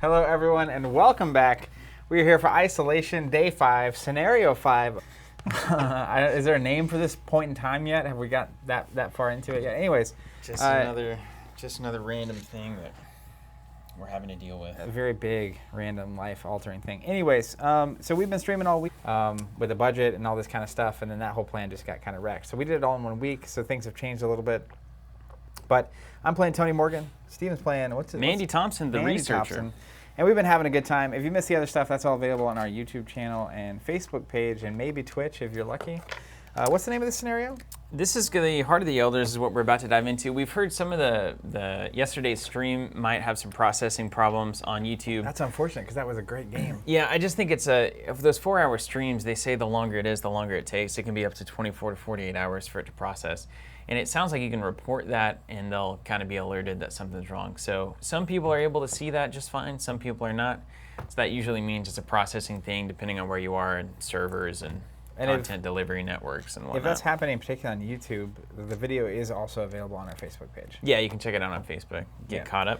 Hello, everyone, and welcome back. We are here for Isolation Day 5, Scenario 5. Is there a name for this point in time yet? Have we got that far into it yet? Anyways. Just another random thing that we're having to deal with. A very big, random, life-altering thing. Anyways, so we've been streaming all week with a budget and all this kind of stuff, and then that whole plan just got kind of wrecked. So we did it all in 1 week, so things have changed a little bit. But I'm playing Tony Morgan. Steven's playing, Mandy Thompson, the researcher. Thompson. And we've been having a good time. If you missed the other stuff, that's all available on our YouTube channel and Facebook page, and maybe Twitch if you're lucky. What's the name of the scenario? This is the Heart of the Elders is what we're about to dive into. We've heard some of the yesterday's stream might have some processing problems on YouTube. That's unfortunate because that was a great game. Yeah, I just think it's of those 4-hour streams, they say the longer it is, the longer it takes. It can be up to 24 to 48 hours for it to process. And it sounds like you can report that and they'll kind of be alerted that something's wrong. So some people are able to see that just fine, some people are not. So that usually means it's a processing thing depending on where you are and servers and content delivery networks and whatnot. If that's happening, particularly on YouTube, the video is also available on our Facebook page. Yeah, you can check it out on Facebook. Get caught up.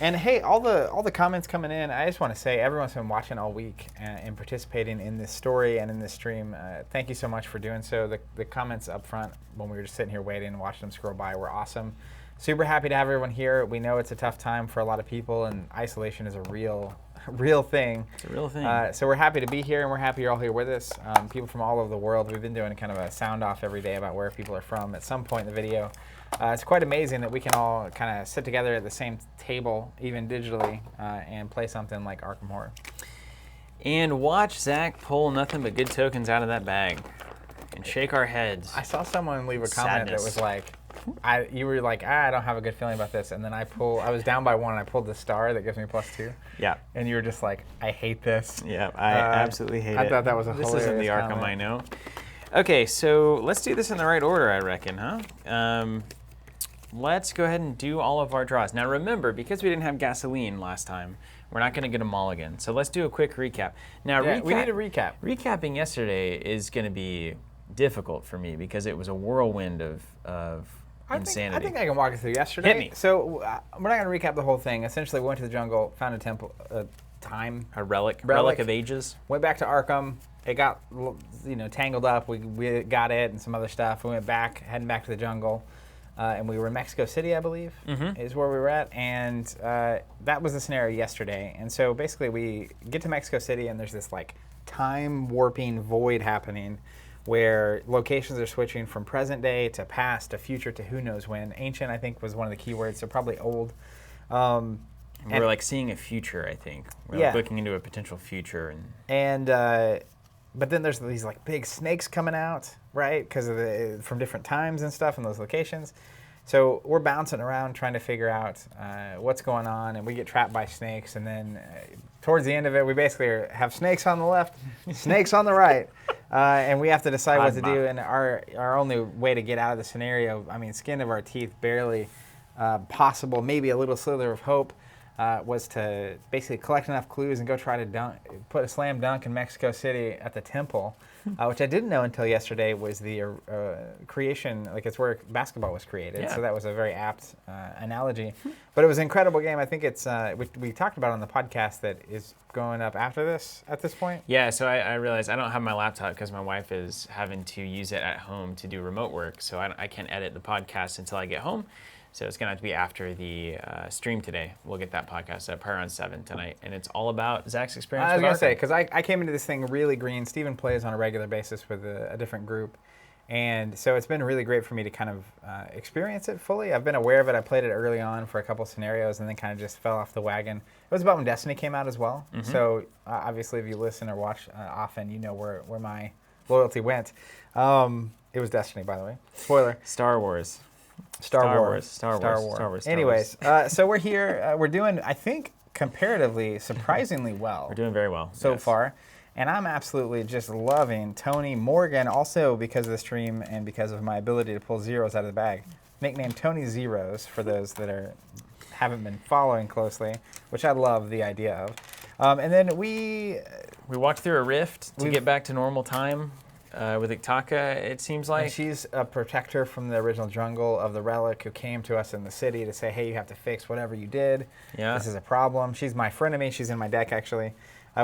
And hey, all the comments coming in, I just want to say everyone's been watching all week and participating in this story and in this stream. Thank you so much for doing so. The comments up front when we were just sitting here waiting and watching them scroll by were awesome. Super happy to have everyone here. We know it's a tough time for a lot of people, and isolation is a real thing. It's a real thing. So we're happy to be here, and we're happy you're all here with us. People from all over the world. We've been doing kind of a sound off every day about where people are from at some point in the video. It's quite amazing that we can all kind of sit together at the same table, even digitally, and play something like Arkham Horror. And watch Zach pull nothing but good tokens out of that bag and shake our heads. I saw someone leave a comment that was like, you were like, I don't have a good feeling about this, and then I was down by 1 and I pulled the star that gives me +2. Yeah. And you were just like, I hate this. Yeah, I absolutely hate it. I thought that was a hilarious This isn't the Arkham comment. I know. Okay, so let's do this in the right order, I reckon, huh? Let's go ahead and do all of our draws. Now remember, because we didn't have gasoline last time, we're not going to get a mulligan. So let's do a quick recap. Now, we need a recap. Recapping yesterday is going to be difficult for me because it was a whirlwind of insanity. I think I can walk you through yesterday. Hit me. So we're not going to recap the whole thing. Essentially, we went to the jungle, found a temple, A relic of ages. Went back to Arkham. It got tangled up. We got it and some other stuff. We went back, heading back to the jungle. And we were in Mexico City, I believe, is where we were at. And that was the scenario yesterday. And so basically we get to Mexico City and there's this like time warping void happening where locations are switching from present day to past to future to who knows when. Ancient, I think, was one of the key words, so probably old. We're like seeing a future, I think. We're like looking into a potential future. But then there's these like big snakes coming out, right? Because from different times and stuff in those locations. So we're bouncing around trying to figure out what's going on, and we get trapped by snakes. And then towards the end of it, we basically have snakes on the left, snakes on the right, and we have to decide what to do. And our only way to get out of the scenario, I mean, skin of our teeth, barely possible, maybe a little slither of hope, was to basically collect enough clues and go try to put a slam dunk in Mexico City at the temple, which I didn't know until yesterday was the creation, like it's where basketball was created. Yeah. So that was a very apt analogy. But it was an incredible game. I think it's, we talked about it on the podcast that is going up after this at this point. Yeah, so I realized I don't have my laptop because my wife is having to use it at home to do remote work. So I can't edit the podcast until I get home. So it's going to have to be after the stream today. We'll get that podcast up around 7 tonight. And it's all about Zach's experience with Arkham. I was going to say, because I came into this thing really green. Steven plays on a regular basis with a different group. And so it's been really great for me to kind of experience it fully. I've been aware of it. I played it early on for a couple scenarios and then kind of just fell off the wagon. It was about when Destiny came out as well. Mm-hmm. So obviously if you listen or watch often, you know where my loyalty went. It was Destiny, by the way. Spoiler. Star Wars. Star Wars. Anyways, so we're here. We're doing, I think, comparatively, surprisingly well. We're doing very well so far. And I'm absolutely just loving Tony Morgan, also because of the stream and because of my ability to pull zeros out of the bag. Nicknamed Tony Zeros for those that haven't been following closely, which I love the idea of. And then we walked through a rift to get back to normal time. with Iktaka, it seems like. And she's a protector from the original jungle of the Relic who came to us in the city to say, hey, you have to fix whatever you did. Yeah. This is a problem. She's my frenemy. She's in my deck, actually.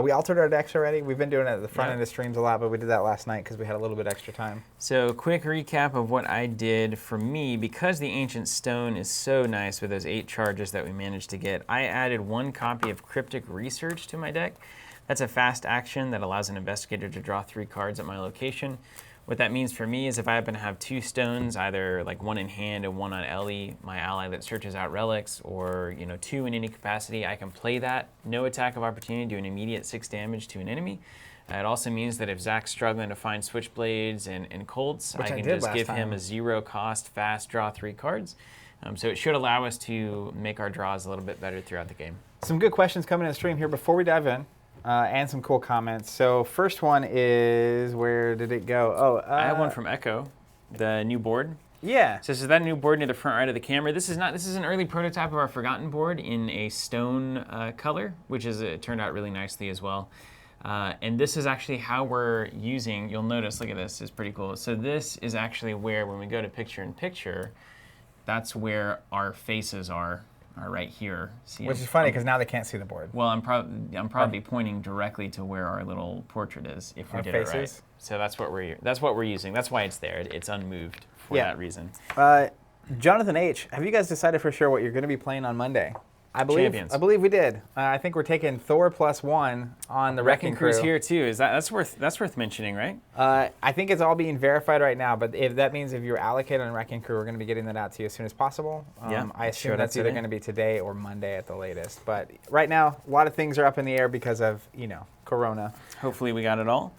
We altered our decks already. We've been doing it at the front end of streams a lot, but we did that last night because we had a little bit extra time. So quick recap of what I did for me. Because the Ancient Stone is so nice with those 8 charges that we managed to get, I added 1 copy of Cryptic Research to my deck. That's a fast action that allows an investigator to draw 3 cards at my location. What that means for me is if I happen to have 2 stones, either like 1 in hand and 1 on Ellie, my ally that searches out relics, or 2 in any capacity, I can play that. No attack of opportunity, do an immediate 6 damage to an enemy. It also means that if Zach's struggling to find Switchblades and Colts, I can just give him a 0 cost, fast draw 3 cards. So it should allow us to make our draws a little bit better throughout the game. Some good questions coming in the stream here before we dive in. And some cool comments. So first one is, where did it go? I have one from Echo, the new board. Yeah. So this is that new board near the front right of the camera. This is an early prototype of our Forgotten board in a stone color, which it turned out really nicely as well. And this is actually how we're using, you'll notice, look at this, it's pretty cool. So this is actually where, when we go to picture-in-picture, that's where our faces are right here. See, which is funny because now they can't see the board. Well, I'm probably pointing directly to where our little portrait is if we did it right. So that's what we're using. That's why it's there. It's unmoved for that reason. Jonathan H., have you guys decided for sure what you're going to be playing on Monday? I believe we did. I think we're taking Thor +1 on the Wrecking Crew. Crew's here too. That's worth mentioning, right? I think it's all being verified right now, but if that means if you're allocated on Wrecking Crew, we're going to be getting that out to you as soon as possible. I assume that's either going to be today or Monday at the latest. But right now, a lot of things are up in the air because of Corona. Hopefully we got it all.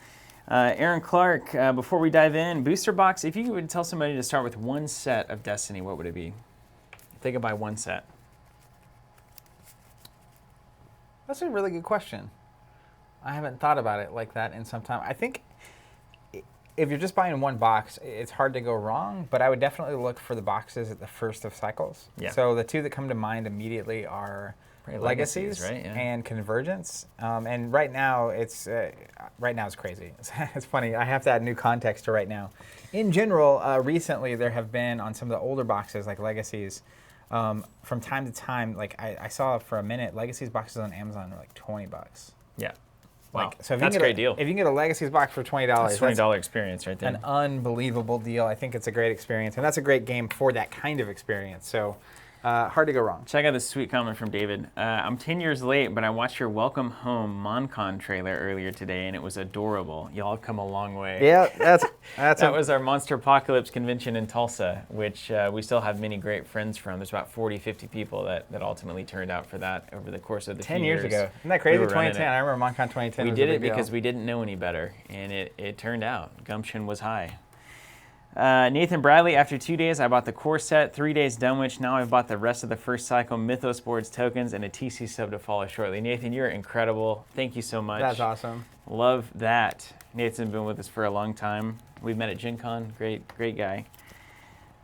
Aaron Clark, before we dive in, booster box. If you would tell somebody to start with 1 set of Destiny, what would it be? If they could buy 1 set. That's a really good question. I haven't thought about it like that in some time. I think if you're just buying 1 box, it's hard to go wrong, but I would definitely look for the boxes at the first of cycles. Yeah. So the 2 that come to mind immediately are Legacies, right? And Convergence. And right now it's crazy. It's funny. I have to add new context to right now. In general, recently there have been on some of the older boxes like Legacies, from time to time, like I saw for a minute, Legacies boxes on Amazon are like $20. Yeah. Wow. So if that's a great deal. If you can get a Legacies box for $20, that's $20 experience right there. An unbelievable deal. I think it's a great experience, and that's a great game for that kind of experience. So hard to go wrong. Check out this sweet comment from David. I'm 10 years late, but I watched your Welcome Home MonCon trailer earlier today, and it was adorable. Y'all have come a long way. Yeah, that was our Monster Apocalypse convention in Tulsa, which we still have many great friends from. There's about 40, 50 people that ultimately turned out for that over the course of the 10 years ago. Isn't that crazy? 2010. I remember MonCon 2010. We did it because we didn't know any better, and it turned out. Gumption was high. Nathan Bradley, after 2 days, I bought the core set, 3 days Dunwich. Now I've bought the rest of the first cycle, Mythos boards, tokens, and a TC sub to follow shortly. Nathan, you're incredible. Thank you so much. That's awesome. Love that. Nathan's been with us for a long time. We've met at Gen Con. Great guy.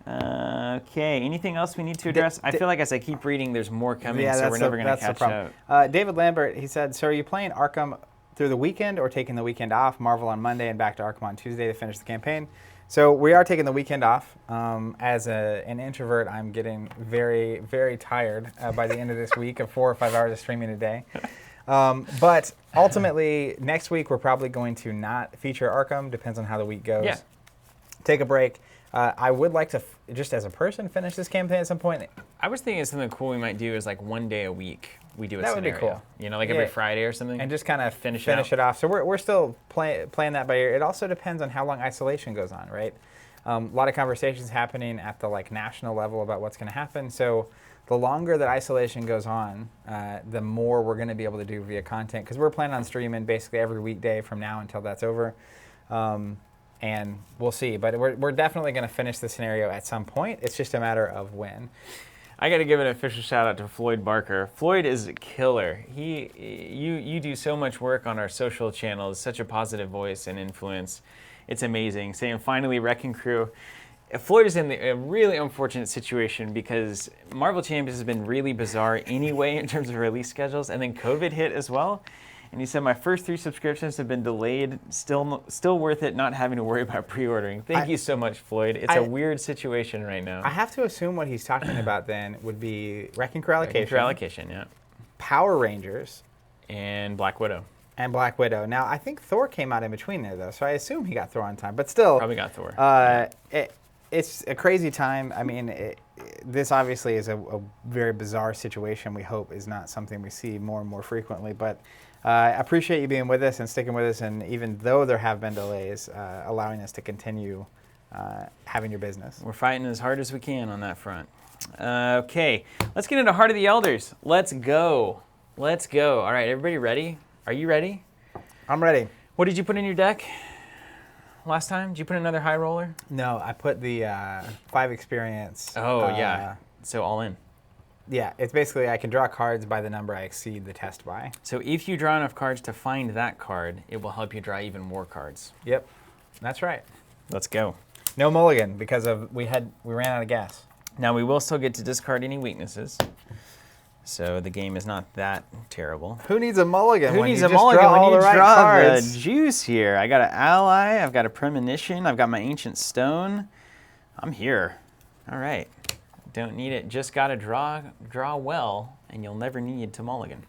Okay, anything else we need to address? I feel like as I keep reading, there's more coming, so we're never going to catch up. David Lambert, he said, so are you playing Arkham through the weekend or taking the weekend off, Marvel on Monday, and back to Arkham on Tuesday to finish the campaign? So we are taking the weekend off. As an introvert, I'm getting very, very tired by the end of this week of 4 or 5 hours of streaming a day. But ultimately, next week we're probably going to not feature Arkham. Depends on how the week goes. Yeah. Take a break. I would like to, just as a person, finish this campaign at some point. I was thinking something cool we might do is like 1 day a week we do a scenario. That would be cool. You know, like every Friday or something. And just kind of finish it off. So we're still playing that by ear. It also depends on how long isolation goes on, right? A lot of conversations happening at the national level about what's going to happen. So the longer that isolation goes on, the more we're going to be able to do via content. Because we're planning on streaming basically every weekday from now until that's over. And we'll see. But we're definitely going to finish the scenario at some point. It's just a matter of when. I got to give an official shout out to Floyd Barker. Floyd is a killer. You do so much work on our social channels, such a positive voice and influence. It's amazing. Saying finally Wrecking Crew. Floyd is in a really unfortunate situation because Marvel Champions has been really bizarre anyway in terms of release schedules, and then COVID hit as well. And he said, my first 3 subscriptions have been delayed. Still worth it not having to worry about pre-ordering. Thank you so much, Floyd. It's a weird situation right now. I have to assume what he's talking about then would be Wrecking Crew Allocation. Wrecking Crew Allocation, yeah. Power Rangers. And Black Widow. And Black Widow. Now, I think Thor came out in between there, though, so I assume he got Thor on time. But still. Probably got Thor. It's a crazy time. I mean, this obviously is a very bizarre situation. We hope is not something we see more and more frequently. But I appreciate you being with us and sticking with us. And even though there have been delays, allowing us to continue having your business. We're fighting as hard as we can on that front. Okay, let's get into Heart of the Elders. Let's go. Let's go. All right, everybody ready? Are you ready? I'm ready. What did you put in your deck last time? Did you put another high roller? No, I put the 5 experience. Oh, yeah. So all in. Yeah, it's basically I can draw cards by the number I exceed the test by. So if you draw enough cards to find that card, it will help you draw even more cards. Yep, that's right. Let's go. No mulligan because of we ran out of gas. Now we will still get to discard any weaknesses. So the game is not that terrible. Who needs a mulligan? Who needs a mulligan when you draw the juice here? I got an ally, I've got a premonition, I've got my ancient stone. I'm here. All right. Don't need it. Just got to draw well, and you'll never need to mulligan.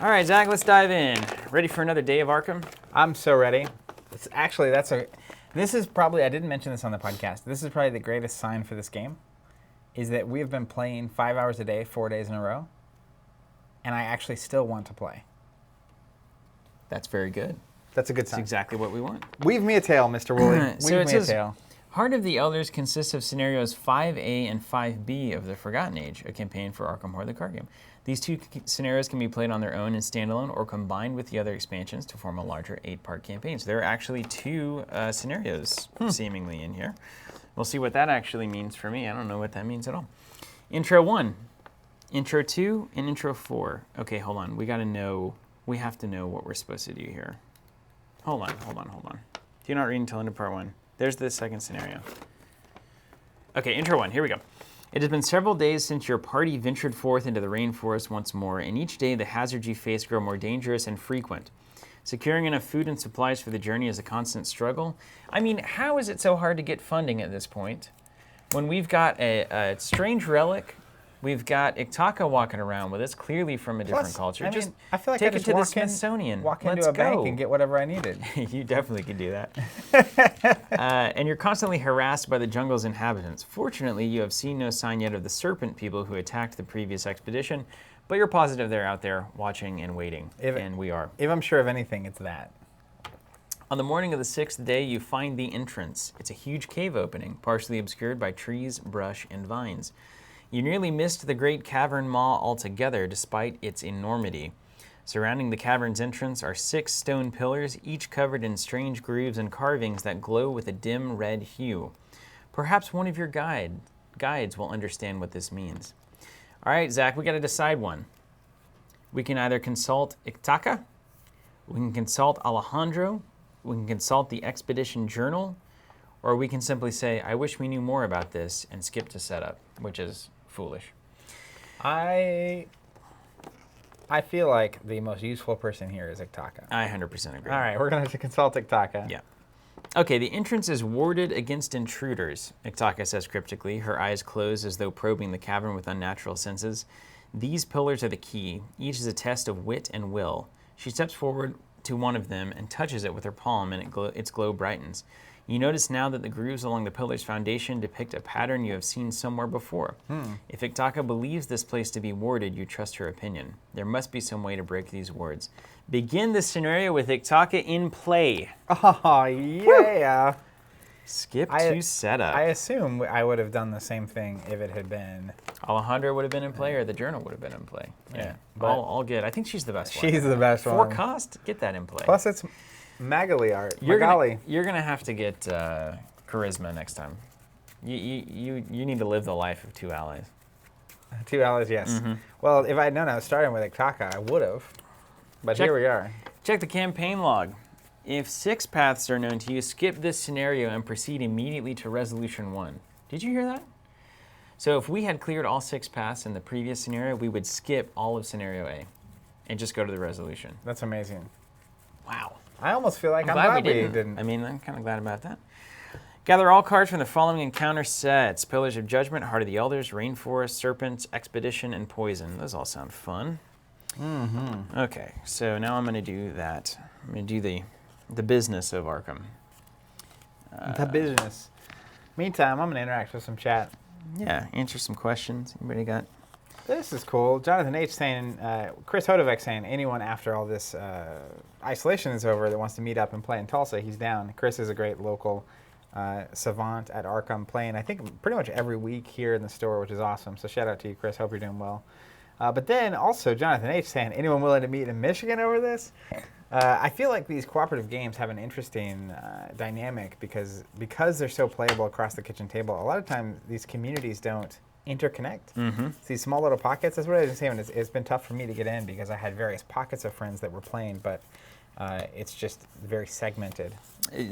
All right, Zach, let's dive in. Ready for another day of Arkham? I'm so ready. This is probably, I didn't mention this on the podcast, this is probably the greatest sign for this game, is that we've been playing 5 hours a day, 4 days in a row, and I actually still want to play. That's very good. That's a good sign. That's exactly what we want. Weave me a tale, Mr. Woolley. So Weave me a tale. Heart of the Elders consists of scenarios 5A and 5B of the Forgotten Age, a campaign for Arkham Horror the card game. These 2 scenarios can be played on their own and standalone or combined with the other expansions to form a larger 8-part campaign. So there are actually 2 scenarios seemingly in here. We'll see what that actually means for me. I don't know what that means at all. Intro 1, Intro 2, and Intro 4. Okay, hold on. We have to know what we're supposed to do here. Hold on. Do not read until into part 1. There's the second scenario. Okay, Intro 1, here we go. It has been several days since your party ventured forth into the rainforest once more, and each day the hazards you face grow more dangerous and frequent. Securing enough food and supplies for the journey is a constant struggle. I mean, how is it so hard to get funding at this point? When we've got a strange relic, we've got Iktaka walking around with us, clearly from a different culture. I just mean, I feel like take I it just to the Smithsonian. Walk into Let's a go. bank and get whatever I needed. You definitely can do that. And you're constantly harassed by the jungle's inhabitants. Fortunately, you have seen no sign yet of the serpent people who attacked the previous expedition, but you're positive they're out there watching and waiting, and we are. If I'm sure of anything, it's that. On the morning of the 6th day, you find the entrance. It's a huge cave opening, partially obscured by trees, brush, and vines. You nearly missed the great cavern maw altogether, despite its enormity. Surrounding the cavern's entrance are 6 stone pillars, each covered in strange grooves and carvings that glow with a dim red hue. Perhaps one of your guides will understand what this means. All right, Zach, we got to decide one. We can either consult Iktaka, we can consult Alejandro, we can consult the expedition journal, or we can simply say, I wish we knew more about this, and skip to setup, which is foolish. I feel like the most useful person here is Iktaka. I 100% agree. All right, we're going to have to consult Iktaka. Yeah. Okay, the entrance is warded against intruders, Iktaka says cryptically, her eyes closed as though probing the cavern with unnatural senses. These pillars are the key. Each is a test of wit and will. She steps forward to one of them and touches it with her palm, and its glow brightens. You notice now that the grooves along the pillar's foundation depict a pattern you have seen somewhere before. If Iktaka believes this place to be warded, you trust her opinion. There must be some way to break these wards. Begin this scenario with Iktaka in play. Oh, yeah. Woo! Skip to setup. I assume I would have done the same thing if it had been... Alejandro would have been in play, or the journal would have been in play. Yeah. All good. I think she's the best one. She's the best one. 4 cost, get that in play. Plus, it's Magali art. You're gonna have to get charisma next time. You need to live the life of 2 allies. 2 allies, yes. Mm-hmm. Well, if I had known I was starting with Iktaka, I would have. But here we are. Check the campaign log. If 6 paths are known to you, skip this scenario and proceed immediately to Resolution 1. Did you hear that? So if we had cleared all 6 paths in the previous scenario, we would skip all of Scenario A. and just go to the resolution. That's amazing. Wow. I almost feel like I'm glad glad we didn't. I mean, I'm kind of glad about that. Gather all cards from the following encounter sets: Pillars of Judgment, Heart of the Elders, Rainforest, Serpents, Expedition, and Poison. Those all sound fun. Mm-hmm. Okay, so now I'm going to do that. I'm going to do the business of Arkham. The business. Meantime, I'm going to interact with some chat. Yeah, answer some questions. Anybody got? This is cool. Jonathan H. saying, Chris Hodovec saying, anyone after all this isolation is over that wants to meet up and play in Tulsa, he's down. Chris is a great local savant at Arkham, playing, I think, pretty much every week here in the store, which is awesome. So shout out to you, Chris. Hope you're doing well. But then also Jonathan H. saying, anyone willing to meet in Michigan over this? I feel like these cooperative games have an interesting dynamic because they're so playable across the kitchen table. A lot of times these communities don't interconnect. Mm-hmm. It's these small little pockets. That's what I was saying. It's been tough for me to get in because I had various pockets of friends that were playing, but it's just very segmented.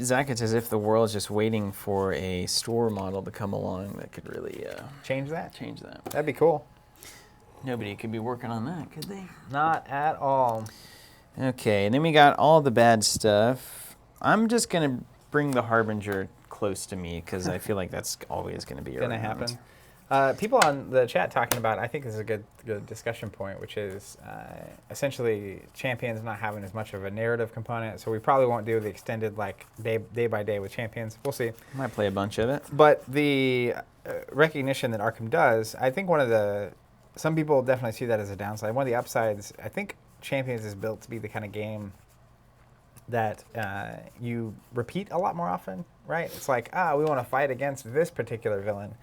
Zach, it's as if the world is just waiting for a store model to come along that could really change that. That'd be cool. Nobody could be working on that, could they? Not at all. Okay, and then we got all the bad stuff. I'm just going to bring the Harbinger close to me because I feel like that's always going to be around. Going to happen. People on the chat talking about, I think this is a good discussion point, which is essentially Champions not having as much of a narrative component, so we probably won't do the extended like day by day with Champions. We'll see. Might play a bunch of it. But the recognition that Arkham does, I think some people definitely see that as a downside. One of the upsides, I think Champions is built to be the kind of game that you repeat a lot more often, right? It's like, we want to fight against this particular villain.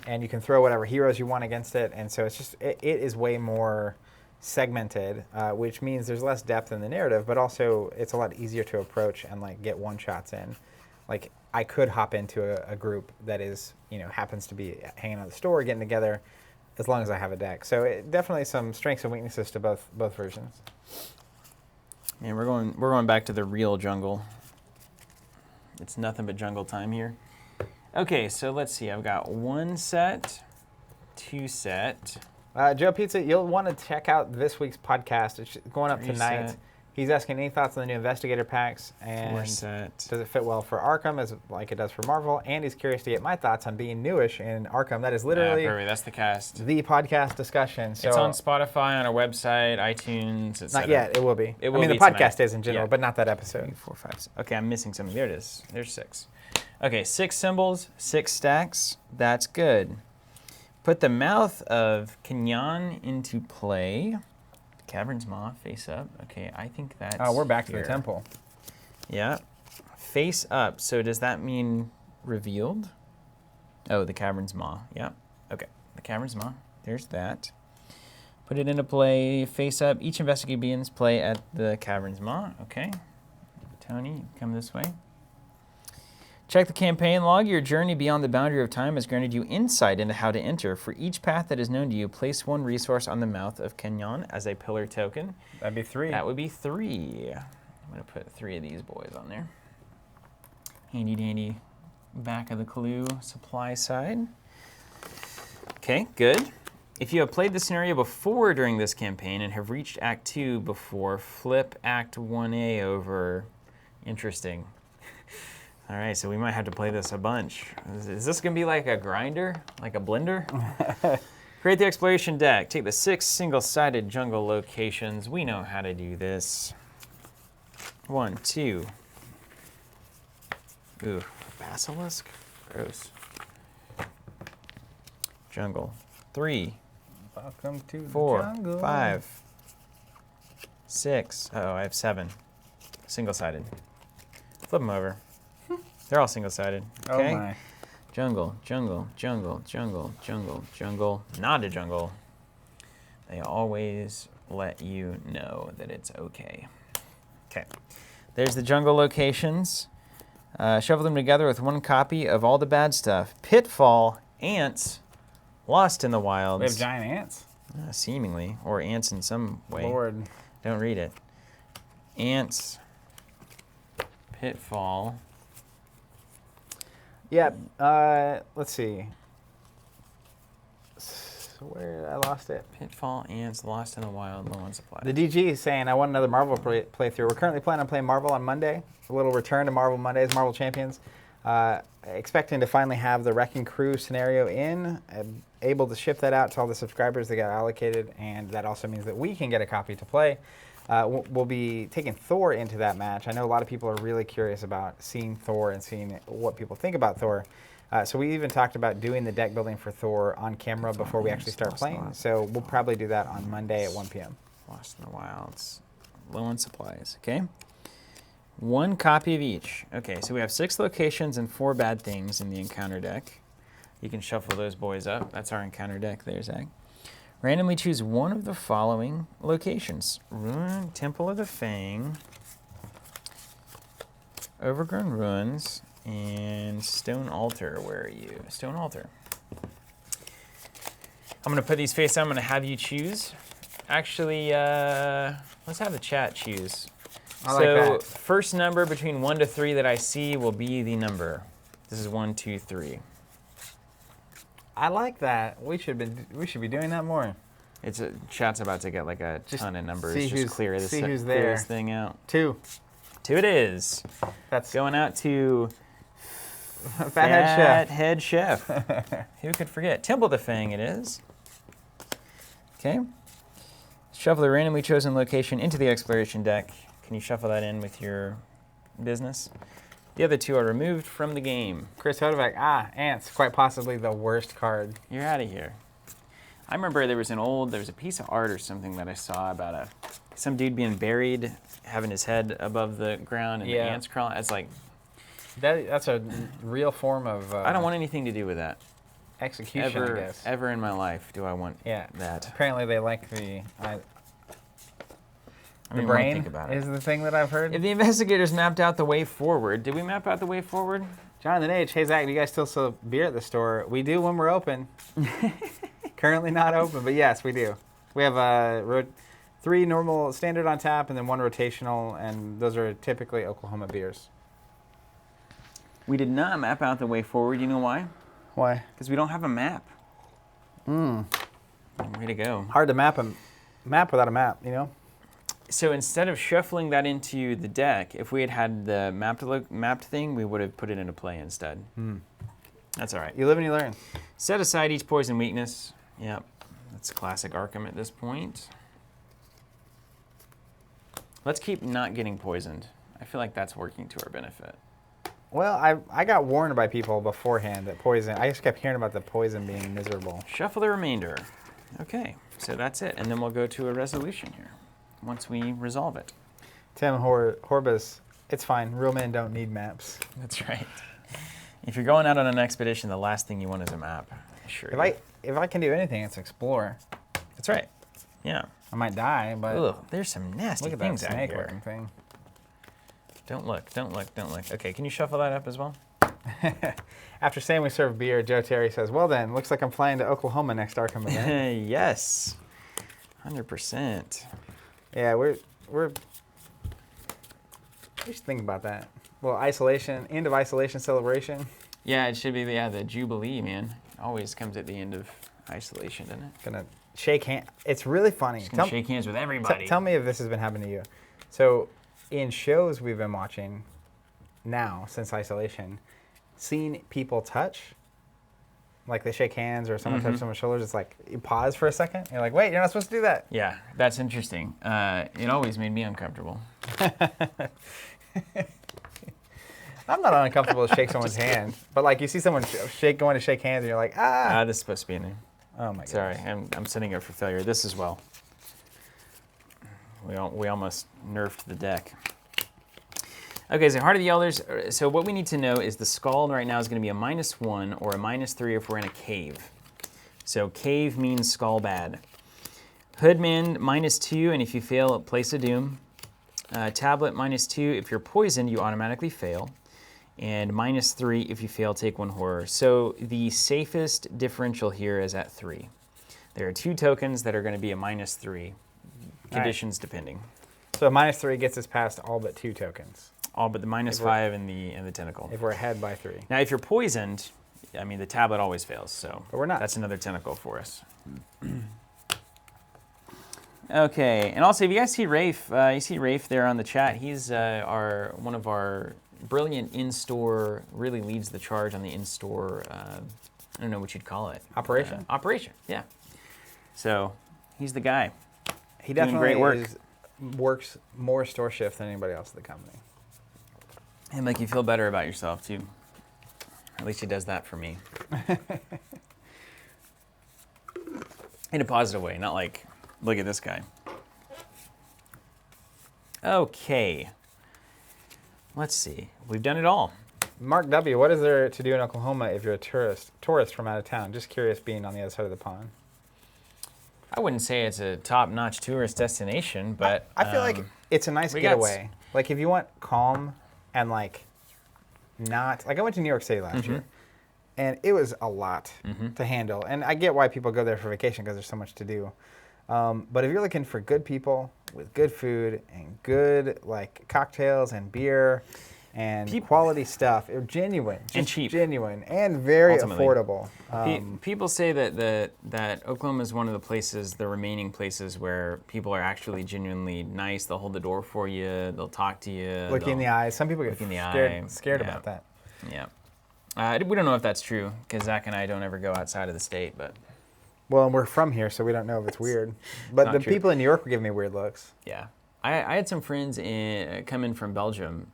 And you can throw whatever heroes you want against it. And so it's just, it is way more segmented, which means there's less depth in the narrative, but also it's a lot easier to approach and like get one-shots in. Like I could hop into a group that is, happens to be hanging out at the store, getting together, as long as I have a deck. So definitely some strengths and weaknesses to both versions. And we're going back to the real jungle. It's nothing but jungle time here. Okay, so let's see. I've got 1 set, 2 set. Joe Pizza, you'll want to check out this week's podcast. It's going up tonight. Set. He's asking any thoughts on the new Investigator packs, and 4 set. does it fit well for Arkham as like it does for Marvel? And he's curious to get my thoughts on being newish in Arkham. That is literally that's the cast. The podcast discussion. So it's on Spotify, on our website, iTunes, etc. Not yet. It will be. It will be the podcast tonight. is in general, but not that episode. 3, 4, 5, 6. Okay, I'm missing something. There it is. There's 6. Okay, 6 symbols, 6 stacks. That's good. Put the mouth of Kenyan into play. Cavern's Maw, face up. Okay, I think that's we're back to here. the temple. Yeah. Face up. So does that mean revealed? Oh, the Cavern's Maw. Yeah. Okay. The Cavern's Maw. There's that. Put it into play. Face up. Each investigator begins play at the Cavern's Maw. Okay. Tony, come this way. Check the campaign log. Your journey beyond the boundary of time has granted you insight into how to enter. For each path that is known to you, place 1 resource on the mouth of Kenyan as a pillar token. That'd be 3. That would be 3. I'm going to put 3 of these boys on there. Handy dandy back of the clue supply side. Okay, good. If you have played the scenario before during this campaign and have reached Act 2 before, flip Act 1A over. Interesting. All right, so we might have to play this a bunch. Is this going to be like a grinder, like a blender? Create the exploration deck. Take the 6 single-sided jungle locations. We know how to do this. 1, 2. Ooh, basilisk? Gross. Jungle. 3. Welcome to 4, the jungle. 5, 6. Oh, I have 7. Single-sided. Flip them over. They're all single-sided. Okay. Oh my. Jungle, jungle, jungle, jungle, jungle, jungle. Not a jungle. They always let you know that it's okay. Okay. There's the jungle locations. Shuffle them together with 1 copy of all the bad stuff. Pitfall, ants, lost in the wilds. We have giant ants? Seemingly, or ants in some way. Lord. Don't read it. Ants, pitfall. Yeah, let's see. Where I lost it. Pitfall, Ants, Lost in the Wild, low on supplies. The DG is saying, I want another Marvel playthrough. We're currently planning on playing Marvel on Monday. A little return to Marvel Mondays, Marvel Champions. Expecting to finally have the Wrecking Crew scenario in. Able to ship that out to all the subscribers that got allocated, and that also means that we can get a copy to play. We'll be taking Thor into that match. I know a lot of people are really curious about seeing Thor and seeing what people think about Thor. So we even talked about doing the deck building for Thor on camera before we actually start playing. So we'll probably do that on Monday at 1 p.m. Lost in the Wilds, low on supplies. Okay. 1 copy of each. Okay, so we have 6 locations and 4 bad things in the encounter deck. You can shuffle those boys up. That's our encounter deck there, Zach. Randomly choose one of the following locations. Temple of the Fang, Overgrown Ruins, and Stone Altar. Where are you? Stone Altar. I'm going to put these face down. I'm going to have you choose. Actually, let's have the chat choose. I like that. First number between 1 to 3 that I see will be the number. This is 1, 2, 3. I like that. We should be doing that more. Chat's about to get like a ton of numbers. Just clear this thing out. 2. 2 it is. That's going out to Fathead Chef. Who could forget? Temple the Fang it is. Okay. Shuffle the randomly chosen location into the exploration deck. Can you shuffle that in with your business? The other 2 are removed from the game. Chris Hodovac, Ants, quite possibly the worst card. You're out of here. I remember there was a piece of art or something that I saw about some dude being buried, having his head above the ground, and the ants crawling. It's like that's a real form of. I don't want anything to do with that. Execution, I guess. Ever in my life do I want that. Apparently they like the. The brain think about it. is the thing that I've heard. If the investigators mapped out the way forward, did we map out the way forward? Jonathan H. Hey, Zach, do you guys still sell beer at the store? We do when we're open. Currently not open, but yes, we do. We have 3 normal standard on tap and then 1 rotational, and those are typically Oklahoma beers. We did not map out the way forward. You know why? Why? Because we don't have a map. Way to go. Hard to map without a map, you know? So instead of shuffling that into the deck, if we had the mapped thing, we would have put it into play instead. That's all right. You live and you learn. Set aside each poison weakness. Yep, that's classic Arkham at this point. Let's keep not getting poisoned. I feel like that's working to our benefit. Well, I got warned by people beforehand that poison. I just kept hearing about the poison being miserable. Shuffle the remainder. Okay, so that's it, and then we'll go to a resolution here once we resolve it. Tim Horbus, it's fine. Real men don't need maps. That's right. If you're going out on an expedition, the last thing you want is a map. Sure. If I can do anything, it's explore. That's right. Yeah. I might die, but ugh, there's some nasty things out here. Look at that snake-looking thing. Don't look. Don't look. Don't look. Okay, can you shuffle that up as well? After saying we serve beer, Joe Terry says, "Well then, looks like I'm flying to Oklahoma next Arkham event." Yes, 100%. Yeah, we should think about that. Well, end of isolation celebration. Yeah, it should be the Jubilee, man. Always comes at the end of isolation, doesn't it? Gonna shake hands. It's really funny. Shake hands with everybody. Tell me if this has been happening to you. So, in shows we've been watching now since isolation, seeing people touch, like they shake hands or someone touches someone's shoulders, it's like you pause for a second. You're like, wait, you're not supposed to do that. Yeah, that's interesting. It always made me uncomfortable. I'm not uncomfortable to shake someone's hand, but like you see someone going to shake hands and you're like, this is supposed to be in there. Oh my god. Sorry, I'm setting up for failure. This as well. We almost nerfed the deck. Okay, so Heart of the Elders. So what we need to know is the Scald right now is going to be a -1 or a -3 if we're in a cave. So cave means Skull bad. Hoodman -2, and if you fail, place a doom. Tablet -2. If you're poisoned, you automatically fail. And -3 if you fail, take 1 horror. So the safest differential here is at 3. There are 2 tokens that are going to be a -3. Conditions depending. So -3 gets us past all but 2 tokens. All but the -5 and the tentacle. If we're ahead by 3. Now, if you're poisoned, I mean, the tablet always fails, so But we're not. That's another tentacle for us. Okay, and also, if you guys see Rafe, you see Rafe there on the chat. He's one of our brilliant in-store, really leads the charge on the in-store, I don't know what you'd call it. Operation? Operation, yeah. So, he's the guy. He doing definitely great work. Works more store shift than anybody else at the company. And make you feel better about yourself, too. At least he does that for me. In a positive way, not like, look at this guy. Okay. Let's see. We've done it all. Mark W., what is there to do in Oklahoma if you're a tourist from out of town? Just curious, being on the other side of the pond. I wouldn't say it's a top-notch tourist destination, but I feel like it's a nice getaway. Like if you want calm and like not like I went to New York City last year, and it was a lot to handle. And I get why people go there for vacation because there's so much to do. But if you're looking for good people with good food and good like cocktails and beer and quality stuff, genuine, and cheap, genuine, and very ultimately affordable. People say that Oklahoma is one of the places, the remaining places where people are actually genuinely nice. They'll hold the door for you. They'll talk to you. Look you in the eyes. Some people get scared about that. Yeah. We don't know if that's true because Zach and I don't ever go outside of the state, but. Well, we're from here, so we don't know if it's weird. But the people in New York were giving me weird looks. Yeah. I had some friends come in from Belgium.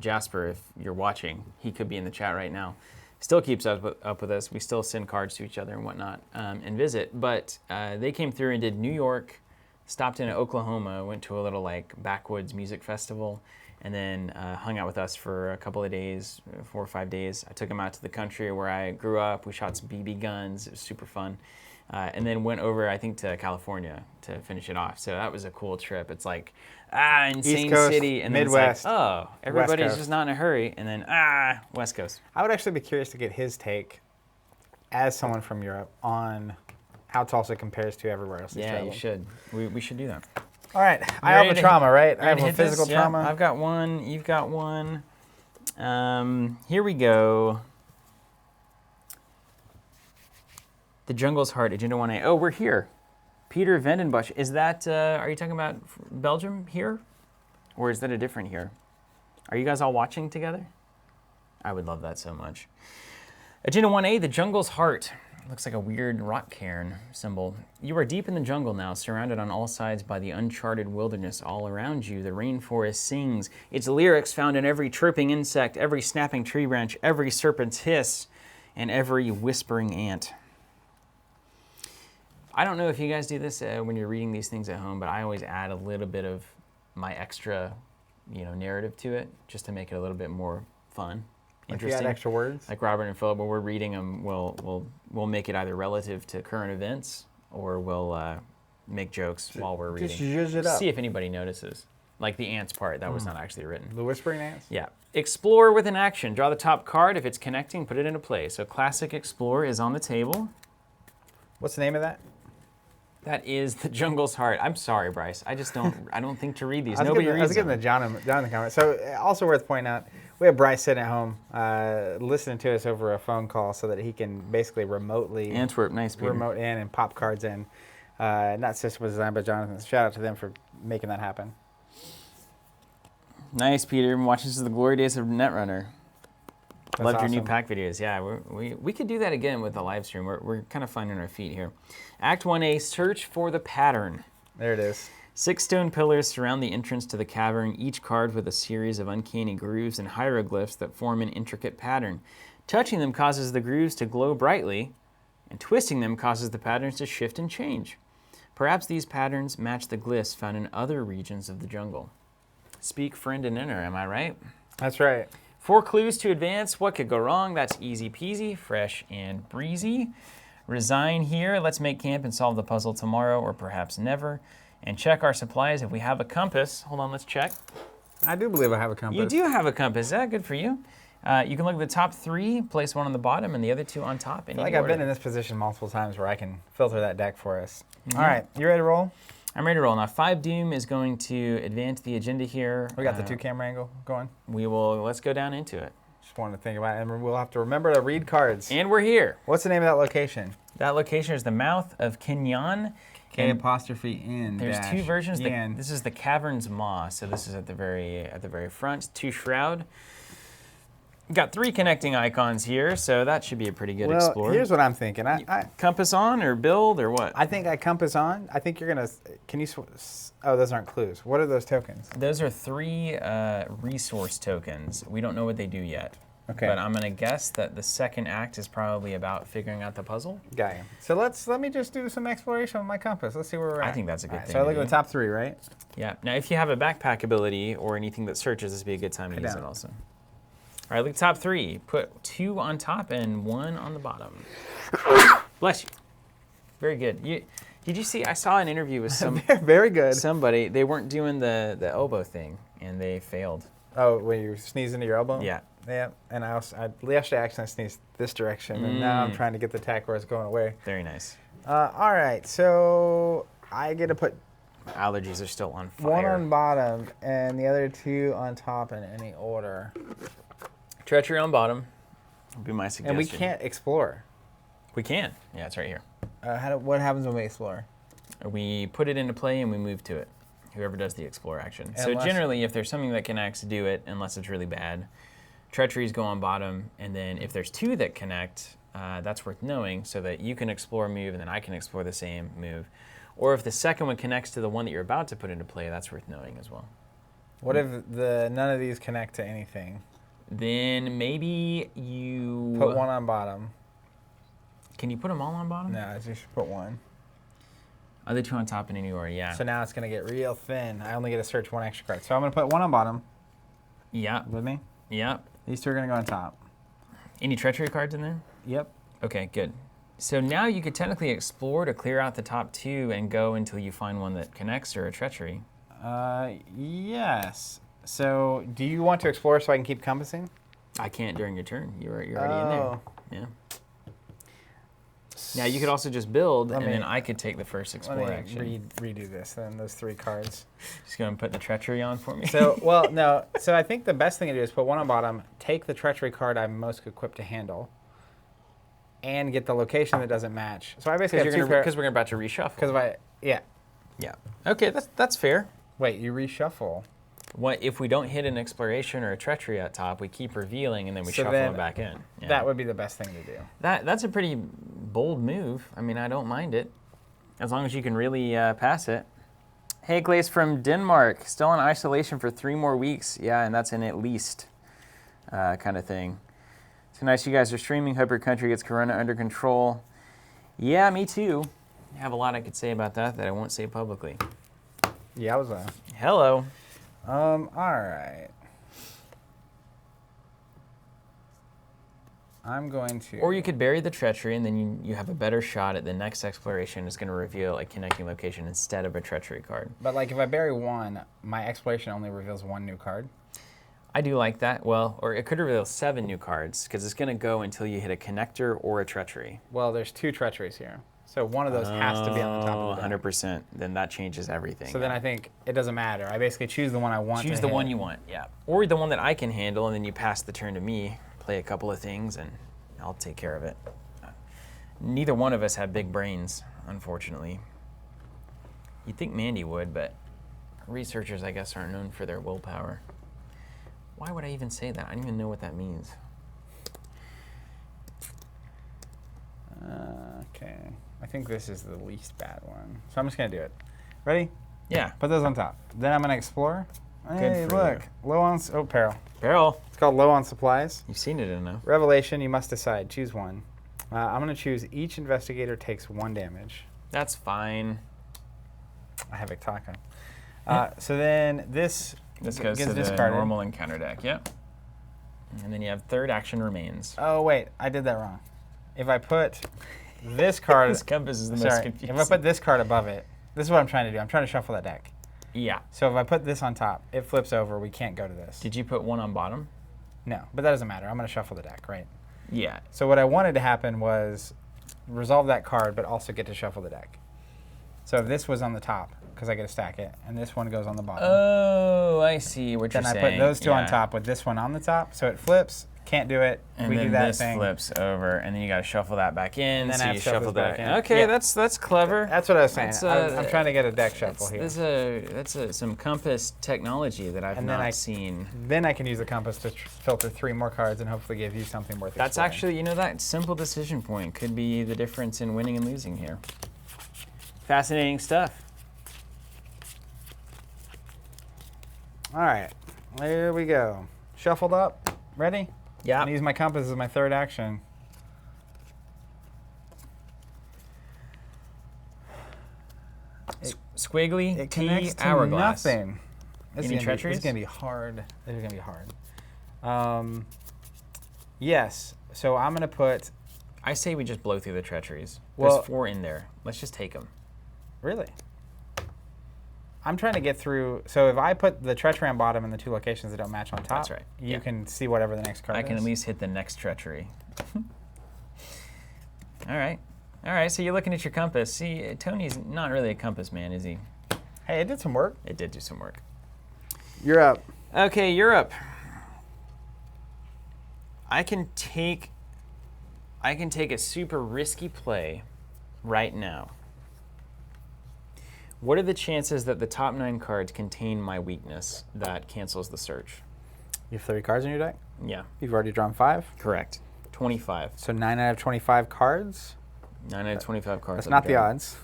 Jasper, if you're watching, he could be in the chat right now. Still keeps up with us. We still send cards to each other and whatnot and visit. But they came through and did New York, stopped in Oklahoma, went to a little like backwoods music festival, and then hung out with us for a couple of days, 4 or 5 days. I took them out to the country where I grew up. We shot some BB guns. It was super fun. And then went over, I think, to California to finish it off. So that was a cool trip. It's like, insane East Coast, city. And Midwest, then it's like, everybody's just not in a hurry. And then, West Coast. I would actually be curious to get his take, as someone from Europe, on how Tulsa compares to everywhere else he's traveled. You should. We should do that. All right. I have a trauma, right? I have a physical trauma. I've got one. You've got one. Here we go. The Jungle's Heart, Agenda 1A. Oh, we're here. Peter Vendenbusch. Is that, are you talking about Belgium here? Or is that a different here? Are you guys all watching together? I would love that so much. Agenda 1A, The Jungle's Heart. Looks like a weird rock cairn symbol. You are deep in the jungle now, surrounded on all sides by the uncharted wilderness all around you. The rainforest sings. Its lyrics found in every chirping insect, every snapping tree branch, every serpent's hiss, and every whispering ant. I don't know if you guys do this when you're reading these things at home, but I always add a little bit of my extra, narrative to it, just to make it a little bit more fun, interesting. If you add extra words? Like Robert and Philip, when we're reading them, we'll make it either relative to current events, or we'll make jokes while we're reading. Just zhuzh it up. See if anybody notices. Like the ants part, that was not actually written. The whispering ants? Yeah. Explore with an action. Draw the top card. If it's connecting, put it into play. So Classic Explore is on the table. What's the name of that? That is The Jungle's Heart. I'm sorry, Bryce. I don't think to read these. I was getting the John in the comments. So also worth pointing out, we have Bryce sitting at home listening to us over a phone call so that he can basically remotely Antwerp, nice Peter. remote in and pop cards in. Not System was designed by Jonathan. Shout out to them for making that happen. Nice, Peter. I'm watching this is the glory days of Netrunner. Loved awesome. your new pack videos. Yeah, we could do that again with the live stream. We're kind of finding our feet here. Act 1A, Search for the Pattern. There it is. 6 stone pillars surround the entrance to the cavern, each carved with a series of uncanny grooves and hieroglyphs that form an intricate pattern. Touching them causes the grooves to glow brightly, and twisting them causes the patterns to shift and change. Perhaps these patterns match the glyphs found in other regions of the jungle. Speak, friend, and enter, am I right? That's right. 4 clues to advance. What could go wrong? That's easy peasy, fresh and breezy. Resign here. Let's make camp and solve the puzzle tomorrow or perhaps never. And check our supplies if we have a compass. Hold on, let's check. I do believe I have a compass. You do have a compass. Is that good for you? You can look at the top 3, place one on the bottom, and the other 2 on top. I feel like I've been in this position multiple times where I can filter that deck for us. All right, you ready to roll? I'm ready to roll. Now, 5 Doom is going to advance the agenda here. We got the 2 camera angle going. Let's go down into it. Just one to think about, and we'll have to remember to read cards. And we're here. What's the name of that location? That location is the mouth of Kenyan. K''N. There's two versions. Yen. This is the Cavern's Maw, so this is at the very front. 2 Shroud. Got 3 connecting icons here, so that should be a pretty good explore. Here's what I'm thinking. I compass on or build or what? I think I compass on. I think you're gonna. Can you? Oh, those aren't clues. What are those tokens? Those are 3 resource tokens. We don't know what they do yet. Okay. But I'm gonna guess that the second act is probably about figuring out the puzzle. Got you. So let me just do some exploration with my compass. Let's see where we're at. I think that's a good thing. So I look to at do. the top 3, right? Yeah. Now, if you have a backpack ability or anything that searches, this would be a good time to use it also. All right, look at top 3. Put 2 on top and 1 on the bottom. Bless you. Very good. Did you see? I saw an interview with Very good. somebody. They weren't doing the elbow thing, and they failed. Oh, when you sneeze into your elbow? Yeah. Yeah. And yesterday I accidentally sneezed this direction, and now I'm trying to get the attack where it's going away. Very nice. All right, so I get to put Allergies are still on fire. 1 on bottom and the other 2 on top in any order. Treachery on bottom would be my suggestion. And we can't explore. We can. Yeah, it's right here. What happens when we explore? We put it into play and we move to it. Whoever does the explore action. So Unless- generally, if there's something that connects, do it, unless it's really bad. Treacheries go on bottom, and then if there's 2 that connect, that's worth knowing so that you can explore a move and then I can explore the same move. Or if the second one connects to the one that you're about to put into play, that's worth knowing as well. What if none of these connect to anything? Then maybe you... Put 1 on bottom. Can you put them all on bottom? No, I just put 1. Other 2 on top in any order, yeah. So now it's going to get real thin. I only get to search 1 extra card. So I'm going to put 1 on bottom. Yeah. With me? Yeah. These 2 are going to go on top. Any treachery cards in there? Yep. Okay, good. So now you could technically explore to clear out the top 2 and go until you find one that connects or a treachery. Yes. So do you want to explore so I can keep compassing? I can't during your turn. You're already in there. Yeah. Now you could also just build, and then I could take the first explore action. Redo this, then those 3 cards. Just gonna put the treachery on for me. So, well, no. So I think the best thing to do is put 1 on bottom, take the treachery card I'm most equipped to handle, and get the location that doesn't match. So I basically because we're about to reshuffle. Because yeah. Okay, that's fair. Wait, you reshuffle. What if we don't hit an exploration or a treachery at top? We keep revealing, and then we shuffle them back in. Yeah. That would be the best thing to do. That's a pretty bold move. I mean, I don't mind it, as long as you can really pass it. Hey, Glaze from Denmark, still in isolation for 3 more weeks. Yeah, and that's an at least kind of thing. So nice you guys are streaming. Hope your country gets Corona under control. Yeah, me too. I have a lot I could say about that I won't say publicly. Yeah, I was Hello. all right. I'm going to... Or you could bury the treachery, and then you have a better shot at the next exploration is going to reveal a connecting location instead of a treachery card. But like if I bury 1, my exploration only reveals 1 new card. I do like that. Well, or it could reveal 7 new cards, because it's going to go until you hit a connector or a treachery. Well, there's 2 treacheries here. So one of those has to be on the top of the deck. 100%. Then that changes everything. So then I think it doesn't matter. I basically choose the one I want to choose the one you want, yeah. Or the one that I can handle, and then you pass the turn to me, play a couple of things, and I'll take care of it. Neither one of us have big brains, unfortunately. You'd think Mandy would, but researchers, I guess, aren't known for their willpower. Why would I even say that? I don't even know what that means. Okay. I think this is the least bad one. So I'm just going to do it. Ready? Yeah. Put those on top. Then I'm going to explore. Hey, for look. you. Low on... Oh, peril. Peril. It's called low on supplies. You've seen it enough. Revelation, you must decide. Choose 1. I'm going to choose each investigator takes 1 damage. That's fine. I have Iktaka. So then this This goes gets to the discarded. normal encounter deck, yep. And then you have third action remains. Oh, wait. I did that wrong. If I put this card... This compass is the most confusing. If I put this card above it, this is what I'm trying to do. I'm trying to shuffle that deck. Yeah. So if I put this on top, it flips over. We can't go to this. Did you put 1 on bottom? No, but that doesn't matter. I'm going to shuffle the deck, right? Yeah. So what I wanted to happen was resolve that card, but also get to shuffle the deck. So if this was on the top, because I get to stack it, and this one goes on the bottom. Oh, I see what you're then saying. I put those 2 on top with this one on the top, so it flips, can't do it. And we then do that this thing. flips over, and then you got to shuffle that back in. And then so I have you to shuffle shuffle this that. back in. Okay, Yeah. that's clever. That's what I was saying. That's, I'm trying to get a deck shuffle here. That's some compass technology that I've not seen. Then I can use the compass to filter 3 more cards and hopefully give you something worth That's exploring. actually, that simple decision point could be the difference in winning and losing here. Fascinating stuff. All right, there we go. Shuffled up. Ready? Yeah. I'm gonna use my compass as my 3rd action. Squiggly, It T, connects to hourglass. nothing. Any treacheries? This is gonna be hard. This is gonna be hard. Yes. So I'm gonna put. I say we just blow through the treacheries. Well- There's 4 in there. Let's just take them. Really? I'm trying to get through. So if I put the treachery on bottom and the 2 locations that don't match on top, That's right. you Yeah. can see whatever the next card I is. can at least hit the next treachery. All right. All right, so you're looking at your compass. See, Tony's not really a compass man, is he? Hey, it did some work. It did do some work. You're up. Okay, you're up. I can take a super risky play right now. What are the chances that the top 9 cards contain my weakness that cancels the search? You have 30 cards in your deck? Yeah, You've already drawn 5? correct. 25. So 9 out of 25 cards? 9 out of 25 cards. That's I've not the drawn. odds.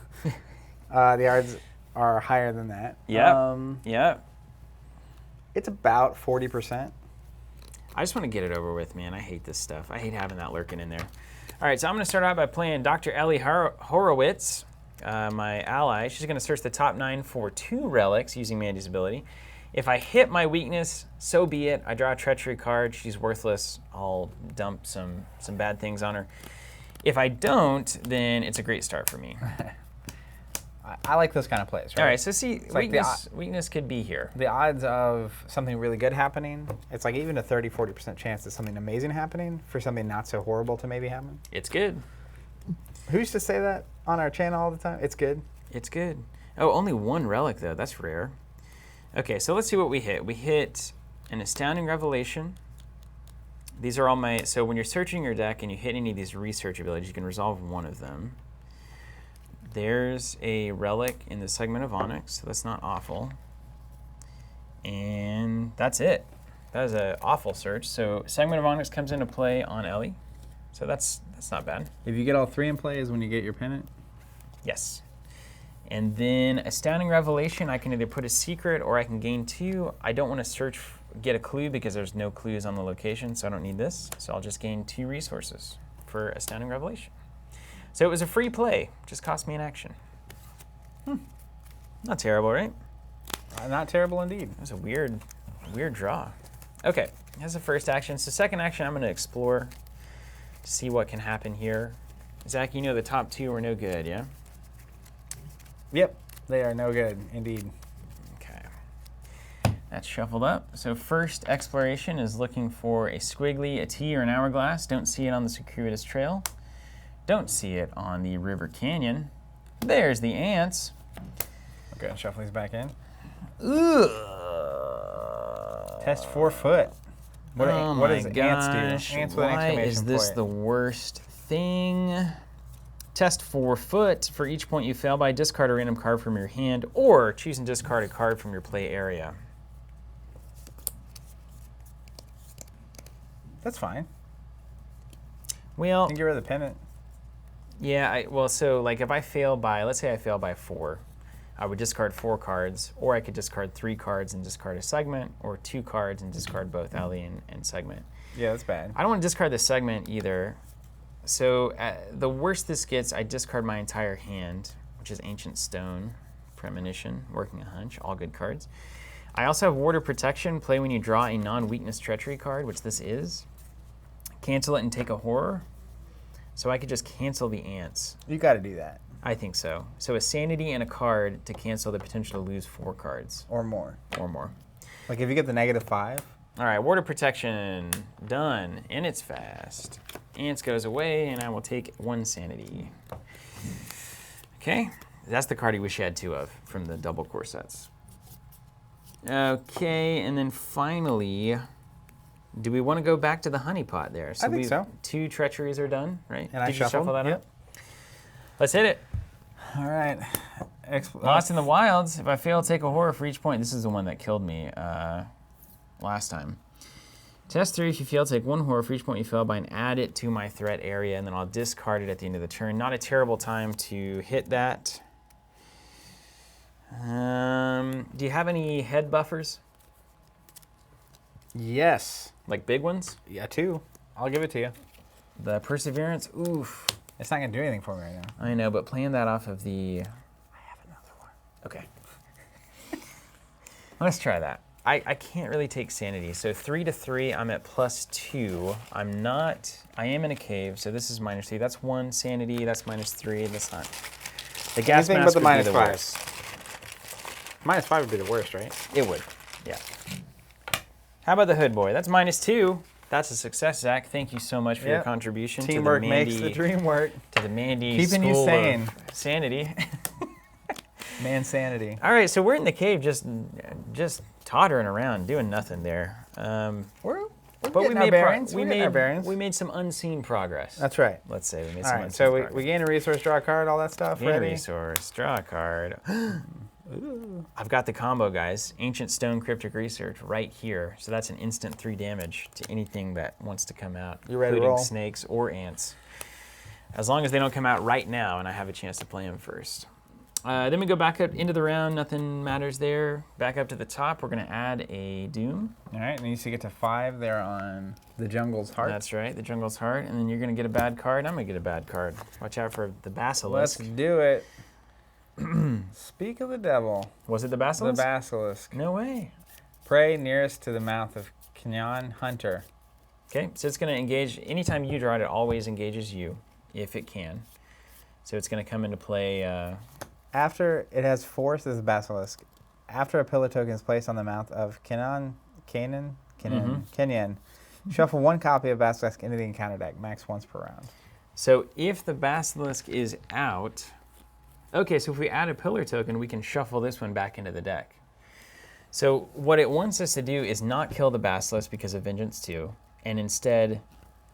The odds are higher than that. Yep. Yep. It's about 40%. I just want to get it over with, man. I hate this stuff. I hate having that lurking in there. All right, so I'm going to start out by playing Dr. Ellie Horowitz, my ally. She's going to search the top 9 for 2 relics using Mandy's ability. If I hit my weakness, so be it. I draw a treachery card. She's worthless. I'll dump some bad things on her. If I don't, then it's a great start for me. I like those kind of plays, right? All right, so see, like weakness could be here. The odds of something really good happening, it's like even a 30-40% chance of something amazing happening for something not so horrible to maybe happen. It's good. Who used to say that on our channel all the time? It's good. It's good. Oh, only 1 relic, though. That's rare. Okay, so let's see what we hit. We hit an Astounding Revelation. These are all my... So when you're searching your deck and you hit any of these research abilities, you can resolve 1 of them. There's a relic in the Segment of Onyx, so that's not awful. And that's it. That is an awful search. So Segment of Onyx comes into play on Ellie. So that's not bad. If you get all 3 in play is when you get your pennant. Yes. And then Astounding Revelation, I can either put a secret or I can gain 2. I don't want to get a clue because there's no clues on the location, so I don't need this. So I'll just gain 2 resources for Astounding Revelation. So it was a free play, just cost me an action. Not terrible, right? Not terrible indeed. That was a weird draw. Okay, that's the first action. So second action, I'm going to explore to see what can happen here. Zach, you know the top 2 were no good, yeah? Yep, they are no good indeed. Okay. That's shuffled up. So first exploration is looking for a squiggly, a T, or an hourglass. Don't see it on the circuitous trail. Don't see it on the river canyon. There's the ants. Okay, shuffle these back in. Ugh. Test 4 foot. What does ants do? Ants with an Why exclamation is this point. the worst thing? Test 4 foot. For each point you fail by, discard a random card from your hand, or choose and discard a card from your play area. That's fine. Well, You can get rid of the pennant. yeah, so like if I fail by, let's say I fail by 4, I would discard 4 cards, or I could discard 3 cards and discard a segment, or 2 cards and discard both Ellie and segment. Yeah, that's bad. I don't want to discard the segment either. So the worse this gets, I discard my entire hand, which is Ancient Stone, Premonition, Working a Hunch, all good cards. I also have Ward of Protection, play when you draw a non-weakness treachery card, which this is. Cancel it and take a horror. So I could just cancel the ants. You got to do that. I think so. So a sanity and a card to cancel the potential to lose 4 cards. Or more. Or more. Like if you get the -5. All right, Ward of Protection, done, and it's fast. Ants goes away, and I will take 1 sanity. Okay, that's the card you wish you had 2 of from the double core sets. Okay, and then finally, Do we want to go back to the honeypot there? I think so. 2 treacheries are done, right? And I Did you shuffle that Yep. up? Let's hit it. All right. Lost in the Wilds. If I fail, take a horror for each point. This is the one that killed me last time. Test 3. If you fail, take 1 horror for each point you fail by and add it to my threat area, and then I'll discard it at the end of the turn. Not a terrible time to hit that. Do you have any head buffers? Yes. Like big ones? Yeah, 2. I'll give it to you. The Perseverance? Oof. It's not going to do anything for me right now. I know, but playing that off of the... I have another one. Okay. Let's try that. I can't really take sanity. So 3 to 3, I'm at +2. I am in a cave, so this is -3. That's 1 sanity, that's -3. That's not... The gas Anything mask but the would be the -5. worst. -5 would be the worst, right? It would, yeah. How about the Hood Boy? That's -2. That's a success, Zach. Thank you so much for your contribution Teamwork to the Mandy, makes the dream work. To the Mandy Keeping you School sane. of Sanity. Man sanity. All right, so we're in the cave just tottering around, doing nothing there. We're But getting our bearings. We're getting our bearings. We made some unseen progress. That's right. Let's say we made All some right, unseen so progress. we gain a resource, draw a card, all that stuff. Gain a Ready? resource, draw a card. I've got the combo, guys. Ancient Stone Cryptic Research right here. So that's an instant 3 damage to anything that wants to come out, You ready to including roll? snakes or ants. As long as they don't come out right now and I have a chance to play them first. Then we go back up into the round. Nothing matters there. Back up to the top. We're going to add a Doom. All right, and you see get to 5 there on the Jungle's Heart. That's right, the Jungle's Heart. And then you're going to get a bad card. I'm going to get a bad card. Watch out for the Basilisk. Let's do it. Speak of the devil. Was it the Basilisk? The Basilisk. No way. Prey nearest to the mouth of Kenyan Hunter. Okay, so it's going to engage. Anytime you draw it, it always engages you, if it can. So it's going to come into play. After it has force as a Basilisk, after a pillar token is placed on the mouth of Kenyan, shuffle 1 copy of Basilisk into the encounter deck, max once per round. So if the Basilisk is out, okay, so if we add a pillar token, we can shuffle this one back into the deck. So what it wants us to do is not kill the Basilisk because of Vengeance 2, and instead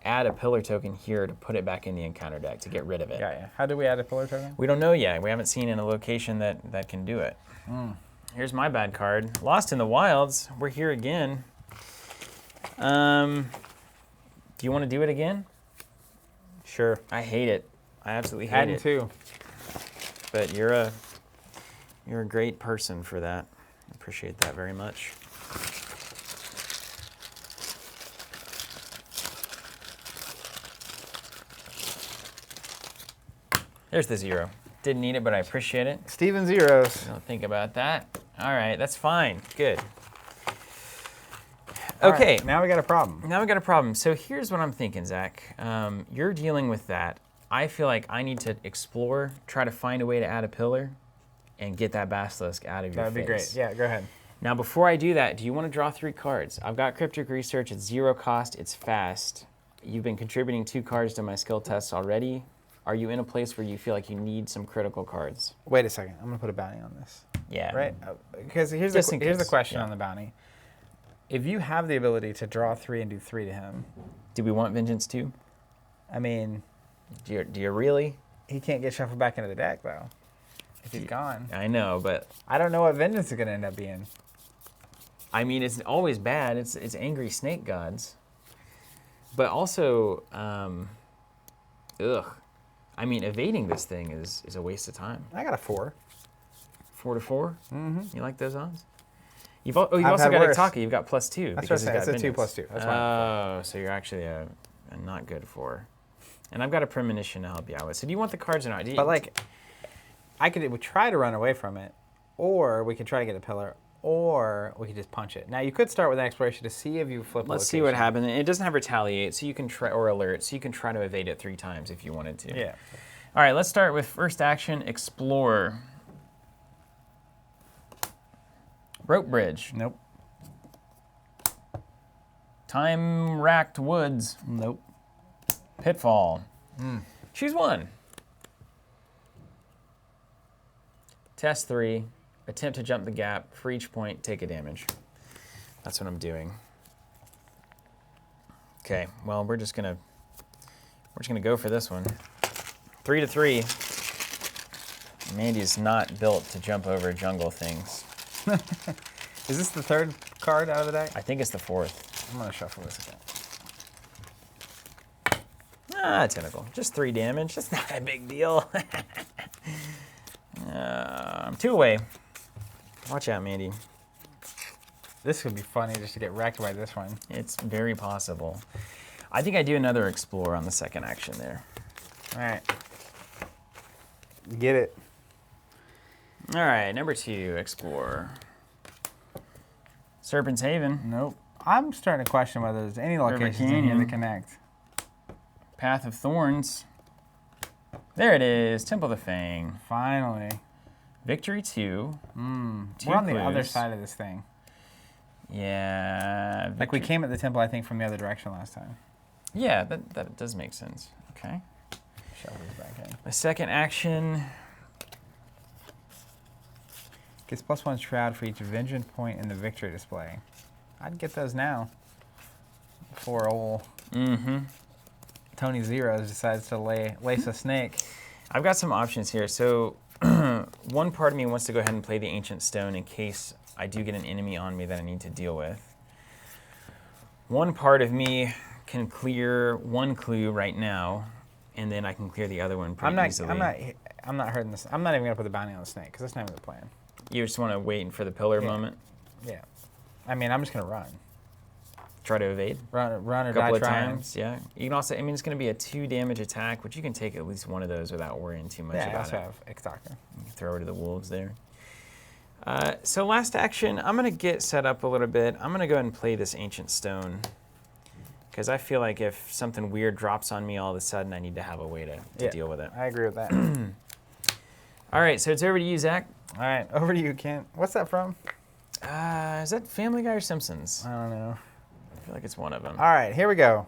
add a pillar token here to put it back in the encounter deck to get rid of it. Yeah. How do we add a pillar token? We don't know yet. We haven't seen in a location that can do it. Here's my bad card. Lost in the Wilds. We're here again. Do you want to do it again? Sure. I hate it. I absolutely hate Adding it. 2. But you're a great person for that. I appreciate that very much. There's the 0. Didn't need it, but I appreciate it. Steven zeros. Don't think about that. All right, that's fine. Good. All Okay. right, now we got a problem. Now we got a problem. So here's what I'm thinking, Zach. You're dealing with that. I feel like I need to explore, try to find a way to add a pillar, and get that Basilisk out of your face. That'd be great. Yeah, go ahead. Now, before I do that, do you want to draw 3 cards? I've got Cryptic Research. It's 0 cost. It's fast. You've been contributing 2 cards to my skill tests already. Are you in a place where you feel like you need some critical cards? Wait a second. I'm going to put a bounty on this. Yeah. Right? Because here's Just the in here's the case, question yeah. on the bounty. If you have the ability to draw 3 and do 3 to him, Do we want Vengeance 2? I mean, Do you really? he can't get shuffled back into the deck, though, if he's gone. I know, but I don't know what Vengeance is going to end up being. I mean, it's always bad. It's angry snake gods. But also, I mean, evading this thing is a waste of time. I got a 4. 4 to 4? Mm-hmm. You like those odds? You've also I've got had worse. Itaka. You've got +2. That's because what I he's said. got It's a 2 Vengeance. +2. That's fine. Oh, so you're actually a not good 4. And I've got a premonition to help you out with. So do you want the cards or not? But like, I could try to run away from it, or we could try to get a pillar, or we could just punch it. Now you could start with an exploration to see if you flip. Let's see what happens. It doesn't have retaliate, so you can try, or alert, so you can try to evade it 3 times if you wanted to. Yeah. All right, let's start with first action, explore. Rope bridge. Nope. Time-racked woods. Nope. Pitfall. Choose 1. Test 3. Attempt to jump the gap. For each point, take a damage. That's what I'm doing. Okay, well, we're just gonna go for this one. 3-3. Mandy's not built to jump over jungle things. Is this the third card out of the deck? I think it's the fourth. I'm gonna shuffle this again. Tentacle. Just 3 damage. That's not a big deal. I'm 2 away. Watch out, Mandy. This would be funny just to get wrecked by this one. It's very possible. I think I do another explore on the second action there. All right. Get it. All right, number 2, explore. Serpent's Haven. Nope. I'm starting to question whether there's any locations in here that connect. Path of Thorns. There it is. Temple of the Fang. Finally. Victory 2. We're on the other side of this thing. Yeah. Like we came at the temple, I think, from the other direction last time. Yeah, that does make sense. Okay. Shove this back in. The second action. Gets +1 Shroud for each vengeance point in the victory display. I'd get those now. Before old Tony Zeros decides to lace a snake. I've got some options here. So one part of me wants to go ahead and play the Ancient Stone in case I do get an enemy on me that I need to deal with. One part of me can clear 1 clue right now, and then I can clear the other one pretty easily. I'm not hurting this. I'm not even gonna put the bounty on the snake because that's not even the plan. You just want to wait for the pillar moment? Yeah. I mean, I'm just gonna run. Try to evade? Run or A die couple of trying. times, yeah. You can also, I mean, it's going to be a 2 damage attack, which you can take at least one of those without worrying too much Yeah, I about also it. have Extaka. You can throw her to the wolves there. So last action, I'm going to get set up a little bit. I'm going to go ahead and play this Ancient Stone because I feel like if something weird drops on me all of a sudden, I need to have a way to deal with it. I agree with that. All right, so it's over to you, Zach. All right, over to you, Kent. What's that from? Is that Family Guy or Simpsons? I don't know. I feel like it's one of them. All right, here we go.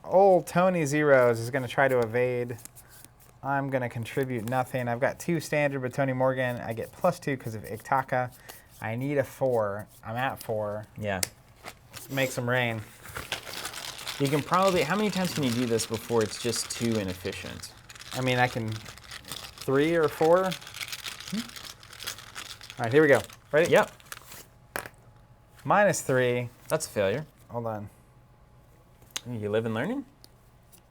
Old Tony Zeros is going to try to evade. I'm going to contribute nothing. I've got 2 standard with Tony Morgan. I get +2 because of Iktaka. I need a 4. I'm at 4. Yeah. Make some rain. You can probably, how many times can you do this before it's just too inefficient? I mean, I can 3 or 4. All right, here we go. Ready? Yep. -3. That's a failure. Hold on. You live and learning?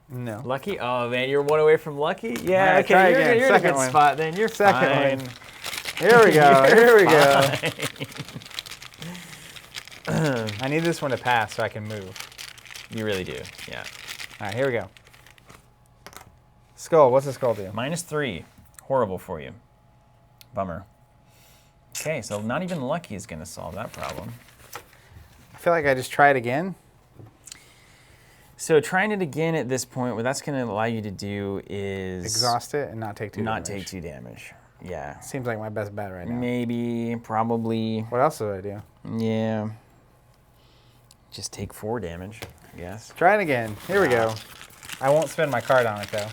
No. Lucky? Oh, man, you're 1 away from lucky? Yeah, All right, okay, try you're again. in a Second good one. spot then. You're Second fine. one. Here we go. Here we go. I need this one to pass so I can move. You really do, yeah. All right, here we go. Skull. What's the skull do? -3. Horrible for you. Bummer. Okay, so not even lucky is going to solve that problem. I feel like I just try it again. So trying it again at this point, what that's going to allow you to do is... Exhaust it and not take 2 damage. take 2 damage. Yeah. Seems like my best bet right now. Maybe, probably. What else do I do? Yeah. Just take 4 damage, I guess. Try it again. Here we go. I won't spend my card on it, though.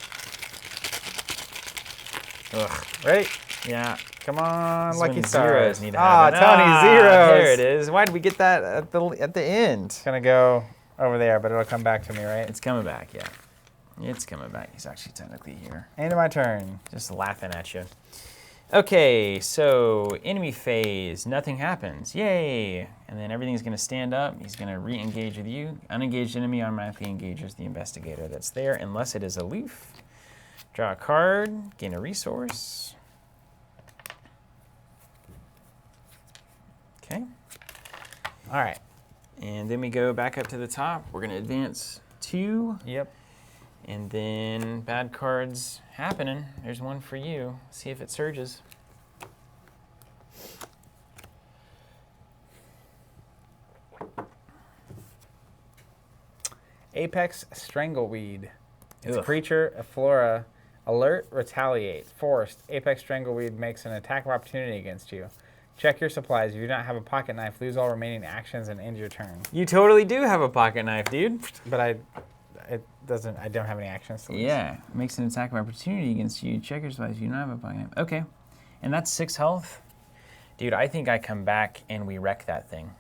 Ugh. Ready? Yeah. Come on, This is lucky when stars. zeros need to happen. Tony Zeros. There it is. Why did we get that at the end? It's going to go over there, but it'll come back to me, right? It's coming back, yeah. It's coming back. He's actually technically here. End of my turn. Just laughing at you. Okay, so enemy phase. Nothing happens. Yay! And then everything's going to stand up. He's going to re-engage with you. Unengaged enemy automatically engages the investigator that's there, unless it is aloof. Draw a card. Gain a resource. Okay. All right. And then we go back up to the top. We're going to advance 2. Yep. And then bad cards happening. There's one for you. See if it surges. Apex Strangleweed. It's a Ugh. creature, a flora. Alert, retaliate. Forced. Apex Strangleweed makes an attack of opportunity against you. Check your supplies. If you do not have a pocket knife, lose all remaining actions and end your turn. You totally do have a pocket knife, dude. But I don't have any actions to lose. Yeah, makes an attack of opportunity against you. Check your supplies. You don't have a pocket knife. Okay, and that's 6 health. Dude, I think I come back and we wreck that thing.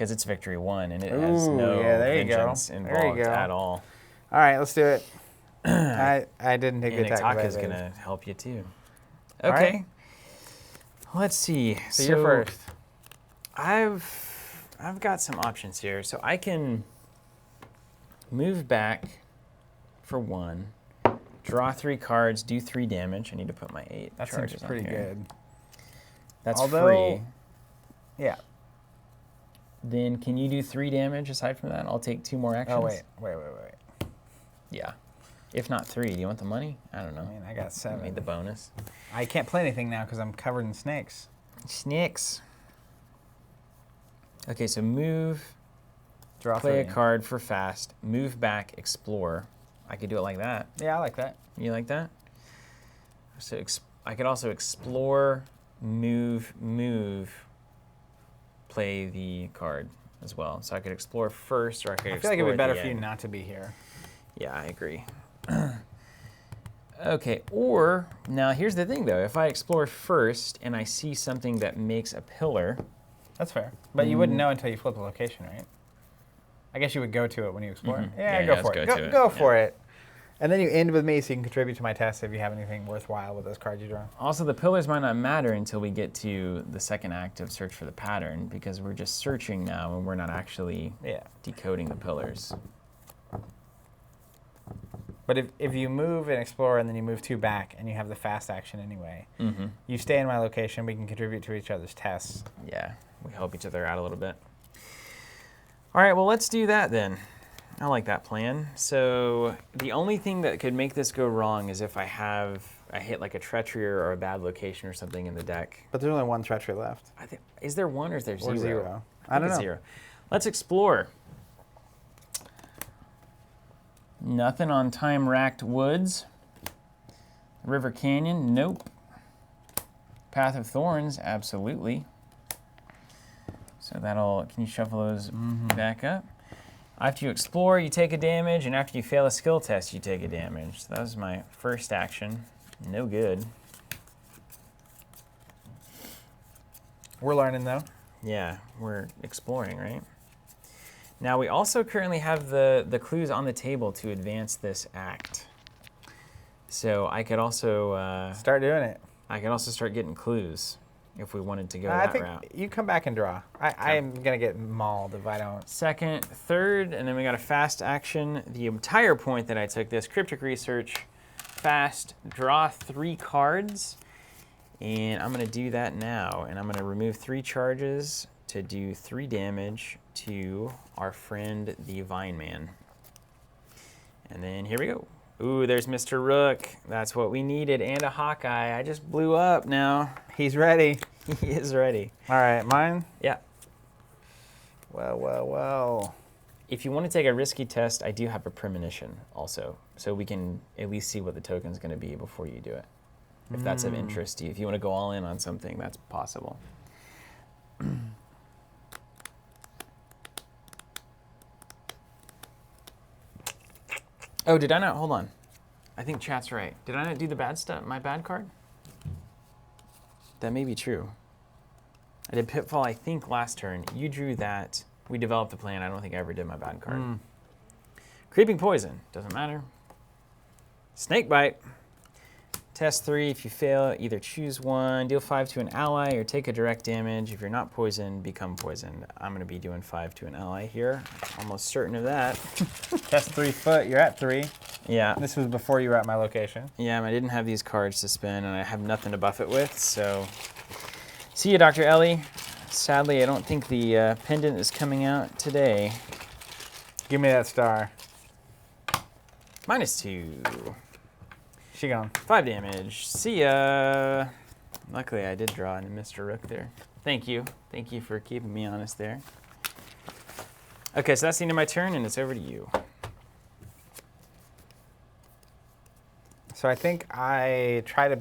because it's victory 1, and it has no vengeance involved at all. All right, let's do it. I didn't take the attack. Itaka's going to help you too. Okay. Right. Let's see. So you're first. I've got some options here. So I can move back for 1, draw 3 cards, do 3 damage. I need to put my 8 that charges seems pretty on here. good. That's free. Yeah. Then can you do 3 damage aside from that? I'll take 2 more actions. Oh, wait. Yeah. If not 3, do you want the money? I don't know. I mean, I got 7. I made the bonus. I can't play anything now because I'm covered in snakes. Snakes. Okay, so move, draw, play a card for fast, move back, explore. I could do it like that. Yeah, I like that. You like that? So I could also explore, move, play the card as well. So I could explore first, or I could explore. I feel like it'd be better for you not to be here. Yeah, I agree. Okay, or now here's the thing though. If I explore first and I see something that makes a pillar. That's fair. But you wouldn't know until you flip the location, right? I guess you would go to it when you explore. Mm-hmm. Yeah, go for it. Go for it. And then you end with me so you can contribute to my test if you have anything worthwhile with those cards you draw. Also, the pillars might not matter until we get to the second act of Search for the Pattern, because we're just searching now and we're not actually decoding the pillars. But if you move and explore and then you move 2 back and you have the fast action anyway, you stay in my location, we can contribute to each other's tests. Yeah, we help each other out a little bit. All right, well, let's do that then. I like that plan. So the only thing that could make this go wrong is if I hit like a treachery or a bad location or something in the deck. But there's only 1 treachery left. Is there 1 or is there 0? Or 0. I don't know. 0. Let's explore. Nothing on time-racked woods. River Canyon, nope. Path of Thorns, absolutely. So can you shuffle those back up? After you explore, you take a damage, and after you fail a skill test, you take a damage. So that was my first action. No good. We're learning, though. Yeah, we're exploring, right? Now, we also currently have the clues on the table to advance this act. So I could also... start doing it. I could also start getting clues if we wanted to go that route. You come back and draw. I am going to get mauled if I don't. Second, third, and then we got a fast action. The entire point that I took this, Cryptic Research, fast, draw 3 cards. And I'm going to do that now. And I'm going to remove 3 charges to do 3 damage to our friend the Vine Man. And then here we go. Ooh, there's Mr. Rook. That's what we needed, and a Hawkeye. I just blew up now. He's ready. He is ready. All right, mine? Yeah. Well. If you want to take a risky test, I do have a premonition also. So we can at least see what the token's going to be before you do it. If that's of interest to you. If you want to go all in on something, that's possible. Oh, did I not? Hold on. I think chat's right. Did I not do the bad stuff? My bad card? That may be true. I did Pitfall, I think, last turn. You drew that. We developed the plan. I don't think I ever did my bad card. Creeping Poison. Doesn't matter. Snake Bite. Test 3. If you fail, either choose 1, deal 5 to an ally, or take a direct damage. If you're not poisoned, become poisoned. I'm going to be doing 5 to an ally here. Almost certain of that. Test 3 foot. You're at 3. Yeah. This was before you were at my location. Yeah, I didn't have these cards to spin, and I have nothing to buff it with, so... See you, Dr. Ellie. Sadly, I don't think the pendant is coming out today. Give me that star. -2. She gone. 5 damage. See ya. Luckily, I did draw into Mr. Rook there. Thank you. Thank you for keeping me honest there. Okay, so that's the end of my turn, and it's over to you. So I think I try to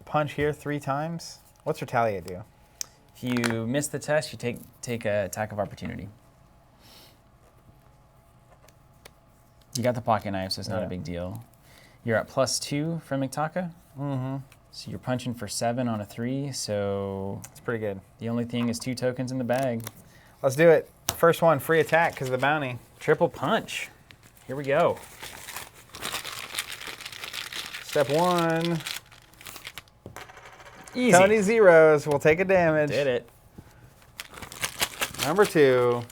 punch here 3 times. What's Retaliate do? If you miss the test, you take an attack of opportunity. You got the pocket knife, so it's not a big deal. You're at +2 from Itaka. So you're punching for 7 on a 3, so... It's pretty good. The only thing is 2 tokens in the bag. Let's do it. First one, free attack because of the bounty. Triple punch. Here we go. Step 1. Easy. Tony zeros. We'll take a damage. Did it. Number 2.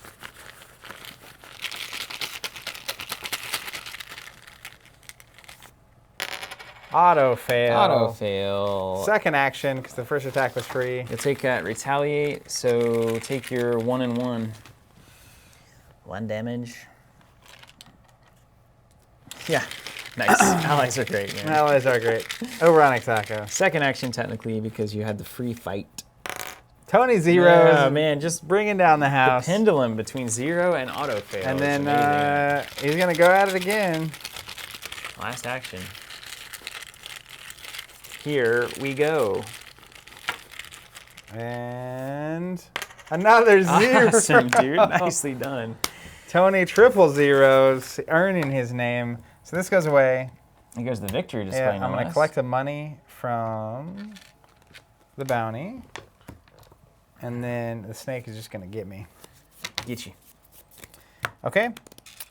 Auto fail. Auto fail. Second action because the first attack was free. You'll take that retaliate, so take your 1 and 1. 1 damage. Yeah, nice. Allies are great, man. Allies are great. Overonic Taco. Second action, technically, because you had the free fight. Tony zeros. Oh, man, just Bringing down the house. pendulum between 0 and auto fail. And is then amazing. he's going to go at it again. Last action. Here we go. And another 0. Awesome, dude. Nicely done. Tony triple zeros, earning his name. So this goes away. Here goes the victory display. Yeah, I'm no going to less. collect the money from the bounty. And then the snake is just going to get me. Get you. Okay.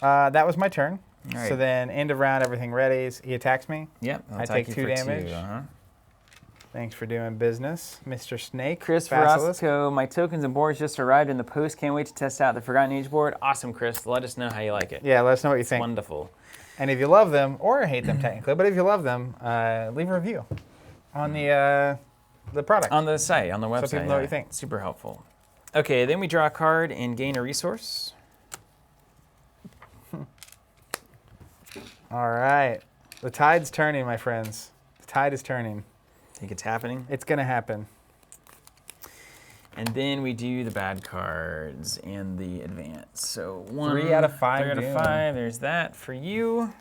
That was my turn. All right. So then end of round, everything readies. He attacks me. Yep. I'll I attack take you 2 for damage. 2, uh-huh. Thanks for doing business, Mr. Snake. Chris Basilisk. Verosco, my tokens and boards just arrived in the post. Can't wait to test out the Forgotten Age board. Awesome, Chris. Let us know how you like it. Yeah, let us know what you think. Wonderful. And if you love them, or hate them technically, but if you love them, leave a review on the product. On the site, on the website. people know what you think. Super helpful. Okay, then we draw a card and gain a resource. All right. The tide's turning, my friends. The tide is turning. Think it's happening. It's going to happen. And then we do the bad cards and the advance. So 1, 3 out of 5. 3 out of Doom. 5. There's that for you.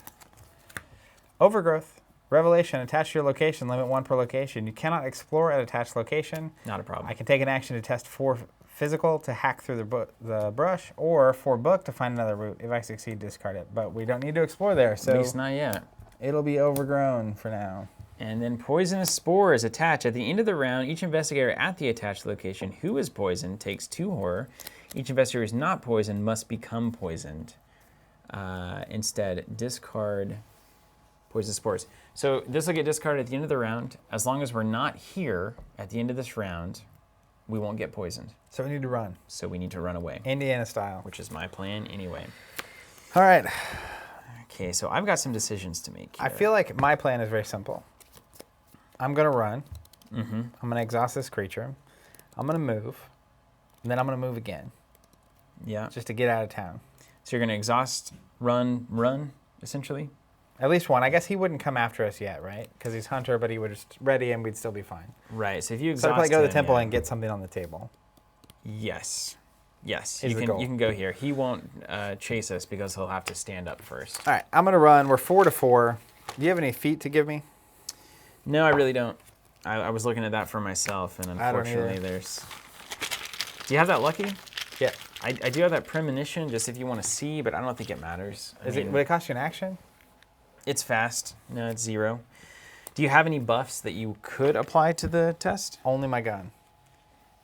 Overgrowth. Revelation. Attached to your location. Limit 1 per location. You cannot explore at attached location. Not a problem. I can take an action to test 4 physical to hack through the brush, or 4 book to find another route. If I succeed, discard it. But we don't need to explore there, so At least not yet. it'll be overgrown for now. And then poisonous spores attach. At the end of the round, each investigator at the attached location who is poisoned takes 2 horror. Each investigator who is not poisoned must become poisoned. Instead, discard poison spores. So this will get discarded at the end of the round. As long as we're not here at the end of this round, we won't get poisoned. So we need to run. So we need to run away, Indiana style. which is my plan anyway. All right. Okay, so I've got some decisions to make here. I feel like my plan is very simple. I'm going to run. Mm-hmm. I'm going to exhaust this creature. I'm going to move. And then I'm going to move again, Yeah. just to get out of town. So you're going to exhaust, run, essentially? At least one. I guess he wouldn't come after us yet, right? Because he's Hunter, but he would just ready and we'd still be fine. Right, so if you So exhaust I'd probably go to the him, temple yeah. and get something on the table. Yes. Yes, Is you the can goal. you can go here. He won't chase us because he'll have to stand up first. All right, I'm going to run. We're 4 to 4. Do you have any feet to give me? No, I really don't. I was looking at that for myself, and I don't unfortunately either. there's... Do you have that lucky? Yeah. I do have that premonition, just if you want to see, but I don't think it matters. I mean, Would it cost you an action? It's fast. No, it's 0. Do you have any buffs that you could apply to the test? Only my gun.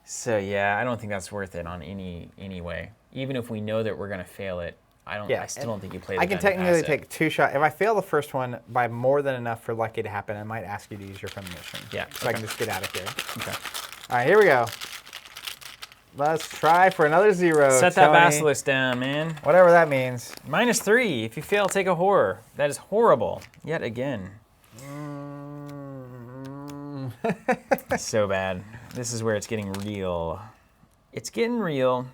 So yeah, I don't think that's worth it on any way. Even if we know that we're gonna fail it, I still don't think you play the I can gun to pass technically it. take 2 shots. If I fail the first one by more than enough for lucky to happen, I might ask you to use your premonition. Yeah, So I can just get out of here. Okay. All right, here we go. Let's try for another 0. Set that Tony. basilisk down, man. Whatever that means. -3. If you fail, take a horror. That is horrible. Yet again. So bad. This is where it's getting real. It's getting real.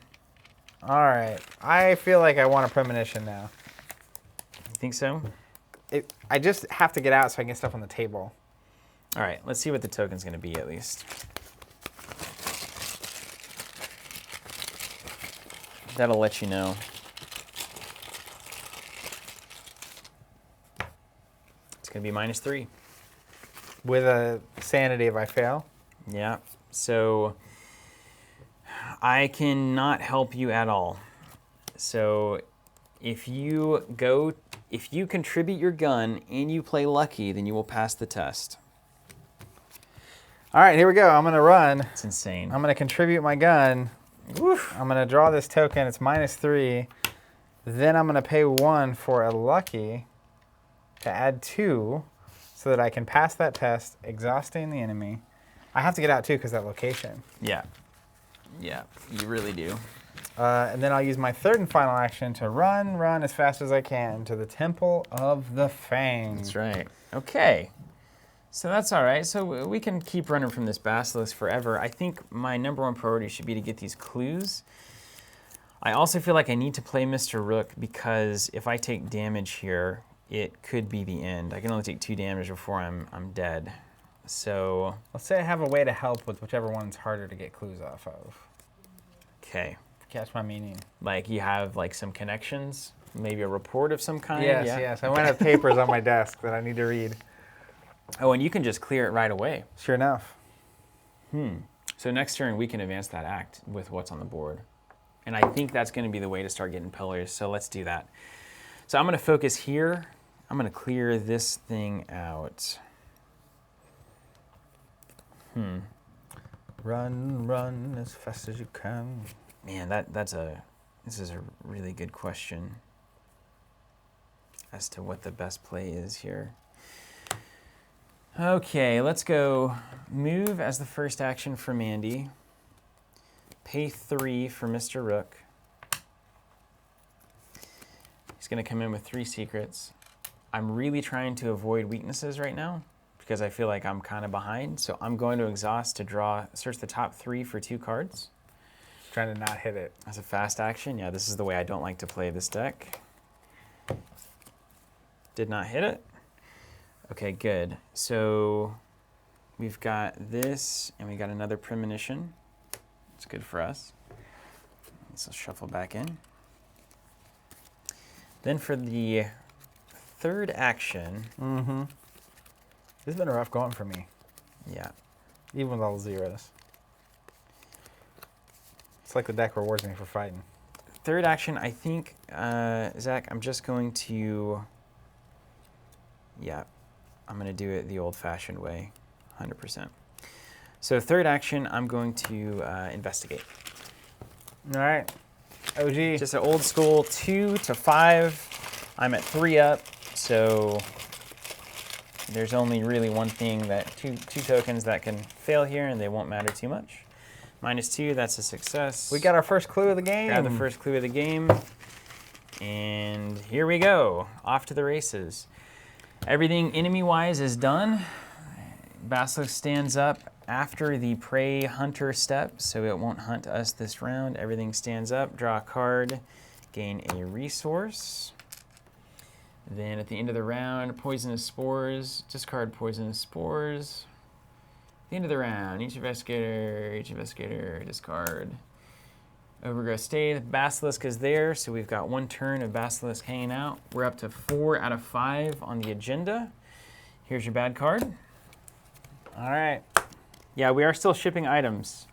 All right. I feel like I want a premonition now. You think so? I just have to get out so I can get stuff on the table. All right, let's see what the token's gonna be at least. That'll let you know. It's gonna be -3. With a sanity if I fail. Yeah, so I cannot help you at all. So if you contribute your gun and you play lucky, then you will pass the test. All right, here we go. I'm going to run. It's insane. I'm going to contribute my gun. Oof. I'm going to draw this token. It's -3. Then I'm going to pay 1 for a lucky to add 2 so that I can pass that test, exhausting the enemy. I have to get out too because that location. Yeah. Yeah, you really do. And then I'll use my third and final action to run as fast as I can to the Temple of the Fang. That's right. Okay. So that's all right. So we can keep running from this basilisk forever. I think my #1 priority should be to get these clues. I also feel like I need to play Mr. Rook because if I take damage here, it could be the end. I can only take 2 damage before I'm dead. So let's say I have a way to help with whichever one's harder to get clues off of. Okay. Catch my meaning. Like you have like some connections, maybe a report of some kind. Yes, yeah? yes. I might have papers on my desk that I need to read. Oh, and you can just clear it right away. Sure enough. So next turn we can advance that act with what's on the board. And I think that's going to be the way to start getting pillars. So let's do that. So I'm going to focus here. I'm going to clear this thing out. Run as fast as you can. Man, this is a really good question as to what the best play is here. Okay, let's go move as the first action for Mandy. Pay 3 for Mr. Rook. He's going to come in with 3 secrets. I'm really trying to avoid weaknesses right now because I feel like I'm kind of behind. So I'm going to exhaust to search the top 3 for 2 cards. Trying to not hit it. As a fast action. Yeah, this is the way I don't like to play this deck. Did not hit it. Okay, good. So we've got this and we got another premonition. It's good for us. So shuffle back in. Then for the third action. This has been a rough going for me. Yeah. Even with all the zeros. It's like the deck rewards me for fighting. Third action, I think, Zach, I'm just going to, I'm going to do it the old-fashioned way, 100%. So third action, I'm going to investigate. All right. OG. Just an old school 2 to 5. I'm at 3 up, so there's only really one thing that two tokens that can fail here, and they won't matter too much. -2, that's a success. We got our first clue of the game. Grab the first clue of the game. And here we go. Off to the races. Everything enemy-wise is done. Basilisk stands up after the prey hunter step, so it won't hunt us this round. Everything stands up. Draw a card. Gain a resource. Then at the end of the round, poisonous spores. Discard poisonous spores. At the end of the round, each investigator, discard. Overgrowth stay. The basilisk is there, so we've got 1 turn of basilisk hanging out. We're up to 4 out of 5 on the agenda. Here's your bad card. All right. Yeah, we are still shipping items,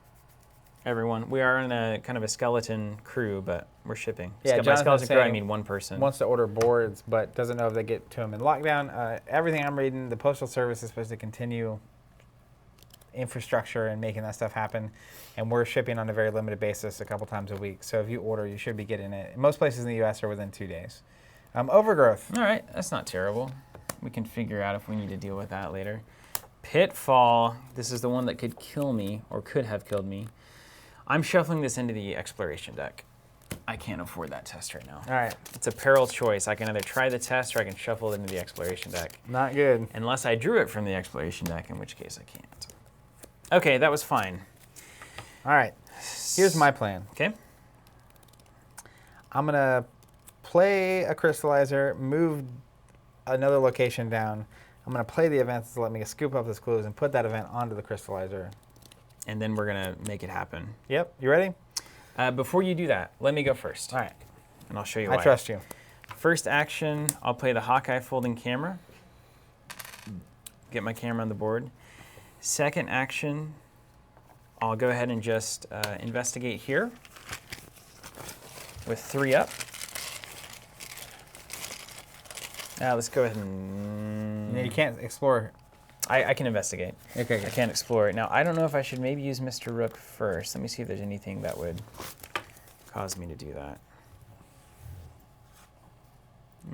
everyone. We are in a kind of a skeleton crew, but we're shipping. Yeah, By skeleton crew, I mean 1 person. Wants to order boards, but doesn't know if they get to him in lockdown. Everything I'm reading, the Postal Service is supposed to continue infrastructure and making that stuff happen. And we're shipping on a very limited basis a couple times a week. So if you order, you should be getting it. Most places in the U.S. are within 2 days. Overgrowth. All right, that's not terrible. We can figure out if we need to deal with that later. Pitfall. This is the one that could kill me, or could have killed me. I'm shuffling this into the exploration deck. I can't afford that test right now. All right. It's a peril choice. I can either try the test or I can shuffle it into the exploration deck. Not good. Unless I drew it from the exploration deck, in which case I can't. Okay, that was fine. All right. Here's my plan. Okay. I'm going to play a crystallizer, move another location down. I'm going to play the events to let me scoop up those clues and put that event onto the crystallizer. And then we're going to make it happen. Yep. You ready? Before you do that, let me go first. All right. And I'll show you why. I trust you. First action, I'll play the Hawkeye folding camera. Get my camera on the board. Second action, I'll go ahead and just investigate here with 3 up. Now let's go ahead and... You can't explore. I can investigate. Okay, I good. can't explore it. Now, I don't know if I should maybe use Mr. Rook first. Let me see if there's anything that would cause me to do that.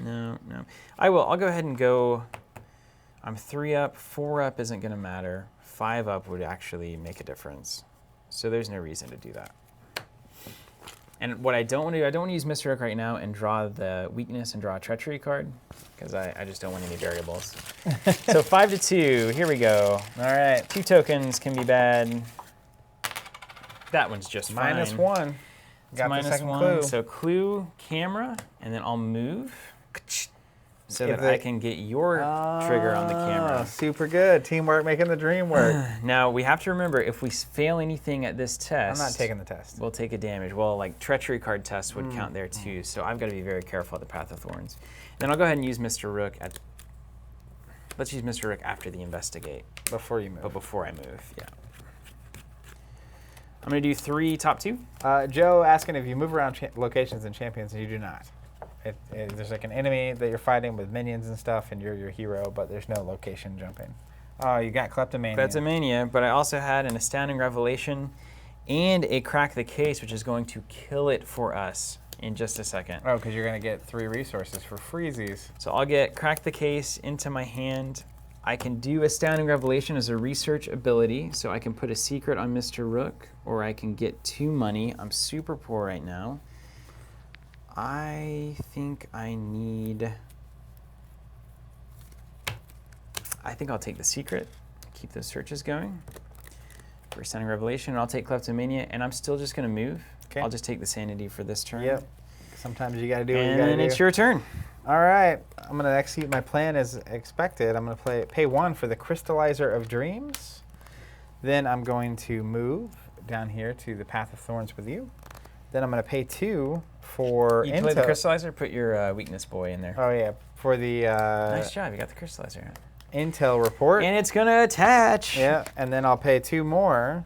No. I will. I'll go ahead and go. I'm 3 up. 4 up isn't going to matter. 5 up would actually make a difference. So there's no reason to do that. And what I don't want to do, I don't want to use Mr. Rook right now and draw the weakness and draw a treachery card, because I just don't want any variables. So 5 to 2, here we go. All right. 2 tokens can be bad. That one's just fine. -1. Got the second clue. So clue, camera, and then I'll move so If that I can get your trigger on the camera. Super good. Teamwork making the dream work. Now, we have to remember, if we fail anything at this test... I'm not taking the test. We'll take a damage. Well, like, treachery card tests would count there, too. So I've got to be very careful at the Path of Thorns. Then I'll go ahead and use Mr. Rook at... Let's use Mr. Rook after the Investigate. Before you move. But before I move, yeah. I'm going to do 3 top 2. Joe asking if you move around locations in Champions, and you do not. There's like an enemy that you're fighting with minions and stuff, and you're your hero, but there's no location jumping. Oh, you got Kleptomania. Kleptomania, but I also had an Astounding Revelation and a Crack the Case, which is going to kill it for us in just a second. Oh, because you're going to get 3 resources for freezies. So I'll get Crack the Case into my hand. I can do Astounding Revelation as a research ability, so I can put a secret on Mr. Rook, or I can get 2 money. I'm super poor right now. I think I think I'll take the secret, keep those searches going. For Astounding Revelation, and I'll take Kleptomania, and I'm still just going to move. Okay. I'll just take the Sanity for this turn. Yep. Sometimes you got to do what you got to do. And then it's your turn. All right. I'm going to execute my plan as expected. I'm going to pay 1 for the Crystallizer of Dreams. Then I'm going to move down here to the Path of Thorns with you. Then I'm going to pay 2 for You play the Crystallizer, put your weakness boy in there. Oh, yeah. For the Nice job, you got the Crystallizer. Intel report. And it's going to attach. Yeah, and then I'll pay 2 more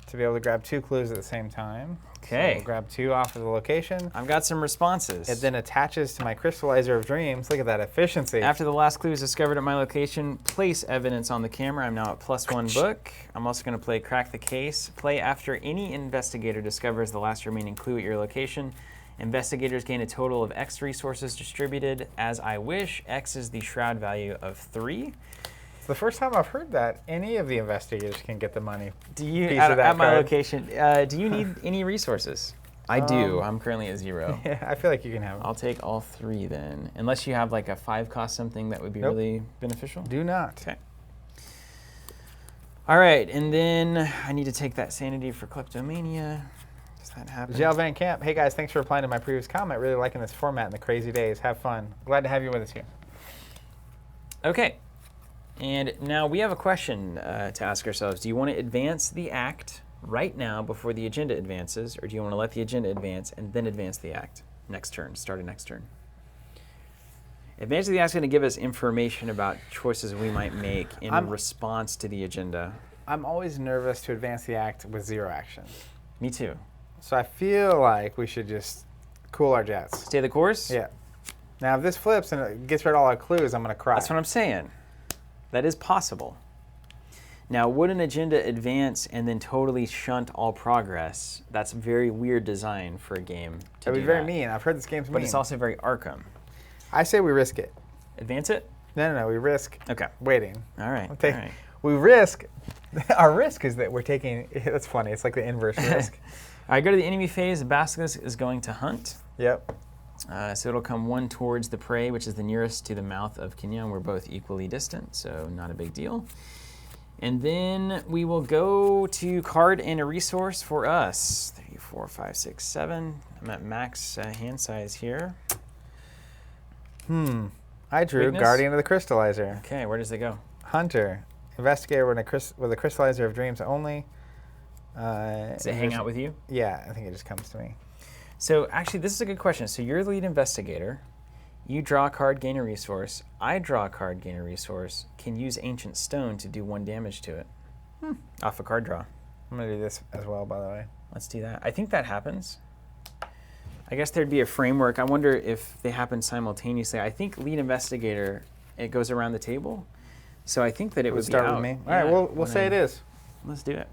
to be able to grab 2 clues at the same time. Okay. So we'll grab 2 off of the location. I've got some responses. It then attaches to my Crystallizer of Dreams. Look at that efficiency. After the last clue is discovered at my location, place evidence on the camera. I'm now at +1 book. I'm also going to play Crack the Case. Play after any investigator discovers the last remaining clue at your location. Investigators gain a total of X resources distributed as I wish. X is the shroud value of 3. It's the first time I've heard that any of the investigators can get the money. Do you piece of that at my card. location? Do you need any resources? I do. I'm currently at 0. Yeah, I feel like you can have them. I'll take all 3 then, unless you have like a 5 cost something that would be really beneficial. Do not. Okay. All right, and then I need to take that Sanity for Kleptomania. Does that happen? Gel Van Camp. Hey guys, thanks for replying to my previous comment. Really liking this format in the crazy days. Have fun. Glad to have you with us here. Okay. And now we have a question to ask ourselves. Do you want to advance the act right now before the agenda advances, or do you want to let the agenda advance and then advance the act next turn, start of next turn? Advancing the act is going to give us information about choices we might make in response to the agenda. I'm always nervous to advance the act with 0 action. Me too. So I feel like we should just cool our jets. Stay the course? Yeah. Now if this flips and it gets rid of all our clues, I'm going to cry. That's what I'm saying. That is possible. Now, would an agenda advance and then totally shunt all progress? That's a very weird design for a game to That'd do be very that. mean. I've heard this game's mean. But it's also very Arkham. I say we risk it. Advance it? No. We risk Okay. waiting. All right. We'll take, all right. We risk. Our risk is that we're taking. That's funny. It's like the inverse risk. All right, go to the enemy phase. The basilisk is going to hunt. Yep. So it'll come 1 towards the prey, which is the nearest to the mouth of Kenyon. We're both equally distant, so not a big deal. And then we will go to card and a resource for us. 3, 4, 5, 6, 7. I'm at max hand size here. I drew Weakness? Guardian of the Crystallizer. Okay, where does it go? Hunter. Investigator with a Crystallizer of Dreams only. Does it hang out with you? Yeah, I think it just comes to me. So actually, this is a good question. So you're the lead investigator. You draw a card, gain a resource. I draw a card, gain a resource. Can use Ancient Stone to do 1 damage to it. Off a card draw. I'm going to do this as well, by the way. Let's do that. I think that happens. I guess there'd be a framework. I wonder if they happen simultaneously. I think lead investigator, it goes around the table. So I think that it would start be with out. me. All right, we'll say it is. Let's do it.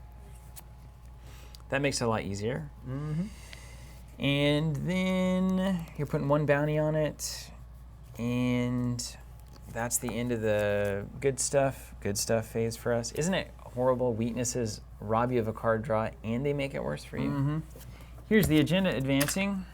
That makes it a lot easier. Mm-hmm. And then you're putting 1 bounty on it, and that's the end of the good stuff phase for us. Isn't it horrible? Weaknesses rob you of a card draw, and they make it worse for you. Mm-hmm. Here's the agenda advancing.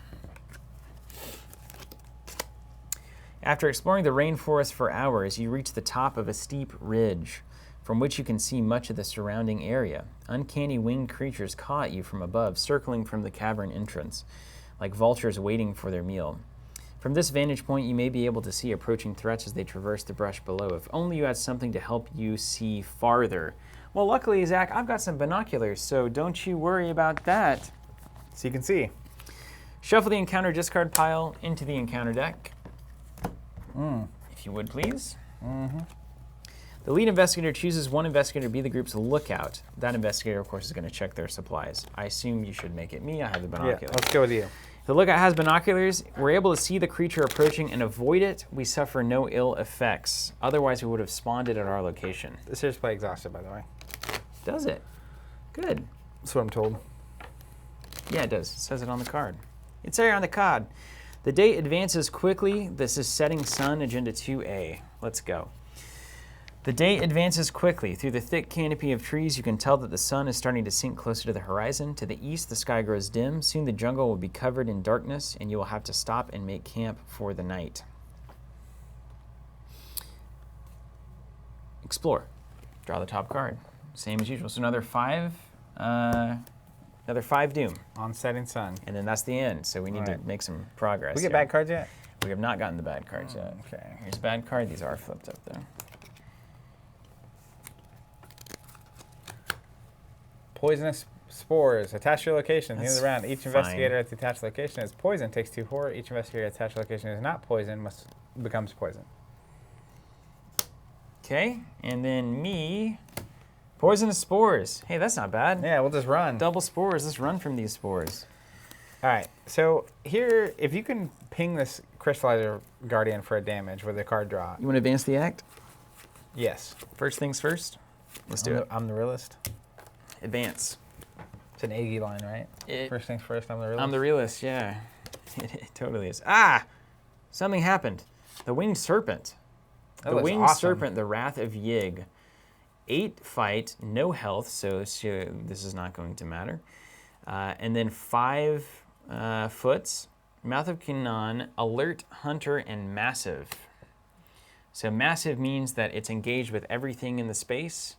After exploring the rainforest for hours, you reach the top of a steep ridge, from which you can see much of the surrounding area. Uncanny winged creatures caw at you from above, circling from the cavern entrance, like vultures waiting for their meal. From this vantage point, you may be able to see approaching threats as they traverse the brush below. If only you had something to help you see farther. Well, luckily, Zach, I've got some binoculars, so don't you worry about that. So you can see. Shuffle the encounter discard pile into the encounter deck. If you would, please. Mm-hmm. The lead investigator chooses one investigator to be the group's lookout. That investigator, of course, is going to check their supplies. I assume you should make it me. I have the binoculars. Yeah, let's go with you. If the lookout has binoculars, we're able to see the creature approaching and avoid it. We suffer no ill effects. Otherwise, we would have spawned it at our location. This here's play exhausted, by the way. Does it? Good. That's what I'm told. Yeah, it does. It says it on the card. It's there on the card. The day advances quickly. This is Setting Sun, Agenda 2A. Let's go. The day advances quickly. Through the thick canopy of trees, you can tell that the sun is starting to sink closer to the horizon. To the east, the sky grows dim. Soon the jungle will be covered in darkness, and you will have to stop and make camp for the night. Explore. Draw the top card. Same as usual. So another 5 doom. On Setting Sun. And then that's the end. So we need to make some progress. We get here. bad cards yet? We have not gotten the bad cards yet. Okay. Here's a bad card. These are flipped up there. Poisonous spores. Attach your location. At the end of the round, each fine. investigator at the attached location is poison, takes 2 horror. Each investigator at the attached location is not poison, becomes poison. Okay, and then me, poisonous spores. Hey, that's not bad. Yeah, we'll just run. Double spores. Let's run from these spores. All right, so here, if you can ping this Crystallizer Guardian for a damage with a card draw. You want to advance the act? Yes. First things first. Let's do it. I'm the realist. Advance. It's an Aggie line, right? First things first, I'm the realist. I'm the realist, yeah. It totally is. Ah! Something happened. The winged serpent. That The looks winged awesome. serpent, the wrath of Yig. 8 fight, no health, so this is not going to matter. And then 5 foots. Mouth of Canaan, alert, hunter, and massive. So massive means that it's engaged with everything in the space.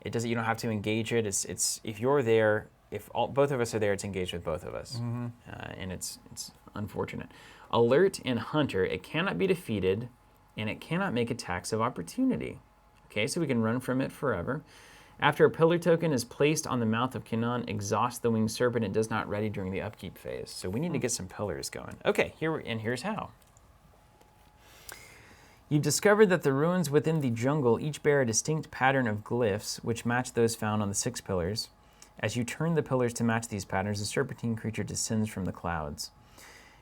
It doesn't. You don't have to engage it. It's if you're there, if both of us are there, it's engaged with both of us, and it's unfortunate. Alert and hunter. It cannot be defeated, and it cannot make attacks of opportunity. Okay, so we can run from it forever. After a pillar token is placed on the mouth of Canaan, exhaust the winged serpent. It does not ready during the upkeep phase. So we need to get some pillars going. Okay, here's how. You've discovered that the ruins within the jungle each bear a distinct pattern of glyphs, which match those found on the 6 pillars. As you turn the pillars to match these patterns, a serpentine creature descends from the clouds.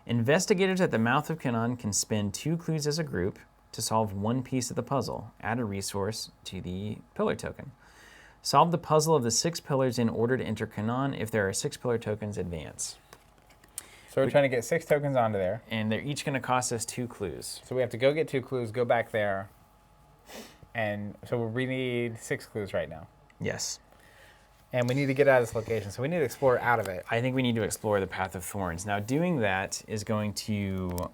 Investigators at the mouth of Canaan can spend 2 clues as a group to solve 1 piece of the puzzle. Add a resource to the pillar token. Solve the puzzle of the 6 pillars in order to enter Canaan. If there are 6 pillar tokens, advance. So we're trying to get 6 tokens onto there. And they're each going to cost us 2 clues. So we have to go get 2 clues, go back there, and so we need 6 clues right now. Yes. And we need to get out of this location, so we need to explore out of it. I think we need to explore the Path of Thorns. Now, doing that is going to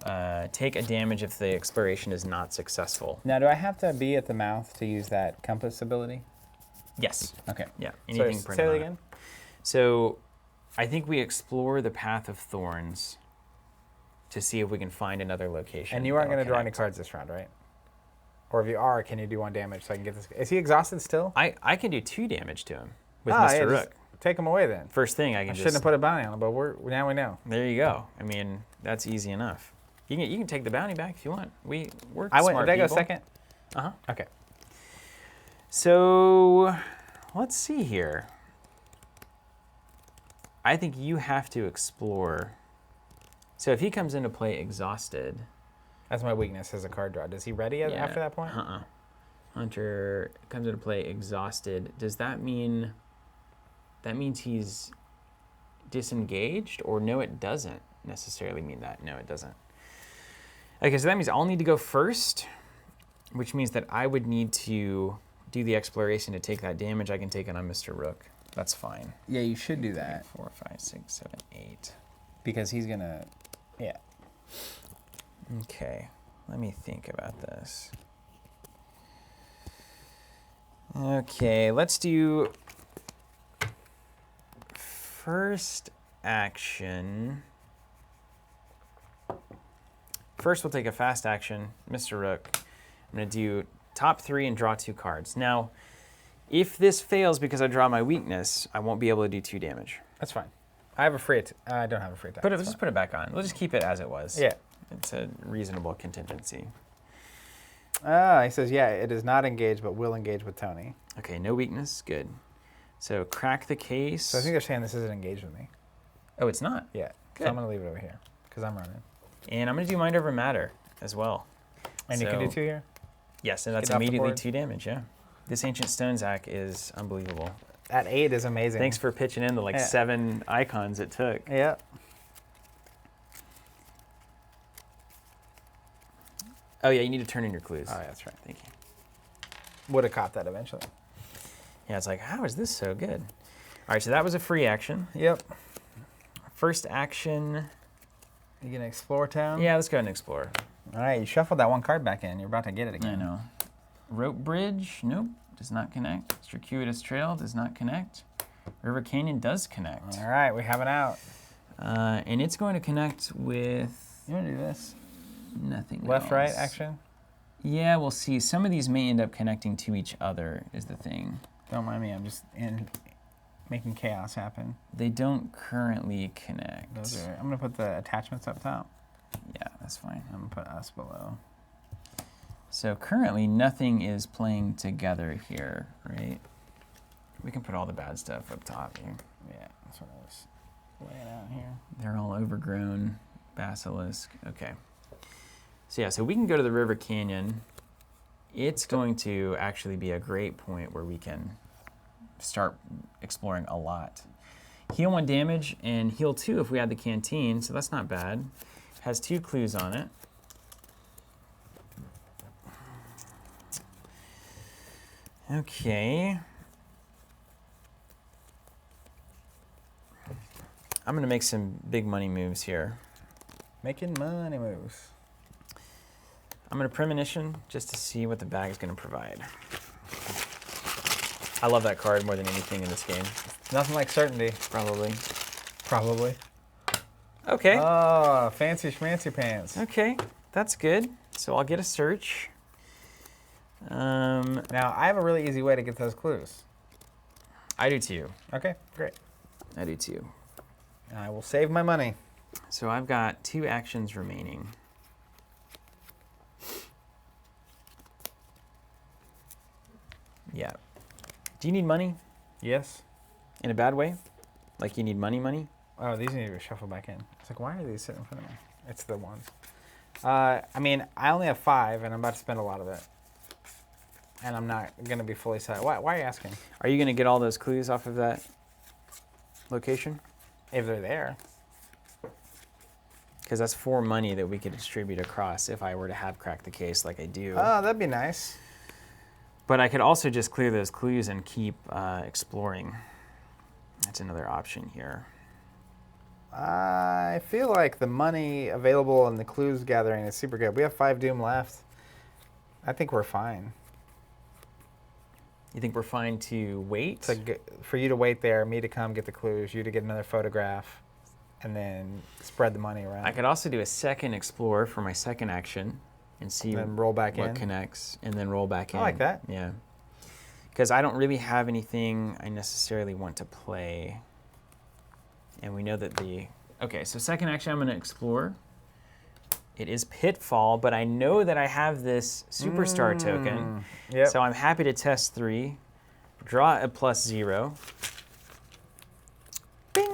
take a damage if the exploration is not successful. Now, do I have to be at the mouth to use that compass ability? Yes. Okay. Yeah. So Anything say that again? So I think we explore the Path of Thorns to see if we can find another location. And you aren't going to draw any connect. cards this round, right? Or if you are, can you do 1 damage so I can get this? Is he exhausted still? I can do 2 damage to him with Mr. Yeah, Rook. take him away then. First thing I can I shouldn't have put a bounty on him, but now we know. There you go. I mean, that's easy enough. You can take the bounty back if you want. We're I went. smart Did I go people. second? Uh-huh. Okay. So let's see here. I think you have to explore. So if he comes into play exhausted. That's my weakness as a card draw. Does he ready after that point? Hunter comes into play exhausted. Does that mean that means he's disengaged? Or no, it doesn't necessarily mean that. No, it doesn't. Okay, so that means I'll need to go first, which means that I would need to do the exploration to take that damage. I can take it on Mr. Rook. That's fine. Yeah, you should do that. 4, 5, 6, 7, 8. Because he's gonna, yeah. Okay, let me think about this. Okay, let's do first action. First, we'll take a fast action, Mr. Rook. I'm going to do top 3 and draw 2 cards. Now, if this fails because I draw my weakness, I won't be able to do 2 damage. That's fine. I have a free I don't have a free attack. Let's just put it back on. We'll just keep it as it was. Yeah. It's a reasonable contingency. He says, yeah, it is not engaged, but will engage with Tony. Okay, no weakness. Good. So crack the case. So I think they're saying this isn't engaged with me. Oh, it's not? Yeah. Good. So I'm going to leave it over here because I'm running. And I'm going to do Mind Over Matter as well. And you can do 2 here? Yes, and that's Get off the immediately board. 2 damage, yeah. This Ancient Stone Zac is unbelievable. At 8 is amazing. Thanks for pitching in the 7 icons it took. Yeah. Oh, yeah, you need to turn in your clues. Oh, yeah, that's right. Thank you. Would have caught that eventually. Yeah, it's like, how is this so good? All right, so that was a free action. Yep. First action. You going to explore town? Yeah, let's go ahead and explore. All right, you shuffled that 1 card back in. You're about to get it again. I know. Rope Bridge, nope, does not connect. Circuitous Trail does not connect. River Canyon does connect. All right, we have it out. And it's going to connect with You want to do this? nothing Left, else. right action? Yeah, we'll see. Some of these may end up connecting to each other is the thing. Don't mind me. I'm just making chaos happen. They don't currently connect. I'm going to put the attachments up top. Yeah, that's fine. I'm going to put us below. So currently nothing is playing together here, right? We can put all the bad stuff up top here. Yeah, that's what I was laying out here. They're all overgrown. Basilisk. Okay. So yeah, so we can go to the River Canyon. It's going to actually be a great point where we can start exploring a lot. Heal 1 damage and heal 2 if we add the canteen, so that's not bad. Has 2 clues on it. Okay. I'm going to make some big money moves here. Making money moves. I'm going to Premonition just to see what the bag is going to provide. I love that card more than anything in this game. Nothing like certainty. Probably. Probably. Okay. Oh, fancy schmancy pants. Okay, that's good. So I'll get a search. Now, I have a really easy way to get those clues. I do too. Okay, great. I do too. I will save my money. So I've got 2 actions remaining. Yeah. Do you need money? Yes. In a bad way? Like you need money? Oh, these need to be shuffled back in. It's like, why are these sitting in front of me? It's the ones. I mean, I only have 5, and I'm about to spend a lot of it. And I'm not going to be fully set. Why are you asking? Are you going to get all those clues off of that location? If they're there. Because that's 4 money that we could distribute across if I were to have cracked the case like I do. Oh, that'd be nice. But I could also just clear those clues and keep exploring. That's another option here. I feel like the money available in the clues gathering is super good. We have 5 Doom left. I think we're fine. You think we're fine to wait? For you to wait there, me to come get the clues, you to get another photograph, and then spread the money around. I could also do a second explore for my second action and see then roll back what in. Connects, and then roll back in. I like that. Yeah. Because I don't really have anything I necessarily want to play. And we know that okay, so second action I'm going to explore. It is Pitfall, but I know that I have this Superstar token. Yep. So I'm happy to test 3. Draw a +0. Bing!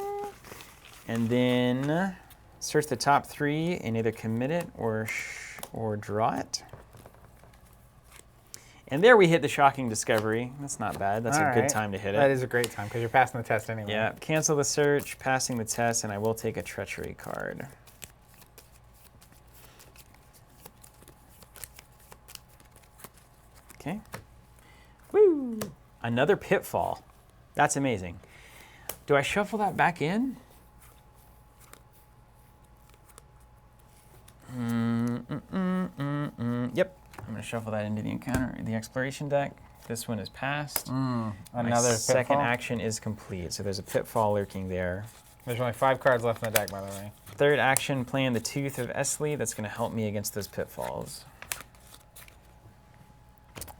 And then search the top 3 and either commit it or draw it. And there we hit the shocking discovery. That's not bad. That's a good right. time to hit it. That is a great time because you're passing the test anyway. Yeah, cancel the search, passing the test, and I will take a treachery card. Okay. Woo! Another pitfall. That's amazing. Do I shuffle that back in? Yep. I'm going to shuffle that into the encounter, the exploration deck. This one is passed. Another My second pitfall? action is complete, so there's a pitfall lurking there. There's only 5 cards left in the deck, by the way. Third action, playing the Tooth of Essex. That's going to help me against those pitfalls.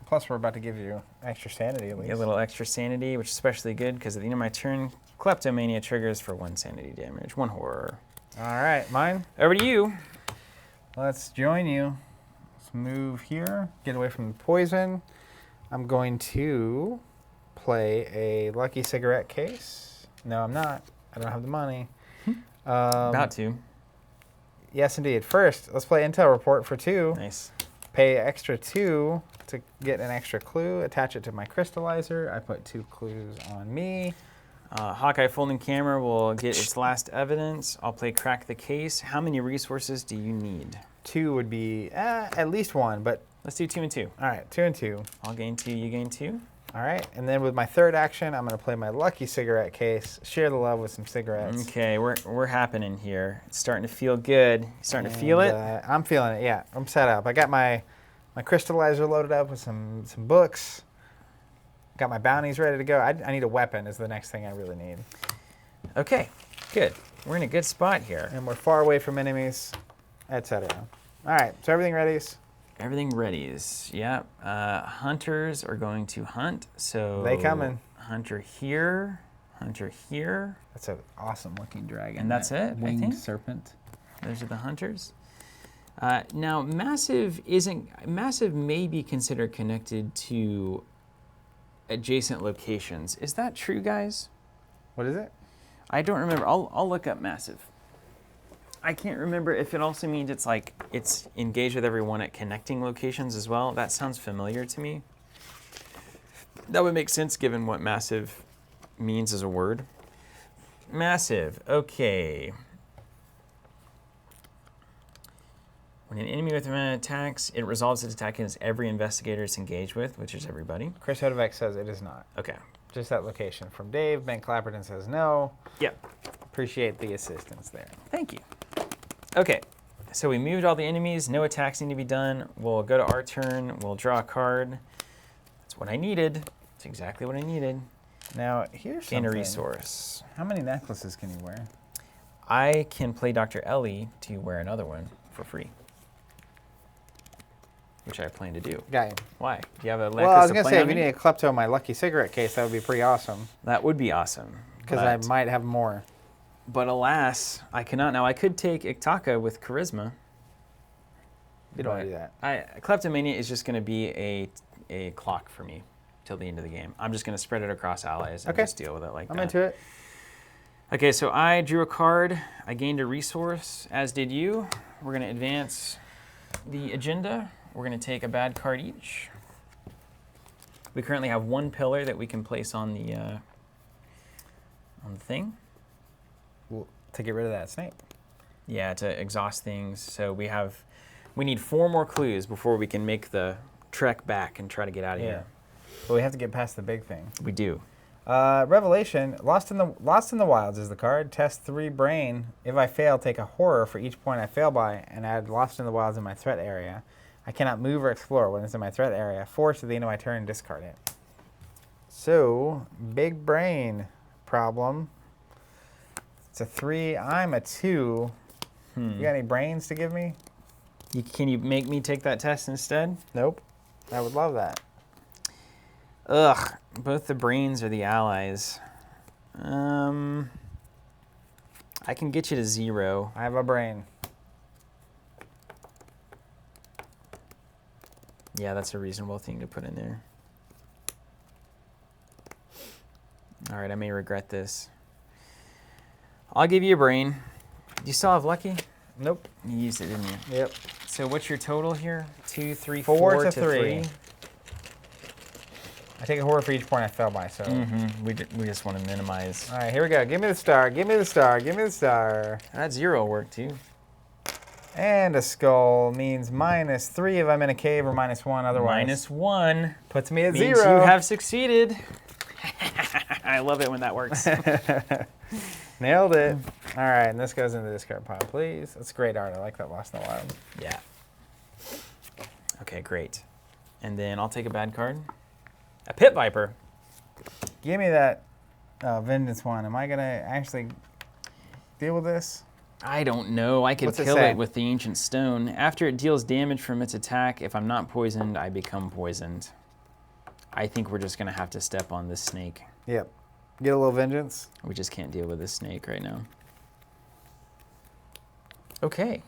Plus, we're about to give you extra sanity at least. Get a little extra sanity, which is especially good because at the end of my turn, Kleptomania triggers for 1 sanity damage, 1 horror. All right, mine. Over to you. Let's join you. Let's move here, get away from the poison. I'm going to play a lucky cigarette case. No, I'm not. I don't have the money. About to. Yes, indeed. First, let's play Intel Report for 2. Nice. Pay extra 2 to get an extra clue. Attach it to my crystallizer. I put 2 clues on me. Hawkeye folding camera will get its last evidence. I'll play Crack the Case. How many resources do you need? 2 would be at least 1, but... Let's do 2 and 2. All right, 2 and 2. I'll gain 2, you gain 2. All right, and then with my third action, I'm going to play my lucky cigarette case. Share the love with some cigarettes. Okay, we're happening here. It's starting to feel good. You starting to feel it? I'm feeling it, yeah. I'm set up. I got my crystallizer loaded up with some books. Got my bounties ready to go. I need a weapon is the next thing I really need. Okay, good. We're in a good spot here. And we're far away from enemies, etc. All right, so everything ready? Everything readies. Yeah. Hunters are going to hunt. So They coming. Hunter here. Hunter here. That's an awesome looking dragon. And that's it, I winged think. serpent. Those are the hunters. Now, massive may be considered connected to adjacent locations. Is that true, guys? What is it? I don't remember. I'll look up massive. I can't remember if it also means it's engaged with everyone at connecting locations as well. That sounds familiar to me. That would make sense given what massive means as a word. Massive, okay. When an enemy with a attacks, it resolves its attack against every investigator it's engaged with, which is everybody. Chris Hodovec says it is not. Okay. Just that location. From Dave, Ben Clapperton says no. Yep. Appreciate the assistance there. Thank you. Okay, so we moved all the enemies. No attacks need to be done. We'll go to our turn. We'll draw a card. That's what I needed. That's exactly what I needed. Now, here's something. Gain a resource. How many necklaces can you wear? I can play Dr. Ellie to wear another one for free, which I plan to do. Got you. Why? Do you have a necklace Well, I was to going to play say, on if you me? need a klepto in my lucky cigarette case, that would be pretty awesome. That would be awesome. Because I might have more. But alas, I cannot. Now, I could take Iktaka with Charisma. You don't want to do that. Kleptomania is just going to be a clock for me till the end of the game. I'm just going to spread it across allies and just deal with it like that. I'm into it. Okay, so I drew a card. I gained a resource, as did you. We're going to advance the agenda. We're going to take a bad card each. We currently have 1 pillar that we can place on the thing. Well, to get rid of that snake. Yeah, to exhaust things. So we need 4 more clues before we can make the trek back and try to get out of here. But we have to get past the big thing. We do. Revelation, Lost in the Wilds is the card. Test 3 brain. If I fail, take a horror for each point I fail by and add Lost in the Wilds in my threat area. I cannot move or explore when it's in my threat area. Force at the end of my turn, discard it. So, big brain problem. It's a 3. I'm a 2. You got any brains to give me? Can you make me take that test instead? Nope. I would love that. Ugh, both the brains are the allies. I can get you to 0. I have a brain. Yeah, that's a reasonable thing to put in there. All right, I may regret this. I'll give you a brain. Do you still have lucky? Nope. You used it, didn't you? Yep. So what's your total here? 2, 3, 4 4 to to 3. 3. I take a horror for each point I fail by, so. We just want to minimize. All right, here we go. Give me the star, give me the star, give me the star. That 0 will work too. And a skull means -3 if I'm in a cave or -1 otherwise. -1 puts me at means 0. you have succeeded. I love it when that works. Nailed it. All right, and this goes into the discard pile, please. That's great art. I like that Lost in the Wild. Yeah. Okay, great. And then I'll take a bad card. A Pit Viper. Give me that Vengeance one. Am I going to actually deal with this? I don't know. I could What's it kill say? it with the Ancient Stone. After it deals damage from its attack, if I'm not poisoned, I become poisoned. I think we're just going to have to step on this snake. Yep. Get a little vengeance. We just can't deal with this snake right now. Okay.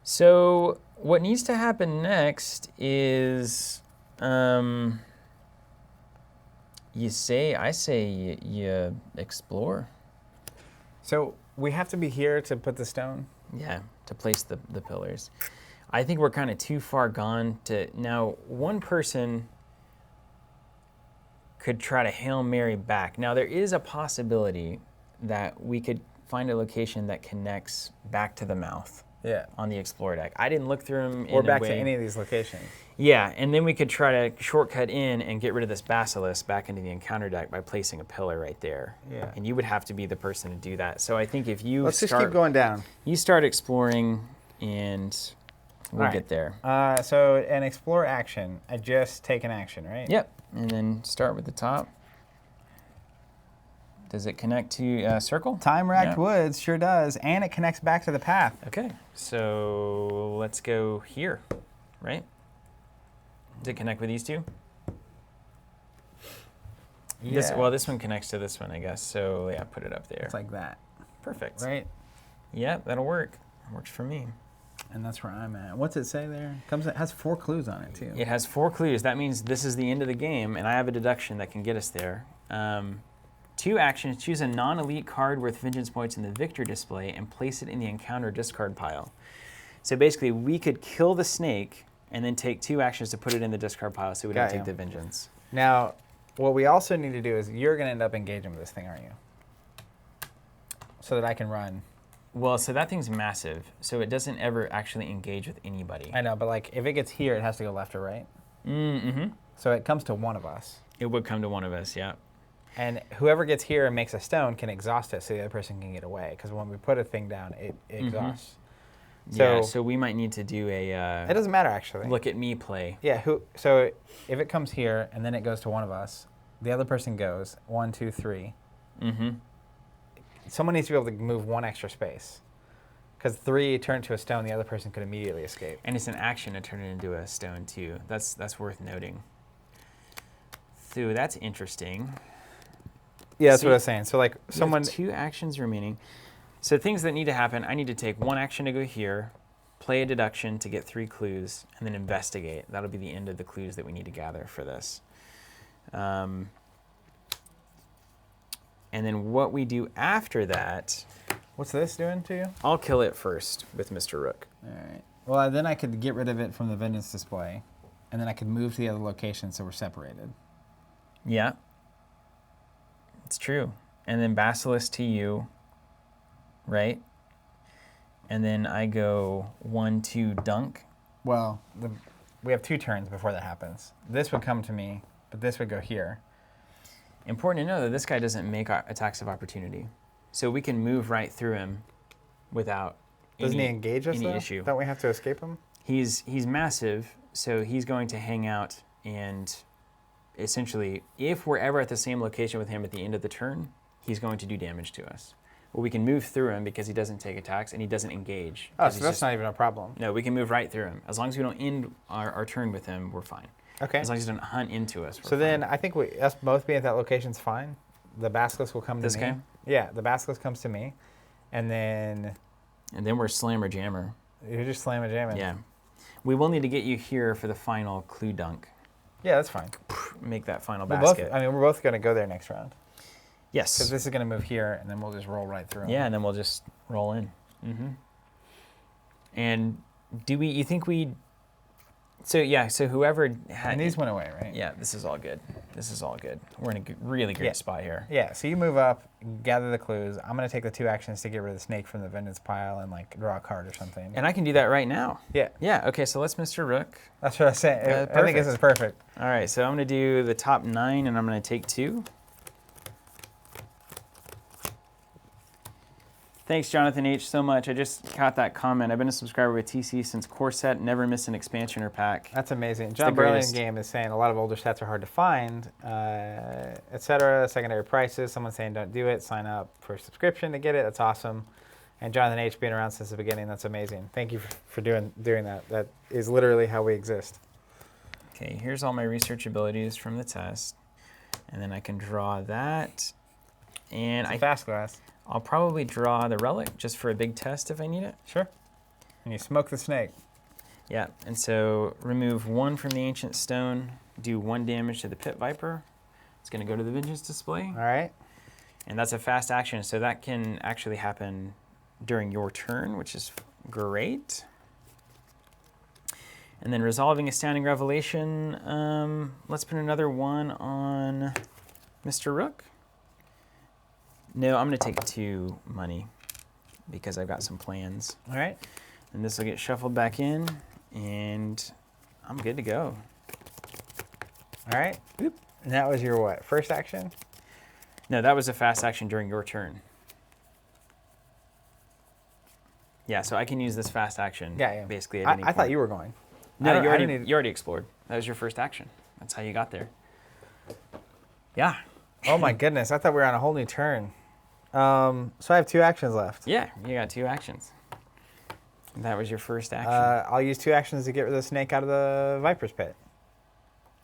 So what needs to happen next is, I say you explore. So we have to be here to put the stone? Yeah, to place the pillars. I think we're kind of too far gone to, now one person could try to Hail Mary back. Now there is a possibility that we could find a location that connects back to the mouth. Yeah. On the Explore deck. I didn't look through them Or in back a way. to any of these locations. Yeah, and then we could try to shortcut in and get rid of this Basilisk back into the Encounter deck by placing a pillar right there. Yeah. And you would have to be the person to do that. So I think if you Let's just keep going down. You start exploring and we'll All right. get there. So an explore action, I just take an action, right? Yep, and then start with the top. Does it connect to circle? Time Racked Yeah. Woods sure does, and it connects back to the path. Okay, so let's go here, right? Does it connect with these two? Yeah. Well, this one connects to this one, I guess. So yeah, put it up there. It's like that, Perfect. right? Yeah, that'll work. Works for me. And that's where I'm at. What's it say there? It has 4 clues on it, too. It has 4 clues. That means this is the end of the game, and I have a deduction that can get us there. 2 actions. Choose a non-elite card worth vengeance points in the victor display and place it in the encounter discard pile. So basically, we could kill the snake and then take 2 actions to put it in the discard pile so we don't Got take you. the vengeance. Now, what we also need to do is you're going to end up engaging with this thing, aren't you? So that I can run. Well, so that thing's massive, so it doesn't ever actually engage with anybody. I know, but like if it gets here, it has to go left or right. Mm-hmm. So it comes to one of us. It would come to one of us, yeah. And whoever gets here and makes a stone can exhaust it so the other person can get away. Because when we put a thing down, it exhausts. Yeah, so we might need to do a It doesn't matter, actually. look at me play. Yeah, so if it comes here and then it goes to one of us, the other person goes 1, 2, 3. Mm-hmm. Someone needs to be able to move 1 extra space. Because 3 turned to a stone, the other person could immediately escape. And it's an action to turn it into a stone too. That's worth noting. So that's interesting. Yeah, that's See, what I was saying. So like We have someone, 2 actions remaining. So things that need to happen, I need to take 1 action to go here, play a deduction to get 3 clues, and then investigate. That'll be the end of the clues that we need to gather for this. And then what we do after that, what's this doing to you? I'll kill it first with Mr. Rook. All right. Well, then I could get rid of it from the vengeance display, and then I could move to the other location so we're separated. Yeah. It's true. And then Basilisk to you, right? And then I go 1, 2, dunk. Well, we have 2 turns before that happens. This would come to me, but this would go here. Important to know that this guy doesn't make attacks of opportunity. So we can move right through him without Doesn't any, he engage us, any though? issue. Don't we have to escape him? He's massive, so he's going to hang out and essentially, if we're ever at the same location with him at the end of the turn, he's going to do damage to us. Well, we can move through him because he doesn't take attacks and he doesn't engage. Oh, 'cause so he's that's just- not even a problem. No, we can move right through him. As long as we don't end our turn with him, we're fine. Okay. As long as he doesn't hunt into us, we're So then fine. I think us both being at that location's fine. The Basilisk will come This to me. guy? Yeah, the Basilisk comes to me. And then And then we're slammer jammer. you just slam a jam in. Yeah. We will need to get you here for the final clue dunk. Yeah, that's fine. Make that final We're basket. we're both going to go there next round. Yes. Because this is going to move here, and then we'll just roll right through. Yeah, and then we'll just roll in. Mm-hmm. And you think we So whoever had... And these went away, right? Yeah, this is all good. This is all good. We're in a really great spot here. Yeah, so you move up, gather the clues. I'm going to take the 2 actions to get rid of the snake from the vengeance pile and, like, draw a card or something. And I can do that right now. Yeah. Yeah, okay, so let's Mr. Rook. That's what I was saying. I think this is perfect. All right, so I'm going to do the top 9, and I'm going to take 2. Thanks, Jonathan H., so much. I just caught that comment. I've been a subscriber with TC since core set, never miss an expansion or pack. That's amazing. John Burlington Game is saying a lot of older sets are hard to find, etc. Secondary prices. Someone's saying don't do it. Sign up for a subscription to get it. That's awesome. And Jonathan H. being around since the beginning. That's amazing. Thank you for doing that. That is literally how we exist. Okay, here's all my research abilities from the test. And then I can draw that. And it's a fast glass. I'll probably draw the relic just for a big test if I need it. Sure. And you smoke the snake. Yeah, and so remove 1 from the ancient stone, do 1 damage to the pit viper. It's going to go to the vengeance display. All right. And that's a fast action, so that can actually happen during your turn, which is great. And then resolving astounding revelation. Let's put another 1 on Mr. Rook. No, I'm going to take 2 money because I've got some plans. All right. And this will get shuffled back in, and I'm good to go. All right. Oop. And that was your what? First action? No, that was a fast action during your turn. Yeah, so I can use this fast action basically at any point. I thought you were going. No, you already explored. That was your first action. That's how you got there. Yeah. Oh my goodness, I thought we were on a whole new turn. So I have 2 actions left. Yeah, you got 2 actions. That was your first action. I'll use 2 actions to get rid of the snake out of the Viper's Pit.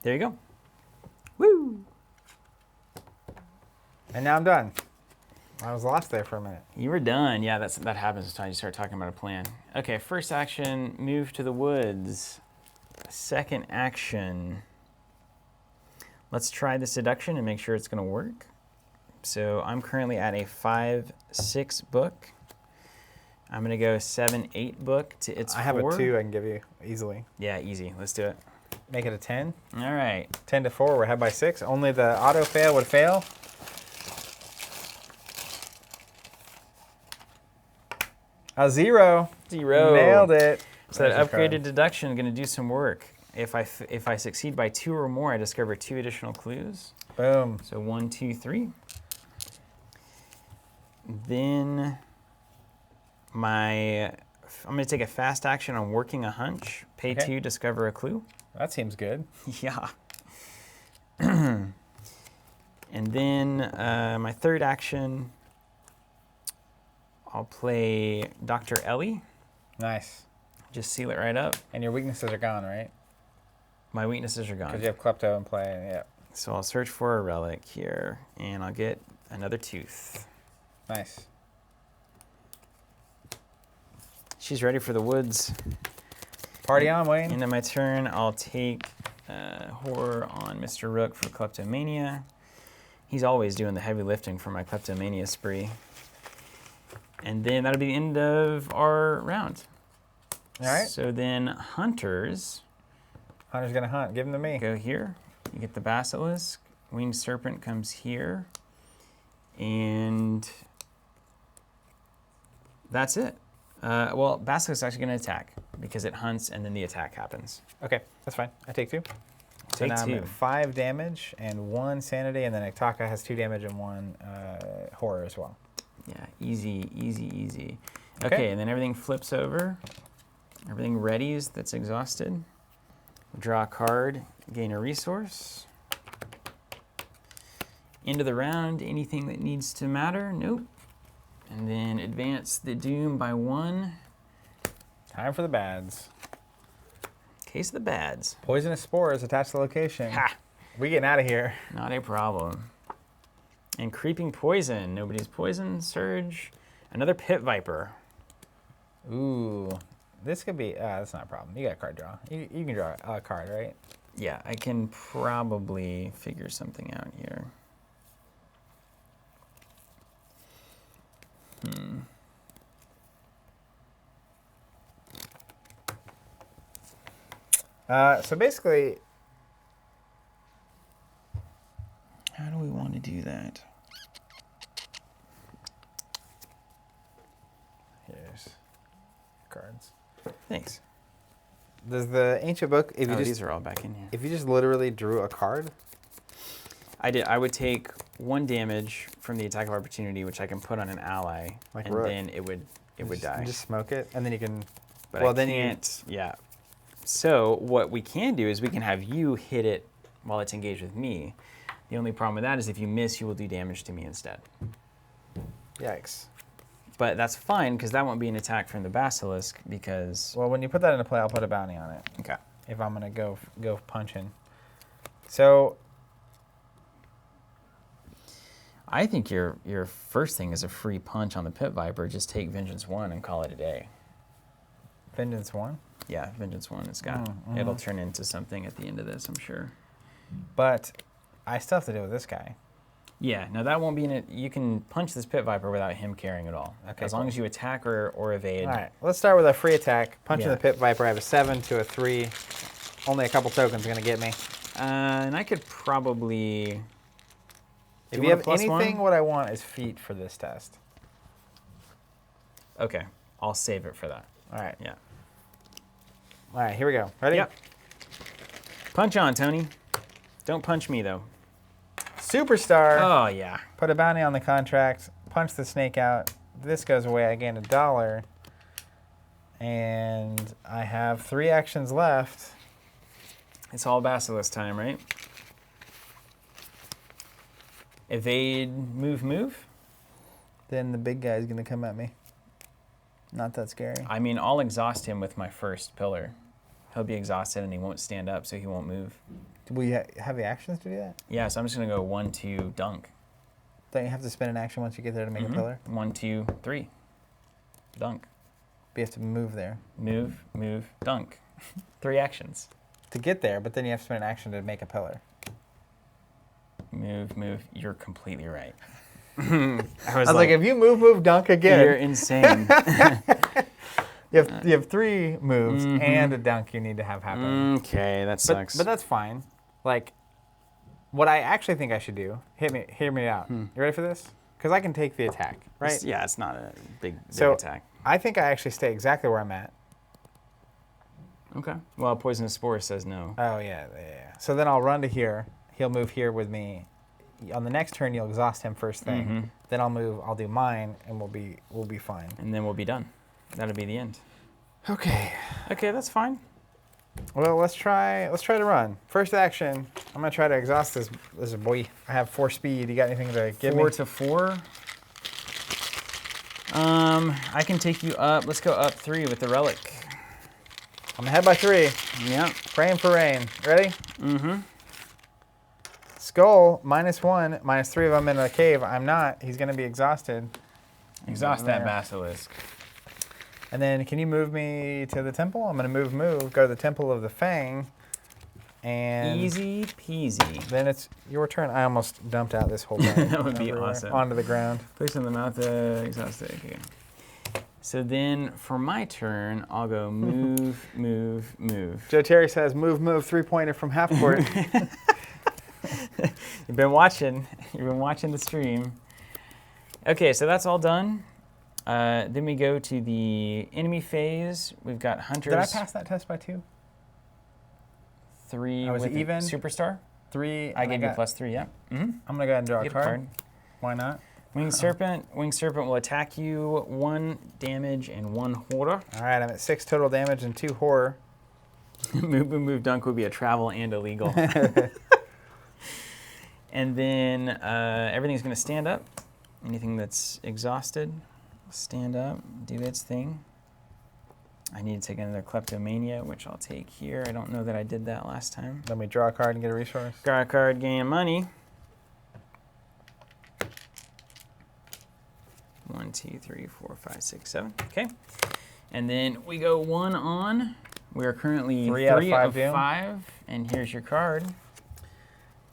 There you go. Woo! And now I'm done. I was lost there for a minute. You were done. Yeah, that happens when you start talking about a plan. Okay, first action, move to the woods. Second action, let's try the seduction and make sure it's going to work. So I'm currently at a 5-6 book. I'm going to go 7-8 book to its 4. I have a 2 I can give you easily. Yeah, easy. Let's do it. Make it a 10. All right. 10 to 4. We're ahead by 6. Only the auto fail would fail. A 0. 0. Nailed it. So that upgraded deduction is going to do some work. If I succeed by 2 or more, I discover 2 additional clues. Boom. So 1, 2, 3. Then I'm going to take a fast action on working a hunch. Pay 2, discover a clue. That seems good. Yeah. And then my third action, I'll play Dr. Ellie. Nice. Just seal it right up. And your weaknesses are gone, right? My weaknesses are gone. Because you have Klepto in play, yeah. So I'll search for a relic here, and I'll get another tooth. Nice. She's ready for the woods. Party on, Wayne. End of my turn, I'll take horror on Mr. Rook for Kleptomania. He's always doing the heavy lifting for my Kleptomania spree. And then that'll be the end of our round. All right. So then Hunters. Hunter's going to hunt. Give him to me. Go here. You get the Basilisk. Winged Serpent comes here. And that's it. Well, Basilisk is actually going to attack because it hunts and then the attack happens. Okay, that's fine. I take 2. So Take now 2. I'm at 5 damage and 1 sanity, and then Itaka has 2 damage and 1 horror as well. Yeah, easy, easy, easy. Okay, and then everything flips over. Everything readies that's exhausted. Draw a card, gain a resource. End of the round, anything that needs to matter? Nope. And then advance the doom by 1. Time for the bads. Case of the bads. Poisonous spores attached to the location. Ha! We getting out of here. Not a problem. And creeping poison. Nobody's poison. Surge. Another pit viper. Ooh. This could be, that's not a problem. You got a card draw. You can draw a card, right? Yeah, I can probably figure something out here. So basically, how do we want to do that? here's cards. Thanks. Does the ancient book, if you These are all back in here. if you just literally drew a card, I would take 1 damage from the attack of opportunity, which I can put on an ally, Like and Rook. then it would die. Just smoke it, and then you can. But well, I then can't. Yeah. So what we can do is we can have you hit it while it's engaged with me. The only problem with that is if you miss, you will do damage to me instead. Yikes. But that's fine because that won't be an attack from the basilisk because. Well, when you put that into play, I'll put a bounty on it. Okay. If I'm gonna go punching. So. I think your first thing is a free punch on the Pit Viper. Just take Vengeance 1 and call it a day. Vengeance 1? Yeah, Vengeance 1. It'll turn into something at the end of this, I'm sure. But I still have to deal with this guy. Yeah, no, that won't be in it. You can punch this Pit Viper without him caring at all. Okay, As long as you attack or evade. All right, let's start with a free attack. Punching Yeah. the Pit Viper. I have a 7 to a 3. Only a couple tokens are gonna get me. And I could probably. If Do you want have a anything, +1? what I want is feet for this test. Okay, I'll save it for that. All right. Yeah. All right, here we go. Ready? Yep. Punch on, Tony. Don't punch me, though. Superstar. Oh, yeah. Put a bounty on the contract. Punch the snake out. This goes away. I gain $1. And I have 3 actions left. It's all Basilisk time, right? Evade, move. Then the big guy's gonna come at me. Not that scary. I mean, I'll exhaust him with my first pillar. He'll be exhausted and he won't stand up, so he won't move. Do we have the actions to do that? Yeah, so I'm just going to go 1, 2, dunk. Don't you have to spend an action once you get there to make a pillar? 1, 2, 3. Dunk. But you have to move there. Move, dunk. 3 actions. To get there, but then you have to spend an action to make a pillar. Move. You're completely right. I was like, if you move, dunk again. You're insane. You have 3 moves and a dunk you need to have happen. Okay, that sucks. But that's fine. Like, what I actually think I should do, hear me out. You ready for this? Because I can take the attack, right? Yeah, it's not a big So attack. I think I actually stay exactly where I'm at. Okay. Well, Poisonous Spore says no. Oh, yeah. So then I'll run to here. He'll move here with me. On the next turn, you'll exhaust him first thing. Then I'll do mine, and we'll be fine. And then we'll be done. That'll be the end. Okay. Okay, that's fine. Well, let's try to run. First action, I'm gonna try to exhaust this boy. I have 4 speed. You got anything to give me? 4 to 4. I can take you up. Let's go up 3 with the relic. I'm ahead by 3. Yep. Praying for rain. Ready? Skull, -1, -3 of them in a cave. I'm not. He's gonna be exhausted. Exhaust that basilisk. And then can you move me to the temple? I'm gonna move. Go to the temple of the Fang. And Easy peasy. then it's your turn. I almost dumped out this whole bag. That would be awesome. Onto the ground. Place in the mouth, exhausted. Okay. So then for my turn, I'll go move. Joe Terry says, move, 3-pointer from half court. You've been watching the stream. Okay, so that's all done. Then we go to the enemy phase. We've got hunters. Did I pass that test by 2? 3 I was with even. Superstar. 3. I gave you +3, yeah. I'm gonna go ahead and draw a Get card. Why not? Winged Serpent will attack you 1 damage and 1 horror. All right, I'm at 6 total damage and 2 horror. move, dunk would be a travel and illegal. And then everything's going to stand up. Anything that's exhausted, stand up, do its thing. I need to take another Kleptomania, which I'll take here. I don't know that I did that last time. Then we draw a card and get a resource. Draw a card, gain money. 1, 2, 3, 4, 5, 6, 7. Okay. And then we go 1 on. We are currently 3 out of 5. And here's your card.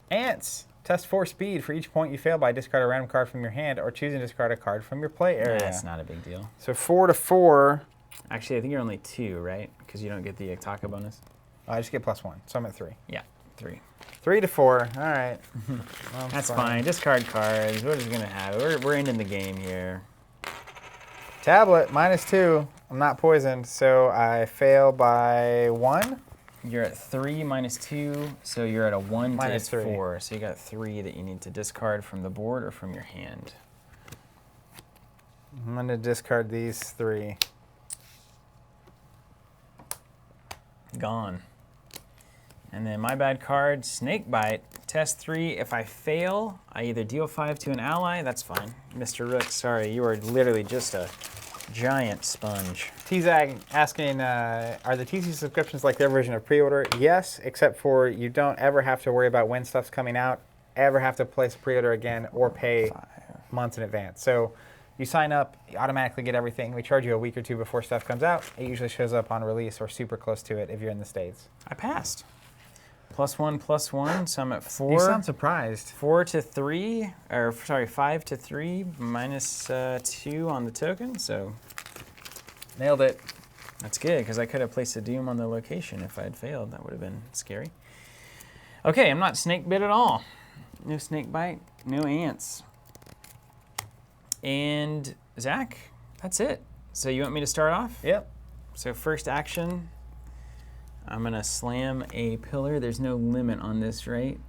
Ants. Test 4 speed. For each point you fail by, discard a random card from your hand or choose and discard a card from your play area. That's not a big deal. So 4 to 4. Actually, I think you're only 2, right? Because you don't get the Aktaka bonus. I just get +1, so I'm at 3. Yeah, 3. 3 to 4. All right. Well, That's fine. Discard cards. We're just gonna have it. We're ending the game here. Tablet -2. I'm not poisoned, so I fail by 1. You're at 3 -2, so you're at a 1 to Minus 3. 4. So you got 3 that you need to discard from the board or from your hand. I'm gonna discard these 3. Gone. And then my bad card, Snake Bite. Test 3. If I fail, I either deal 5 to an ally. That's fine. Mr. Rook, sorry, you are literally just a giant sponge. T-Zag asking, are the TC subscriptions like their version of pre-order? Yes, except for you don't ever have to worry about when stuff's coming out, ever have to place a pre-order again, or pay months in advance. So you sign up, you automatically get everything. We charge you a week or 2 before stuff comes out. It usually shows up on release or super close to it if you're in the States. I passed. +1, so I'm at 4. You sound surprised. 4 to 3, or sorry, 5 to 3 minus 2 on the token, so Nailed it. that's good because I could have placed a doom on the location if I had failed. That would have been scary. Okay, I'm not snake bit at all. No snake bite, no ants. And Zach, that's it. So you want me to start off? Yep. So first action, I'm gonna slam a pillar. There's no limit on this, right?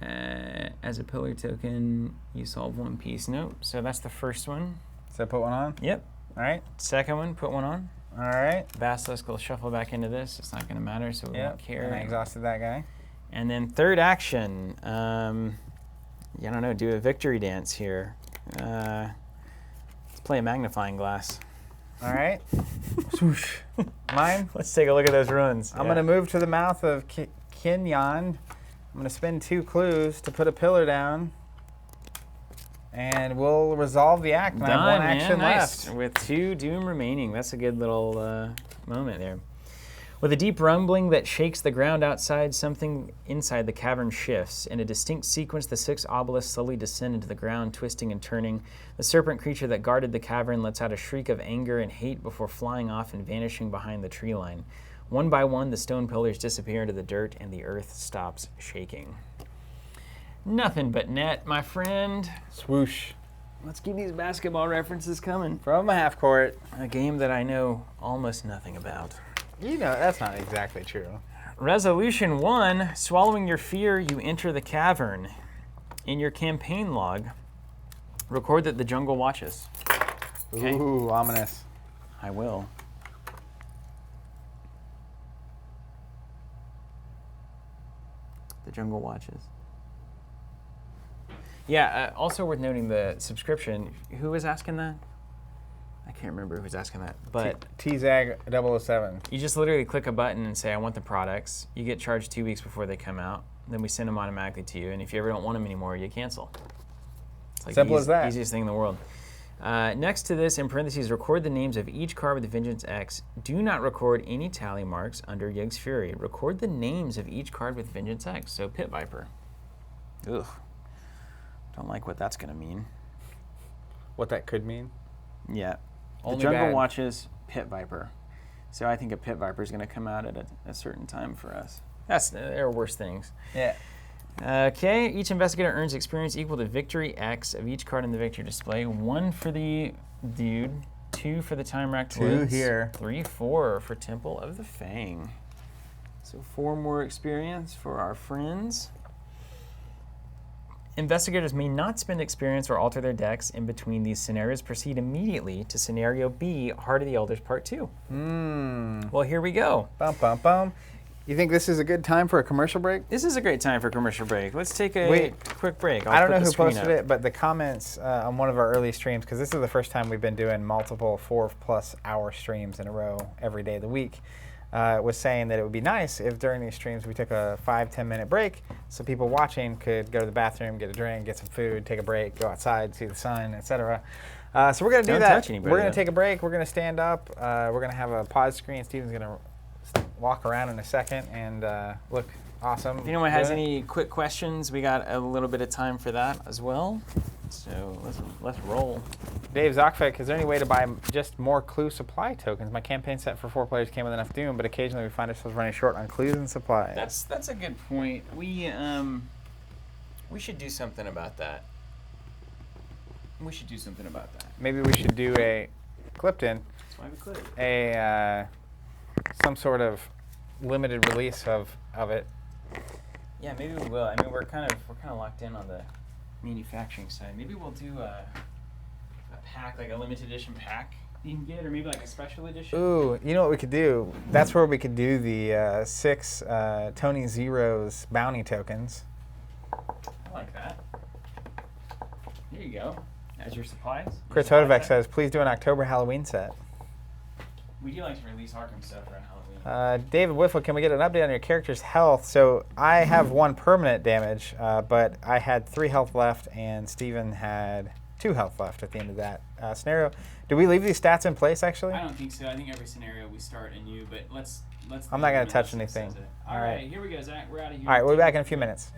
As a pillar token, you solve 1 piece. Nope. So that's the first one. So put one on? Yep. All right. Second one, put one on. All right. Basilisk will shuffle back into this. It's not gonna matter, so we Yep. won't care. And I exhausted that guy. And then third action, I don't know, do a victory dance here. Let's play a magnifying glass. All right. Swoosh. Mine. Let's take a look at those runs. I'm going to move to the mouth of Kinyan. I'm going to spend 2 clues to put a pillar down. And we'll resolve the act. And I have 1 action nice. left. With 2 doom remaining. That's a good little moment there. With a deep rumbling that shakes the ground outside, something inside the cavern shifts. In a distinct sequence, the 6 obelisks slowly descend into the ground, twisting and turning. The serpent creature that guarded the cavern lets out a shriek of anger and hate before flying off and vanishing behind the tree line. One by one, the stone pillars disappear into the dirt, and the earth stops shaking. Nothing but net, my friend. Swoosh. Let's keep these basketball references coming. From a half court. A game that I know almost nothing about. You know, that's not exactly true. Resolution 1, swallowing your fear, you enter the cavern. In your campaign log, record that the jungle watches. Okay. Ooh, ominous. I will. The jungle watches. Yeah, also worth noting the subscription. Who was asking that? I can't remember who was asking that, but T-Zag 007. you just literally click a button and say, I want the products. You get charged 2 weeks before they come out. Then we send them automatically to you. And if you ever don't want them anymore, you cancel. It's like Simple as that. Easiest thing in the world. Next to this, in parentheses, record the names of each card with Vengeance X. Do not record any tally marks under Yig's Fury. Record the names of each card with Vengeance X. So Pit Viper. Ugh. Don't like what that's going to mean. What that could mean? Yeah. The Only jungle bad. watches Pit Viper. So I think a Pit Viper is going to come out at a certain time for us. There are worse things. Yeah. Okay, each investigator earns experience equal to victory X of each card in the victory display. 1 for the dude, 2 for the time racked 2 woods, here. 3, 4 for Temple of the Fang. So 4 more experience for our friends. Investigators may not spend experience or alter their decks in between these scenarios. Proceed immediately to Scenario B, Heart of the Elders Part 2. Well, here we go. Bum, bum, bum. You think this is a good time for a commercial break? This is a great time for commercial break. Let's take a quick break. I don't know who posted it, but the comments on one of our early streams, because this is the first time we've been doing multiple 4+ hour streams in a row every day of the week, was saying that it would be nice if during these streams we took a 5-10 minute break so people watching could go to the bathroom, get a drink, get some food, take a break, go outside, see the sun, etc. So we're going to do that. We're going to take a break. We're going to stand up. We're going to have a pause screen. Steven's going to walk around in a second and look awesome. If anyone has any quick questions, we got a little bit of time for that as well. So let's roll. Dave Zockfick, is there any way to buy just more clue supply tokens? My campaign set for 4 players came with enough Doom, but occasionally we find ourselves running short on clues and supplies. That's a good point. We should do something about that. Maybe we should do a Clipton. That's why we could. Some sort of limited release of it. Yeah, maybe we will. I mean, we're kind of locked in on the manufacturing side. Maybe we'll do a pack, like a limited edition pack you can get, or maybe like a special edition. Ooh, you know what we could do? That's where we could do the 6 Tony Zeros bounty tokens. I like that. There you go. As your supplies. Chris Hodovec says, please do an October Halloween set. We do like to release Arkham stuff around Halloween. David Whiffle, can we get an update on your character's health? So I have 1 permanent damage, but I had 3 health left, and Steven had 2 health left at the end of that scenario. Do we leave these stats in place, actually? I don't think so. I think every scenario we start anew, but let's. I'm not going to touch anything. All right, here we go, Zach. We're out of here. All right, we'll be back in a few minutes.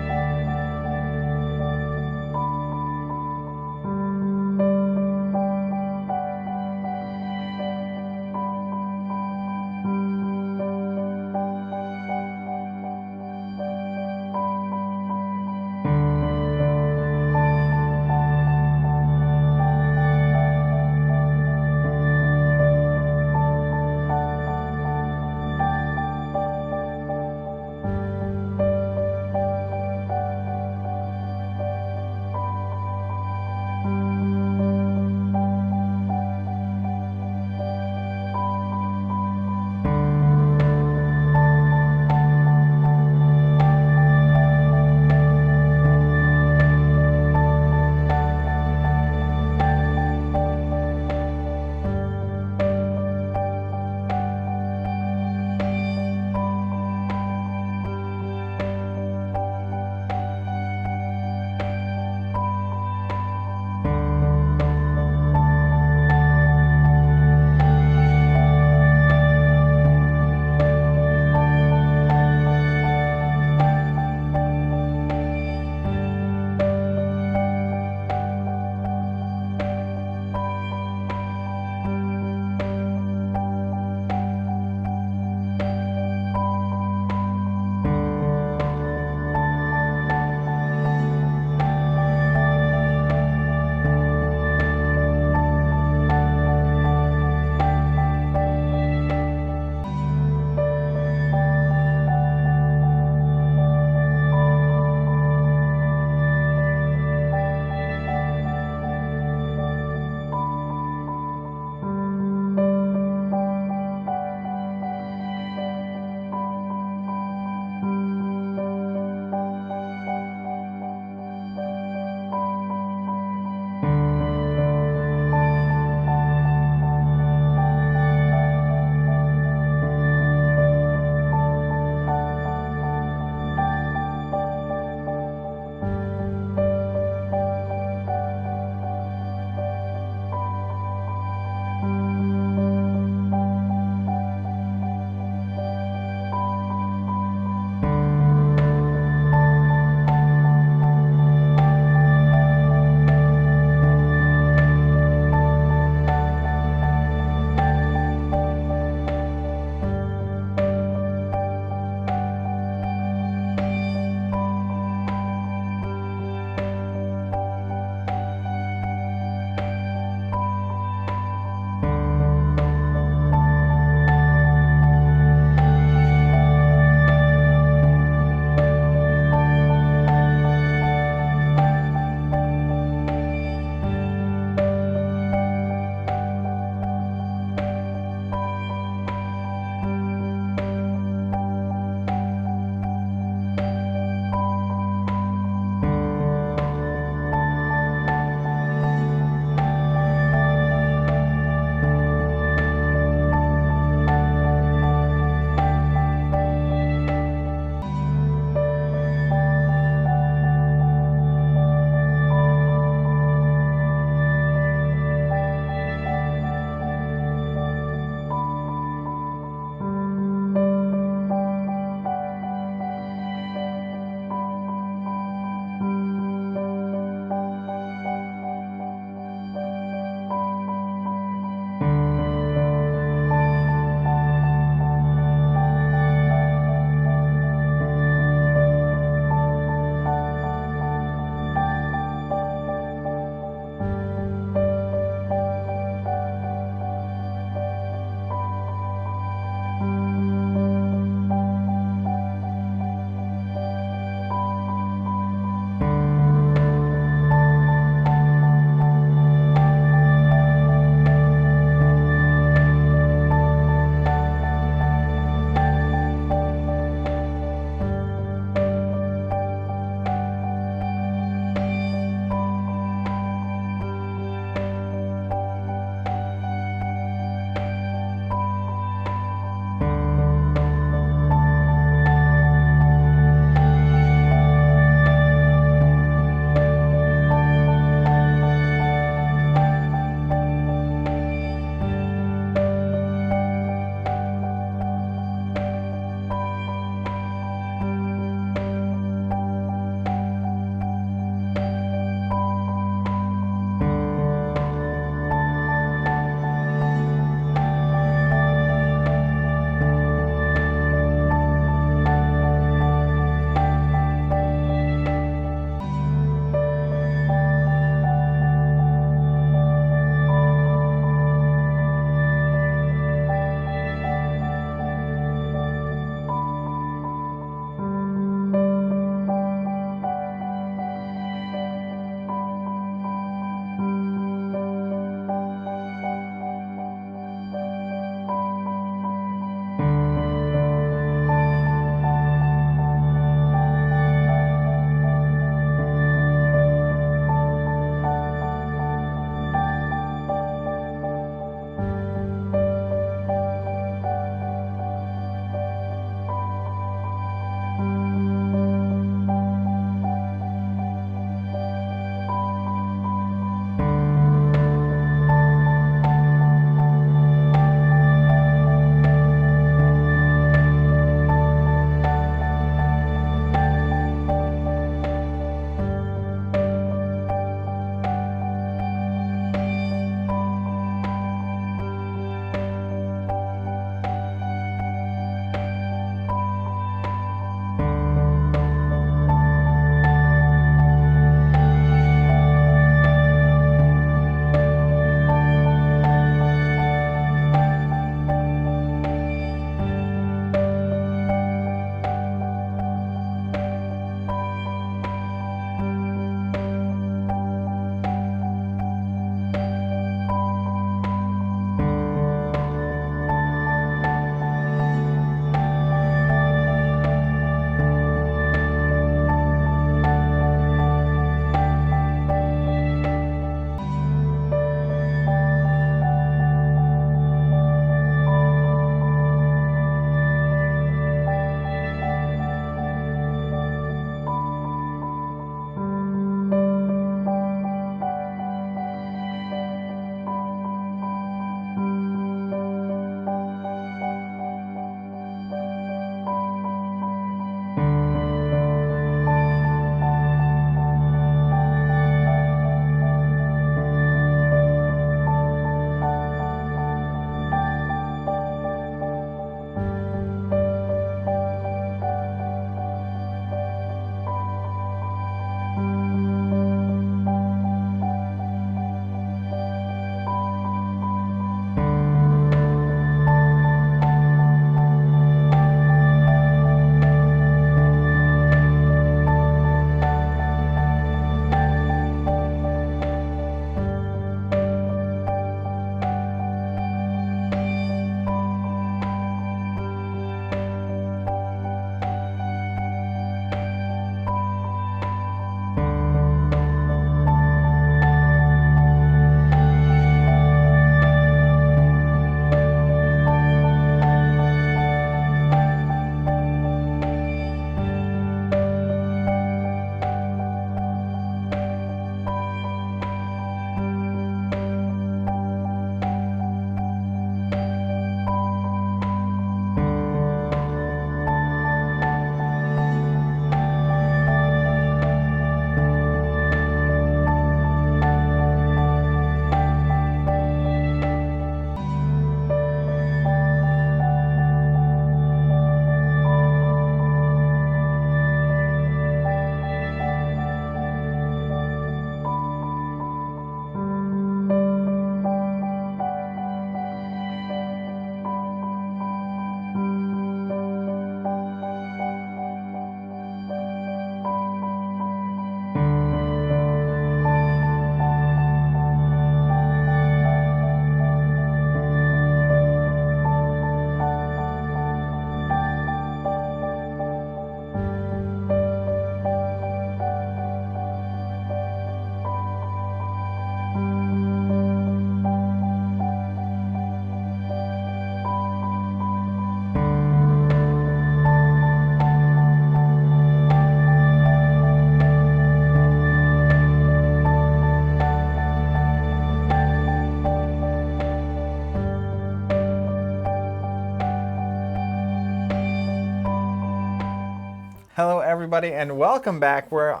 Hello, everybody, and welcome back. We're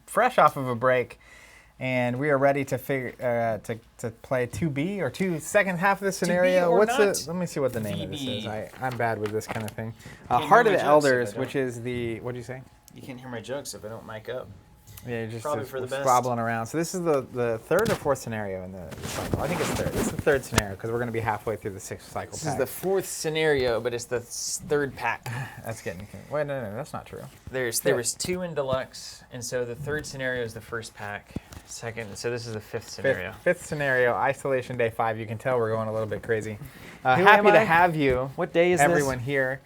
fresh off of a break, and we are ready to to play 2B or second half of the scenario. or What's not? the? Let me see what the name of this is. VB. I'm bad with this kind of thing. Can't Heart of hear the my jokes if I Elders, don't. which is the what did you say? You can't hear my jokes if I don't mic up. Yeah, just Probably for the best. squabbling around. So this is the third or fourth scenario in the cycle. I think it's third. This is the third scenario because we're going to be halfway through the sixth cycle This pack. is the fourth scenario, but it's the third pack. That's getting. Wait, no, that's not true. There was 2 in deluxe, and so the third scenario is the first pack. Second, so this is the fifth scenario. Fifth scenario, isolation day 5. You can tell we're going a little bit crazy. Who Happy am to I? have you, What day is everyone here.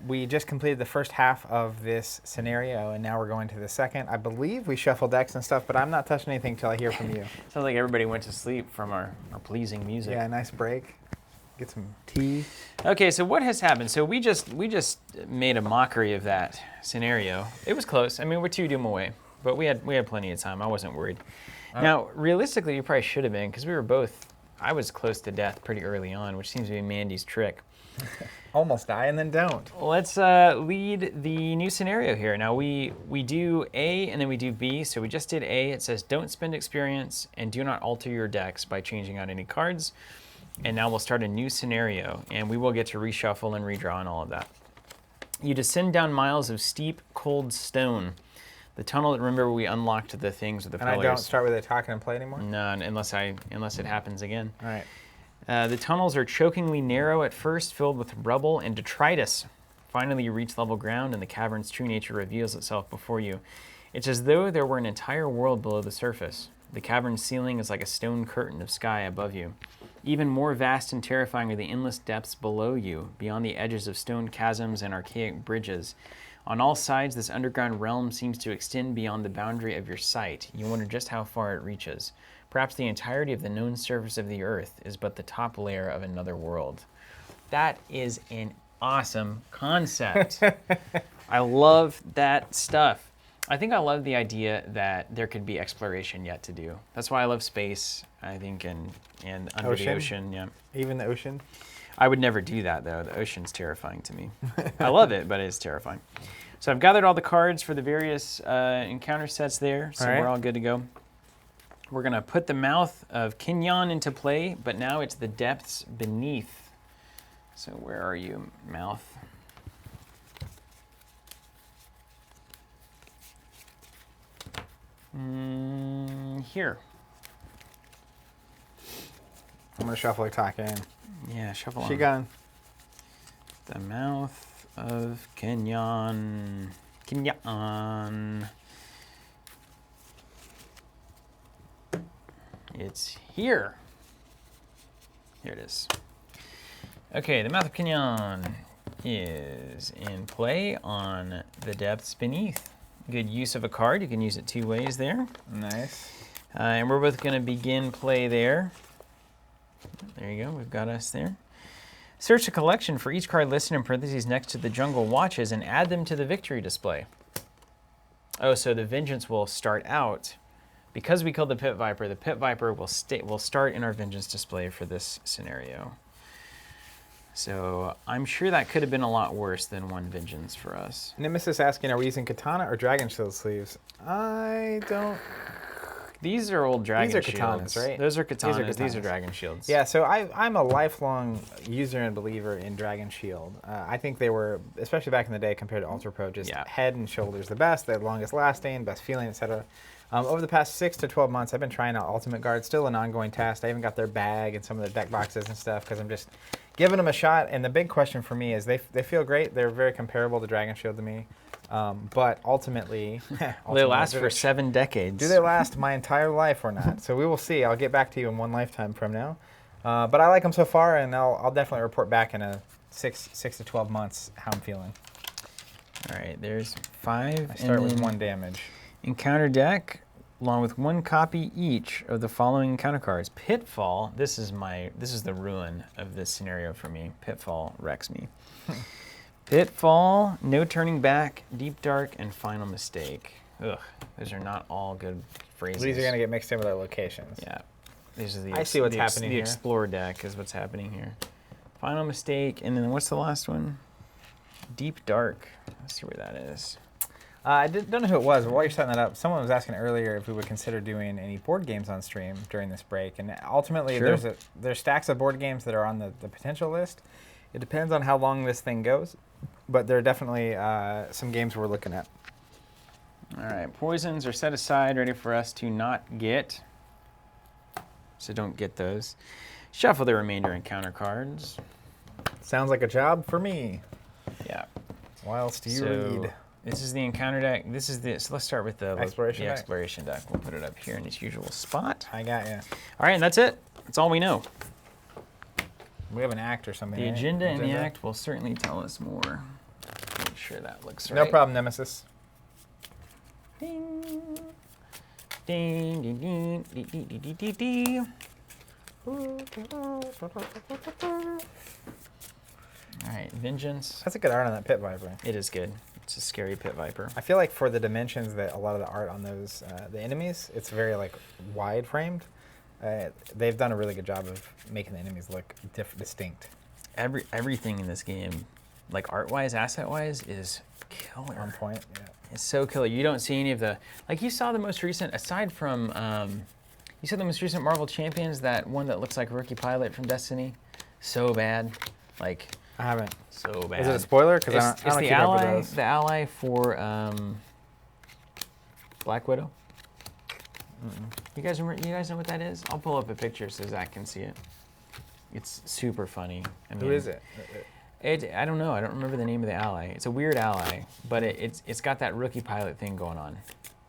We just completed the first half of this scenario, and now we're going to the second. I believe we shuffle decks and stuff, but I'm not touching anything until I hear from you. Sounds like everybody went to sleep from our pleasing music. Yeah, nice break. Get some tea. Okay, so what has happened? So we just made a mockery of that scenario. It was close. I mean, we're 2 doom away, but we had plenty of time. I wasn't worried. Now, realistically, you probably should have been because we were both. I was close to death pretty early on, which seems to be Mandy's trick. Almost die and then don't. Let's lead the new scenario here. Now we do A and then we do B. So we just did A. It says don't spend experience and do not alter your decks by changing out any cards. And now we'll start a new scenario, and we will get to reshuffle and redraw and all of that. You descend down miles of steep, cold stone. The tunnel, remember we unlocked the things with the pillars. And I don't start with a talking and play anymore? No, unless it happens again. All right. The tunnels are chokingly narrow at first, filled with rubble and detritus. Finally, you reach level ground, and the cavern's true nature reveals itself before you. It's as though there were an entire world below the surface. The cavern's ceiling is like a stone curtain of sky above you. Even more vast and terrifying are the endless depths below you, beyond the edges of stone chasms and archaic bridges. On all sides, this underground realm seems to extend beyond the boundary of your sight. You wonder just how far it reaches. Perhaps the entirety of the known surface of the earth is but the top layer of another world. That is an awesome concept. I love that stuff. I think I love the idea that there could be exploration yet to do. That's why I love space, I think, and under the ocean. Yeah. Even the ocean? I would never do that, though. The ocean's terrifying to me. I love it, but it's terrifying. So I've gathered all the cards for the various encounter sets there, so we're all good to go. We're going to put the mouth of Kenyon into play, but now it's the depths beneath. So where are you, mouth? Here. I'm going to shuffle or talk in. Yeah, shuffle on. She gone. The mouth of Kenyon. Kenyon. It's here. Here it is. Okay, the mouth of Kenyon is in play on the depths beneath. Good use of a card. You can use it 2 ways there. Nice. And we're both going to begin play there. There you go. We've got us there. Search a collection for each card listed in parentheses next to the jungle watches and add them to the victory display. Oh, so the vengeance will start out. Because we killed the Pit Viper, the Pit Viper will start in our vengeance display for this scenario. So I'm sure that could have been a lot worse than 1 vengeance for us. Nemesis asking, are we using katana or dragon shield sleeves? I don't... These are old dragon shields. These are katanas, right? Those are katanas. These are These are dragon shields. Yeah, so I'm a lifelong user and believer in Dragon Shield. I think they were, especially back in the day compared to Ultra Pro, just head and shoulders the best. They're the longest lasting, best feeling, etc. Over the past 6 to 12 months, I've been trying out Ultimate Guard. Still an ongoing task. I even got their bag and some of their deck boxes and stuff because I'm just giving them a shot. And the big question for me is they feel great. They're very comparable to Dragon Shield to me. But ultimately, they last for 7 decades. Do they last my entire life or not? So we will see. I'll get back to you in 1 lifetime from now. But I like them so far, and I'll definitely report back in a 6 to 12 months how I'm feeling. All right, there's 5. I start with 1 damage. Encounter deck, along with 1 copy each of the following encounter cards. Pitfall. This is the ruin of this scenario for me. Pitfall wrecks me. Pitfall, No Turning Back, Deep Dark, and Final Mistake. Ugh, those are not all good phrases. These are going to get mixed in with our locations. Yeah. These are the I see what's happening here. The Explorer deck is what's happening here. Final Mistake, and then what's the last one? Deep Dark. Let's see where that is. Don't know who it was, but while you're setting that up, someone was asking earlier if we would consider doing any board games on stream during this break. And ultimately, Sure. there's stacks of board games that are on the potential list. It depends on how long this thing goes, but there are definitely some games we're looking at. All right, poisons are set aside, ready for us to not get. So don't get those. Shuffle the remainder encounter cards. Sounds like a job for me. Yeah. Whilst you So read. this is the encounter deck. This is the. So let's start with the Exploration deck? exploration deck. We'll put it up here in its usual spot. I got you. All right, and that's it. That's all we know. We have an act or something. The right? agenda and the act will certainly tell us more. Make sure that looks right. No problem, Nemesis. Ding. Ding, ding, ding, ding, ding, ding, ding, ding, ding. All right, Vengeance. That's a good art on that Pit Viper. It is good. It's a scary Pit Viper. I feel like for the dimensions that a lot of the art on those, the enemies, it's very like wide framed. They've done a really good job of making the enemies look distinct. Everything in this game, like art-wise, asset-wise, is killer. On point, yeah. It's so killer. You don't see any of the, like you saw the most recent, aside from, you saw the most recent Marvel Champions, that one that looks like Rookie Pilot from Destiny. So bad. Like, I haven't. so bad. Is it a spoiler? Because I It's don't the keep up with ally, those. the ally for Black Widow. You guys know what that is? I'll pull up a picture so Zach can see it. It's super funny. I mean, Who is it? I don't know. I don't remember the name of the ally. It's a weird ally, but it's got that Rookie Pilot thing going on,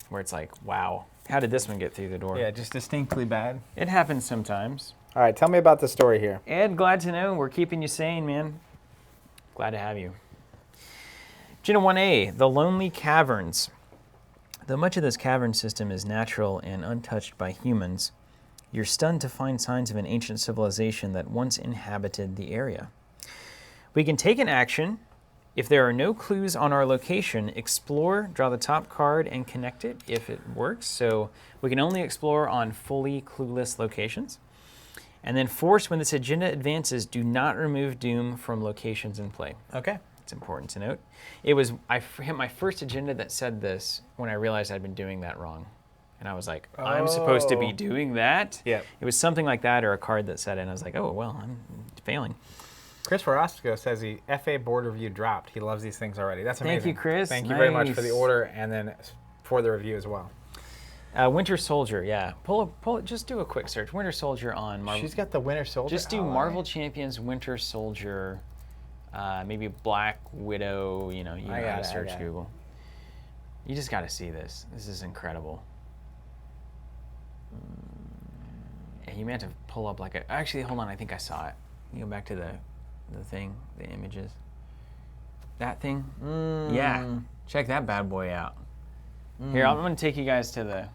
where it's like, wow, how did this one get through the door? Yeah, just distinctly bad. It happens sometimes. All right, tell me about the story here. Ed, glad to know. We're keeping you sane, man. Glad to have you. Agenda 1A, The Lonely Caverns. Though much of this cavern system is natural and untouched by humans, you're stunned to find signs of an ancient civilization that once inhabited the area. We can take an action. If there are no clues on our location, explore, draw the top card, and connect it if it works. So we can only explore on fully clueless locations. And then force, when this agenda advances, do not remove Doom from locations in play. Okay. It's important to note. I hit my first agenda that said this when I realized I'd been doing that wrong. And I was like, I'm supposed to be doing that? Yep. It was something like that, or a card that said it, and I was like, oh, well, I'm failing. Chris Verosco says the FA board review dropped. He loves these things already. That's amazing. Thank you, Chris. Thank you very much for the Nice. order and then for the review as well. Winter Soldier, yeah. Pull it. Just do a quick search. Winter Soldier on Marvel. She's got the Winter Soldier. Just do ally. Marvel Champions Winter Soldier, maybe Black Widow. You know how to search Google. You just got to see this. This is incredible. Yeah, you may have to pull up like a. Actually, hold on. I think I saw it. You go back to the thing, the images. That thing. Yeah. Check that bad boy out. Here, I'm going to take you guys to the.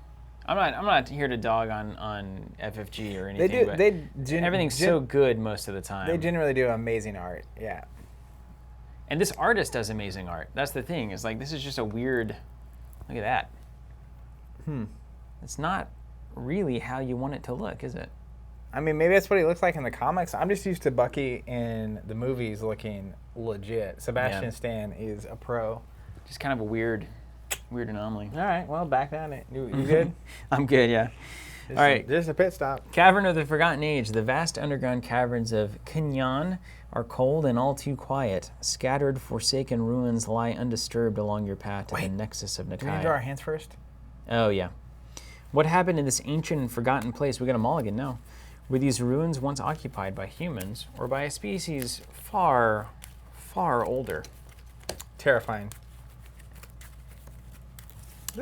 I'm not here to dog on FFG or anything. Everything's so good most of the time. They generally do amazing art. Yeah. And this artist does amazing art. That's the thing. Is like this is just a weird. Look at that. It's not really how you want it to look, is it? I mean, maybe that's what he looks like in the comics. I'm just used to Bucky in the movies looking legit. Sebastian Stan is a pro. Just kind of a weird anomaly. All right, well, back on it. You good? I'm good, yeah. All right. Just a pit stop. Cavern of the Forgotten Age. The vast underground caverns of Kunyan are cold and all too quiet. Scattered, forsaken ruins lie undisturbed along your path to the nexus of Do we need to Nakai. draw our hands first? Oh, yeah. What happened in this ancient and forgotten place? We got a mulligan now. Were these ruins once occupied by humans or by a species far, far older? Terrifying.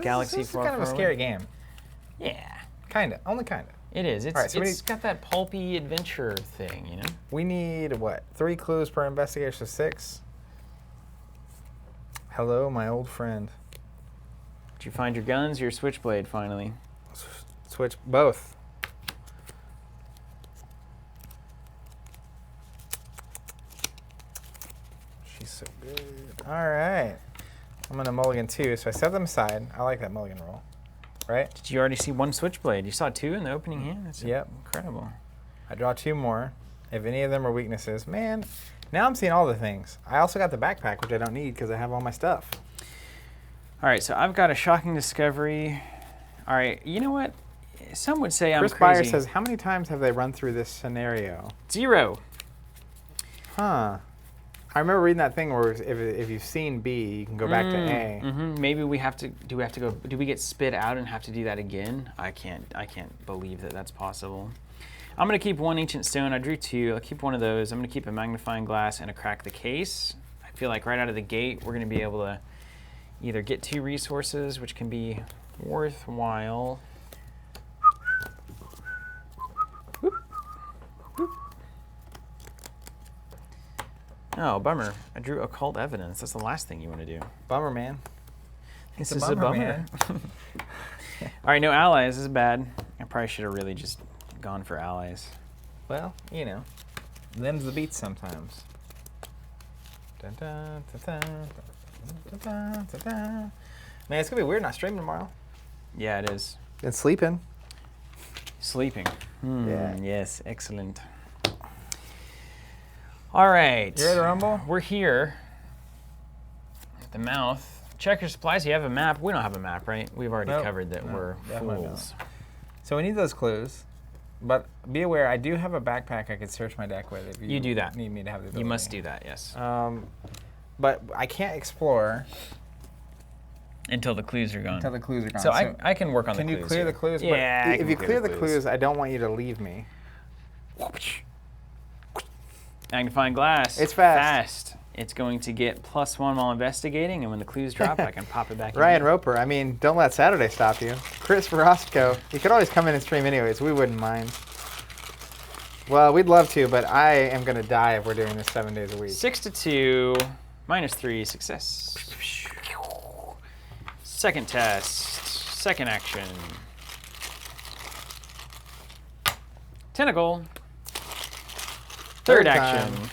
Galaxy this is far, kind of a far scary away? game. Yeah, Kinda, only kinda. it is. It's, All right, so it's got that pulpy adventure thing, you know? We need, what, 3 clues per investigator, so 6? Hello, my old friend. Did you find your guns, your switchblade, finally? Switch both. She's so good. All right. I'm going to mulligan 2, so I set them aside. I like that mulligan roll. Right? Did you already see one switchblade? You saw 2 in the opening hand? That's Yep. incredible. I draw 2 more. If any of them are weaknesses, man, Now I'm seeing all the things. I also got the backpack, which I don't need because I have all my stuff. All right, so I've got a shocking discovery. All right, you know what? Some would say I'm Chris crazy. Byer says, how many times have they run through this scenario? 0. Huh. I remember reading that thing where if you've seen B, you can go back to A. Mm-hmm. Maybe we have to. Do we have to go? Do we get spit out and have to do that again? I can't believe that that's possible. I'm gonna keep 1 ancient stone. I drew 2. I'll keep one of those. I'm gonna keep a magnifying glass and a crack the case. I feel like right out of the gate we're gonna be able to either get 2 resources, which can be worthwhile. Oh, bummer. I drew occult evidence. That's the last thing you want to do. Bummer, man. This is a bummer. All right, no allies. This is bad. I probably should have really just gone for allies. Well, you know, them's the beats sometimes. Dun, dun, dun, dun, dun, dun, dun, dun. Man, it's gonna be weird not streaming tomorrow. Yeah, it is. Been sleeping. Sleeping. Yeah. Yes, excellent. All right. You ready to rumble? We're here at the mouth. Check your supplies. You have a map. We don't have a map, right? We've already covered that we're fools. So we need those clues. But be aware, I do have a backpack I could search my deck with if you do that. need me to have the ability. You must do that, yes. But I can't explore until the clues are gone. until the clues are gone. So I can work on the clues. Can you clear the clues? Yeah, But if you clear the clues, I don't want you to leave me. Magnifying glass. It's fast. It's going to get +1 while investigating, and when the clues drop, I can pop it back in. Ryan Roper, I mean, don't let Saturday stop you. Chris Roscoe, you could always come in and stream anyways. We wouldn't mind. Well, we'd love to, but I am going to die if we're doing this 7 days a week. 6 to 2, -3, success. Second test, second action. Tentacle. Third action.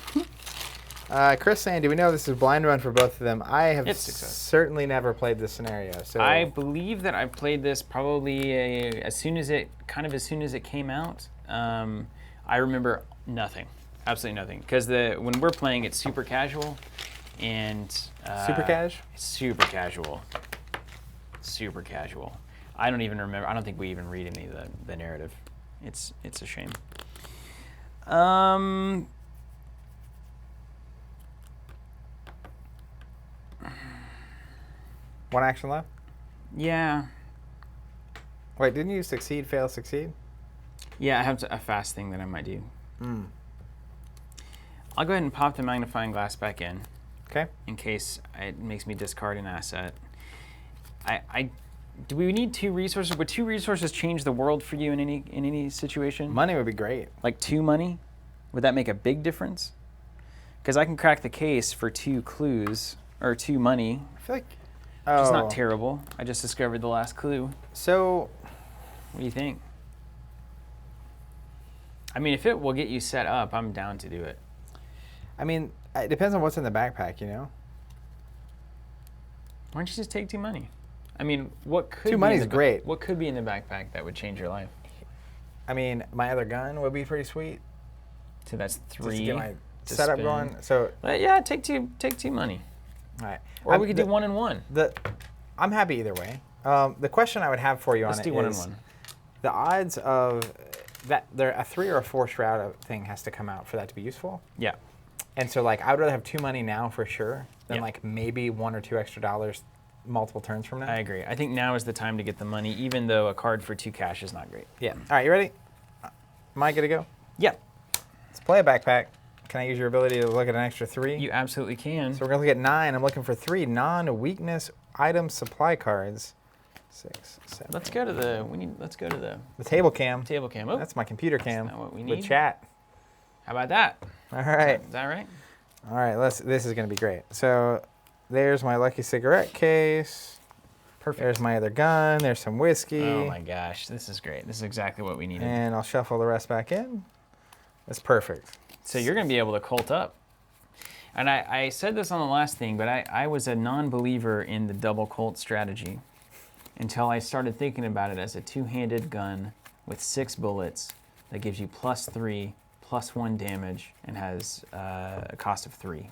Chris saying, do we know this is blind run for both of them? I have It's success. certainly never played this scenario. So I believe that I played this probably as soon as it came out. I remember nothing, absolutely nothing, because when we're playing, it's super casual, and super cash. It's super casual. Super casual. I don't even remember. I don't think we even read any of the narrative. It's a shame. One action left. Yeah. Wait, didn't you succeed, fail, succeed? Yeah, I have a fast thing that I might do. I'll go ahead and pop the magnifying glass back in. Okay. In case it makes me discard an asset. Do we need 2 resources? Would 2 resources change the world for you in any situation? Money would be great. Like 2 money? Would that make a big difference? Because I can crack the case for 2 clues, or 2 money. I feel like... It's not terrible. I just discovered the last clue. So... What do you think? I mean, if it will get you set up, I'm down to do it. I mean, it depends on what's in the backpack, you know? Why don't you just take 2 money? I mean, what could 2 money's great. What could be in the backpack that would change your life? I mean, my other gun would be pretty sweet. So that's 3. Just to get my setup spend. going. So yeah, take two money. all right. Or we could do 1 and 1. I'm happy either way. The question I would have for you Let's on do it 1 is and 1. the odds of that a 3 or a 4 shroud thing has to come out for that to be useful. Yeah. And so like I would rather have 2 money now for sure than Yeah. like maybe $1 or $2 extra multiple turns from now. I agree. I think now is the time to get the money, even though a card for 2 cash is not great. Yeah. All right, you ready? Am I good to go? Yeah. Let's play a backpack. Can I use your ability to look at an extra 3? You absolutely can. So we're gonna look at 9. I'm looking for 3 non-weakness item supply cards. 6, 7. Let's go to the The table cam. table cam. Oh, That's my computer cam. not what we With need. chat. how about that? All right. Is that right? All right. This is gonna be great. So there's my lucky cigarette case. Perfect. There's my other gun. There's some whiskey. Oh my gosh, this is great. This is exactly what we needed. And I'll shuffle the rest back in. That's perfect. So you're going to be able to cult up. And I said this on the last thing, but I was a non-believer in the double cult strategy until I started thinking about it as a 2-handed gun with 6 bullets that gives you +3, +1 damage and has a cost of 3.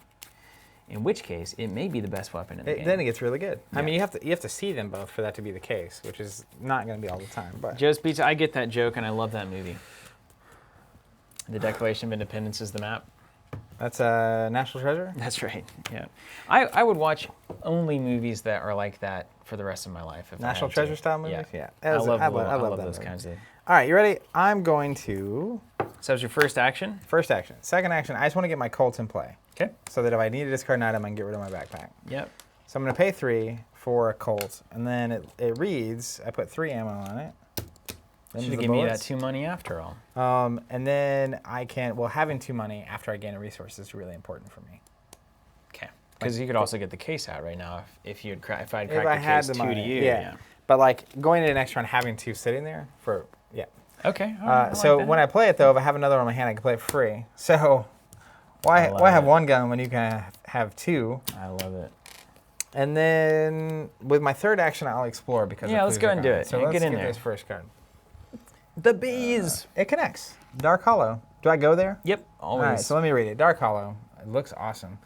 In which case, it may be the best weapon in the game. Then it gets really good. Yeah. I mean, you have to see them both for that to be the case, which is not going to be all the time. But Joe's Pizza, I get that joke, and I love that movie. The Declaration of Independence is the map. That's a National Treasure? That's right, yeah. I would watch only movies that are like that for the rest of my life. If National Treasure style movies? Yeah. I love love that those movie. kinds of... All right, you ready? I'm going to... So that was your first action? First action. Second action, I just want to get my Colt in play. Okay. So that if I need to discard an item, I can get rid of my backpack. Yep. So I'm going to pay 3 for a Colt, and then it reads, I put 3 ammo on it. Should have given me that 2 money after all. And then I can, having 2 money after I gain a resource is really important for me. Okay. Because you could also get the case out right now if I'd cracked the case 2 to you. Yeah. But like going into the next round, having 2 sitting there for, Okay. So when I play it though, if I have another one in my hand, I can play it for free. So why have 1 gun when you can have 2? I love it. And then with my third action, I'll explore because let's go and do it. So Yeah, let's get in get there. this first card. The bees. It connects. Dark Hollow. Do I go there? Yep. Always. All right, so let me read it. Dark Hollow. It looks awesome.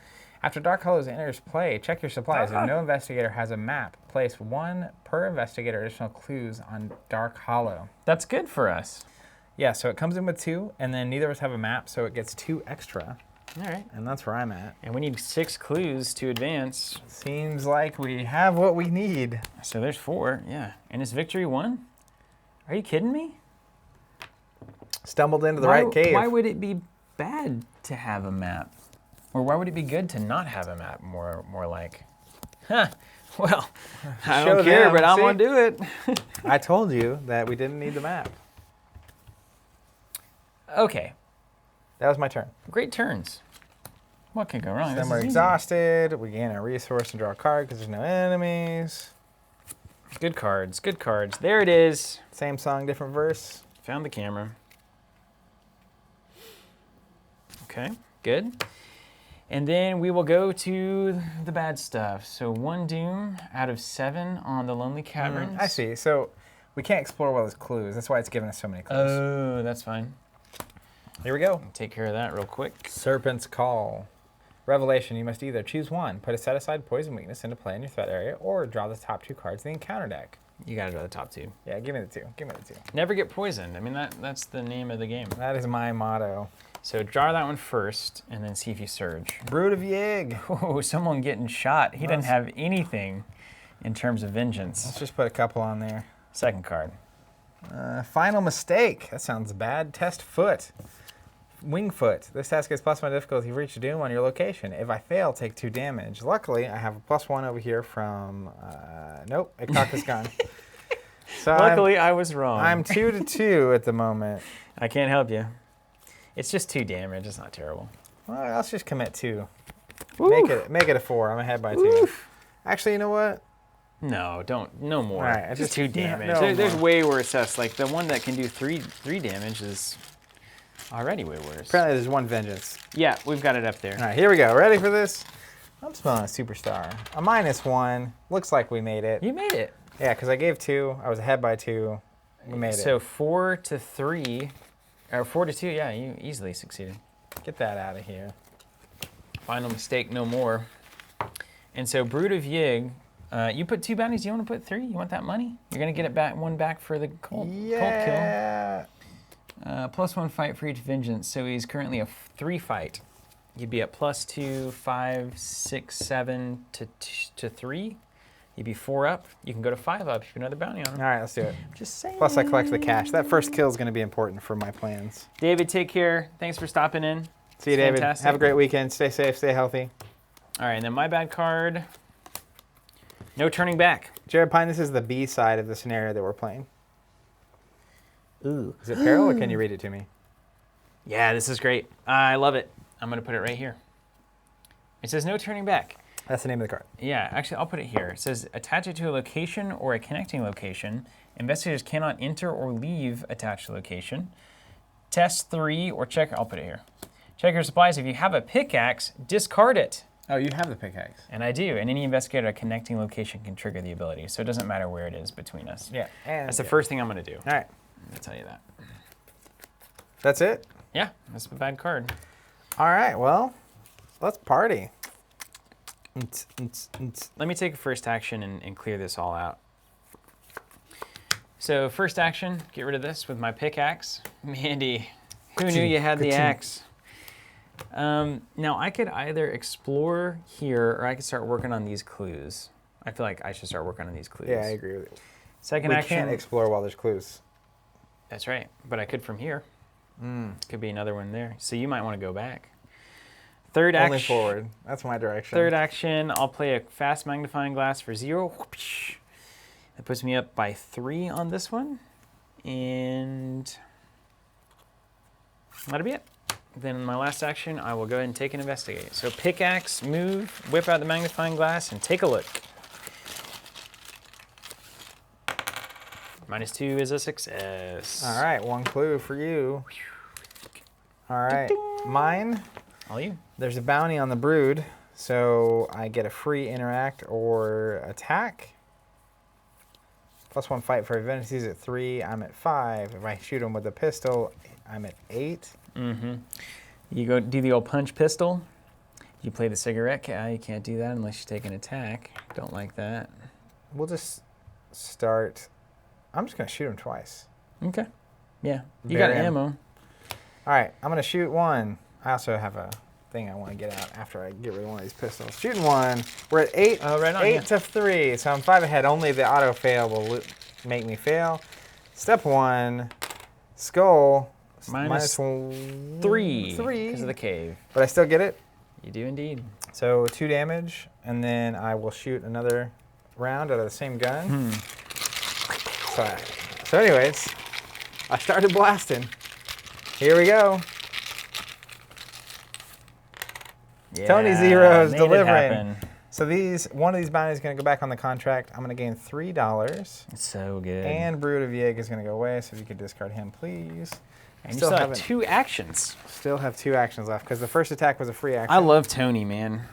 After Dark Hollow enters play, check your supplies. If no investigator has a map, place 1 per investigator additional clues on Dark Hollow. That's good for us. Yeah, so it comes in with 2, and then neither of us have a map, so it gets 2 extra. All right. And that's where I'm at. And we need 6 clues to advance. Seems like we have what we need. So there's 4, yeah. And is victory 1? Are you kidding me? Stumbled into the right cave. Why would it be bad to have a map? Or why would it be good to not have a map, more like? Huh, well, I don't care, but I'm going to do it. I told you that we didn't need the map. Okay. That was my turn. Great turns. What could go wrong? Then we're exhausted. We gain a resource and draw a card because there's no enemies. Good cards, good cards. There it is. Same song, different verse. Found the camera. Okay, good. And then we will go to the bad stuff. So 1 doom out of 7 on the Lonely Caverns. I see. So we can't explore well as clues. That's why it's giving us so many clues. Oh, that's fine. Here we go. Take care of that real quick. Serpent's Call. Revelation, you must either choose 1, put a set-aside poison weakness into play in your threat area, or draw the top 2 cards of the encounter deck. You gotta draw the top 2. Yeah, give me the 2. Give me the 2. Never get poisoned. I mean, that's the name of the game. That is my motto. So draw that one first, and then see if you surge. Brood of Yig. Oh, someone getting shot. He doesn't have anything in terms of vengeance. Let's just put a couple on there. Second card. Final Mistake. That sounds bad. Test Foot. Wingfoot. This task gets +1 difficulty if you reach doom on your location. If I fail, take 2 damage. Luckily, I have a +1 over here from... nope, Ikaka's gone. So Luckily, I was wrong. I'm 2 to 2 at the moment. I can't help you. It's just 2 damage. It's not terrible. Well, let's just commit 2. Oof. Make it a 4. I'm ahead by 2. Oof. Actually, you know what? No, don't. No more. All right, just 2 damage. no There's more. way worse stuff. Like the one that can do 3 damage is already way worse. Apparently, there's 1 vengeance. Yeah, we've got it up there. All right, here we go. Ready for this? I'm smelling a superstar. A -1. Looks like we made it. You made it. Yeah, because I gave 2. I was ahead by 2. We made it. So 4 to 3, or 4 to 2. Yeah, you easily succeeded. Get that out of here. Final mistake, no more. And so Brood of Yig, you put 2 bounties. You want to put 3? You want that money? You're gonna get it back 1 back for the Colt kill. Yeah. +1 fight for each vengeance. So he's currently a 3 fight. You'd be at +2, 5, 6, 7 to 3. You'd be 4 up. You can go to 5 up if you put another bounty on him. All right, let's do it. Just saying. Plus, I collect the cash. That first kill is going to be important for my plans. David, take care. Thanks for stopping in. See you, David. Fantastic. Have a great weekend. Stay safe. Stay healthy. All right, and then my bad card. No turning back. Jared Pine, this is the B side of the scenario that we're playing. Ooh. Is it peril, or can you read it to me? Yeah, this is great. I love it. I'm going to put it right here. It says no turning back. That's the name of the card. Yeah, actually, I'll put it here. It says attach it to a location or a connecting location. Investigators cannot enter or leave attached location. Test 3 or check. I'll put it here. Check your supplies. If you have a pickaxe, discard it. Oh, you have the pickaxe. And I do. And any investigator at a connecting location can trigger the ability. So it doesn't matter where it is between us. Yeah. And That's the first thing I'm going to do. All right. I'll tell you that. That's it? Yeah, that's a bad card. All right, well, let's party. Let me take a first action and clear this all out. So first action, get rid of this with my pickaxe. Mandy, who knew you had the axe? Now I could either explore here or I could start working on these clues. I feel like I should start working on these clues. Yeah, I agree with you. Second we action. can't explore while there's clues. That's right, but I could from here. Could be another one there. So you might want to go back. Third action. Only forward. That's my direction. Third action, I'll play a fast magnifying glass for 0. That puts me up by 3 on this one. And that'll be it. Then my last action, I will go ahead and take and investigate. So pickaxe, move, whip out the magnifying glass, and take a look. -2 is a success. All right, 1 clue for you. All right, mine. All you. There's a bounty on the brood, so I get a free interact or attack. +1 fight for advantage. He's at 3. I'm at 5. If I shoot him with a pistol, I'm at 8. You go do the old punch pistol. You play the cigarette. You can't do that unless you take an attack. Don't like that. We'll just start. I'm just gonna shoot him twice. Okay. Yeah. You got ammo. All right, I'm gonna shoot 1. I also have a thing I want to get out after I get rid of one of these pistols. Shooting 1. We're at 8. Oh, right on. 8 to 3. So I'm 5 ahead. Only the auto fail will make me fail. Step 1. Skull. Minus 3. 3. Because of the cave. But I still get it. You do indeed. So 2 damage, and then I will shoot another round out of the same gun. So anyways, I started blasting. Here we go. Yeah, Tony Zero's made it delivering. happen. So one of these bounties is going to go back on the contract. I'm going to gain $3. It's so good. And Brood of Yig is going to go away, so if you could discard him, please. And you still have 2 actions. Still have 2 actions left, because the first attack was a free action. I love Tony, man.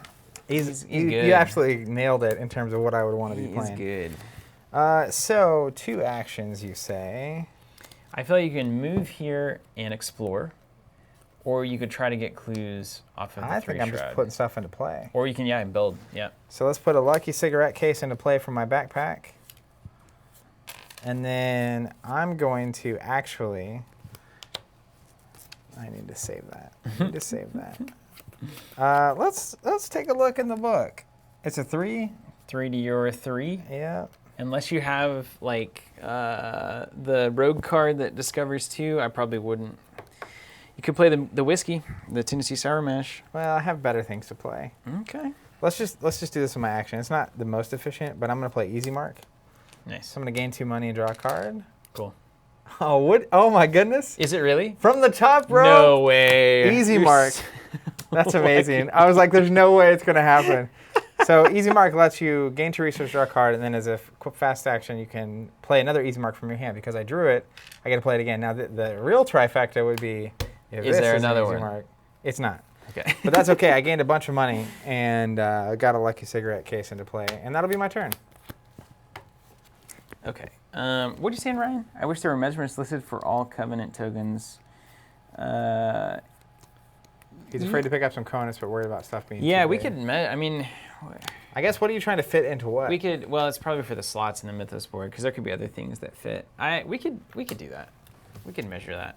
He's good. You You absolutely nailed it in terms of what I would want to be playing. He's good. So 2 actions, you say. I feel like you can move here and explore, or you could try to get clues off of the I 3 think I'm shroud. just putting stuff into play. Or you can, build. Yeah. So let's put a lucky cigarette case into play from my backpack. And then I'm going to actually... I need to save that. Let's take a look in the book. It's a 3. 3 to your 3. Yeah. Unless you have, like, the rogue card that discovers 2, I probably wouldn't. You could play the whiskey, the Tennessee Sour Mash. Well, I have better things to play. Okay. Let's just do this with my action. It's not the most efficient, but I'm going to play Easy Mark. Nice. So I'm going to gain 2 money and draw a card. Cool. Oh, what? Oh, my goodness. Is it really? From the top row? No way. Easy Mark. That's amazing. I was like, there's no way it's going to happen. So Easy Mark lets you gain 2 resource, draw a card, and then as a quick fast action, you can play another Easy Mark from your hand. Because I drew it, I get to play it again. Now, the real trifecta would be if Is this there is another an Easy one? Mark. It's not. Okay. But that's okay. I gained a bunch of money and got a lucky cigarette case into play. And that'll be my turn. Okay. What are you saying, Ryan? I wish there were measurements listed for all Covenant tokens. He's afraid to pick up some Conus, but worried about stuff being Yeah, too we big. could. I mean, I guess, what are you trying to fit into what? we could. Well, it's probably for the slots in the Mythos board because there could be other things that fit. We could do that. We could measure that.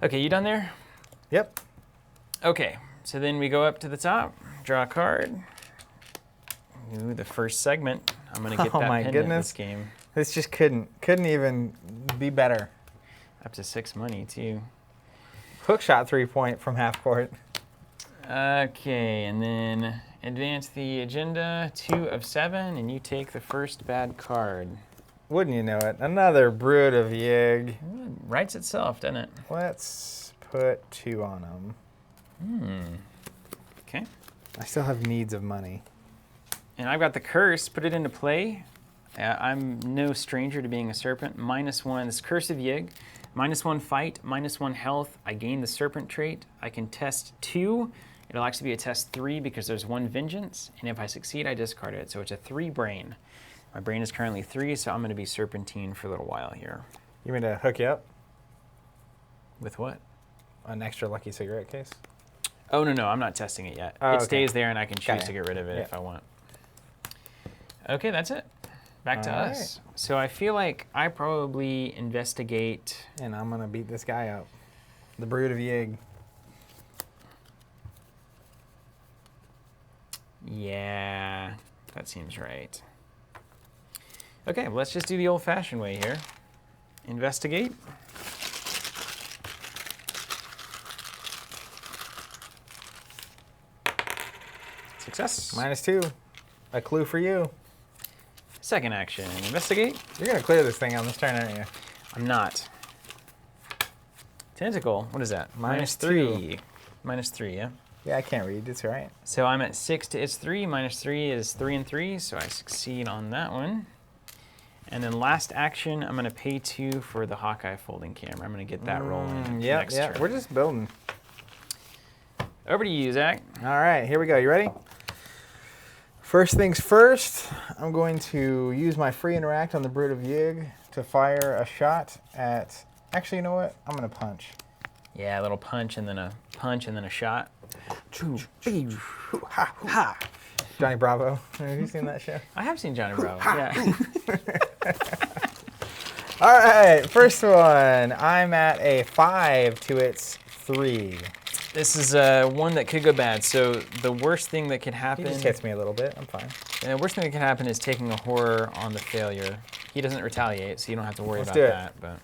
Okay, you done there? Yep. Okay, so then we go up to the top, draw a card. Ooh, the first segment. I'm gonna get Oh that my pendant goodness. this game. This just couldn't even be better. Up to 6 money too. Hook shot 3-point from half court. Okay, and then advance the agenda, 2 of 7, and you take the first bad card. Wouldn't you know it? Another Brood of Yig. It writes itself, doesn't it? Let's put 2 on them. Okay. I still have needs of money. And I've got the curse, put it into play. I'm no stranger to being a serpent. -1, this Curse of Yig. -1 fight, -1 health. I gain the serpent trait. I can test 2. It'll actually be a test 3 because there's 1 vengeance. And if I succeed, I discard it. So it's a 3 brain. My brain is currently 3, so I'm going to be serpentine for a little while here. You mean to hook you up? With what? an extra lucky cigarette case? Oh, no, I'm not testing it yet. Oh, It okay. stays there, and I can choose Got it. to get rid of it Yeah. if I want. Okay, that's it. Back to All us. So I feel like I probably investigate. And I'm going to beat this guy up. The Brood of Yig. Yeah, that seems right. Okay, well, let's just do the old-fashioned way here. Investigate. Success. -2. A clue for you. Second action. Investigate. You're going to clear this thing on this turn, aren't you? I'm not. Tentacle. What is that? -3. -3, yeah. Yeah, I can't read. It's all right. So I'm at 6 to its 3. -3 is 3 and 3, so I succeed on that one. And then last action, I'm going to pay 2 for the Hawkeye folding camera. I'm going to get that rolling Yeah, next yeah. turn. We're just building. Over to you, Zach. All right, here we go. You ready? First things first, I'm going to use my free interact on the Brood of Yig to fire a shot at... Actually, you know what? I'm going to punch. Yeah, a little punch and then a shot. Ha! Johnny Bravo. Have you seen that show? I have seen Johnny Bravo. Yeah. All right, first one. I'm at a 5 to its 3. This is one that could go bad. So the worst thing that could happen. He just hits me a little bit. I'm fine. And the worst thing that can happen is taking a horror on the failure. He doesn't retaliate, so you don't have to worry Let's about do it. that. But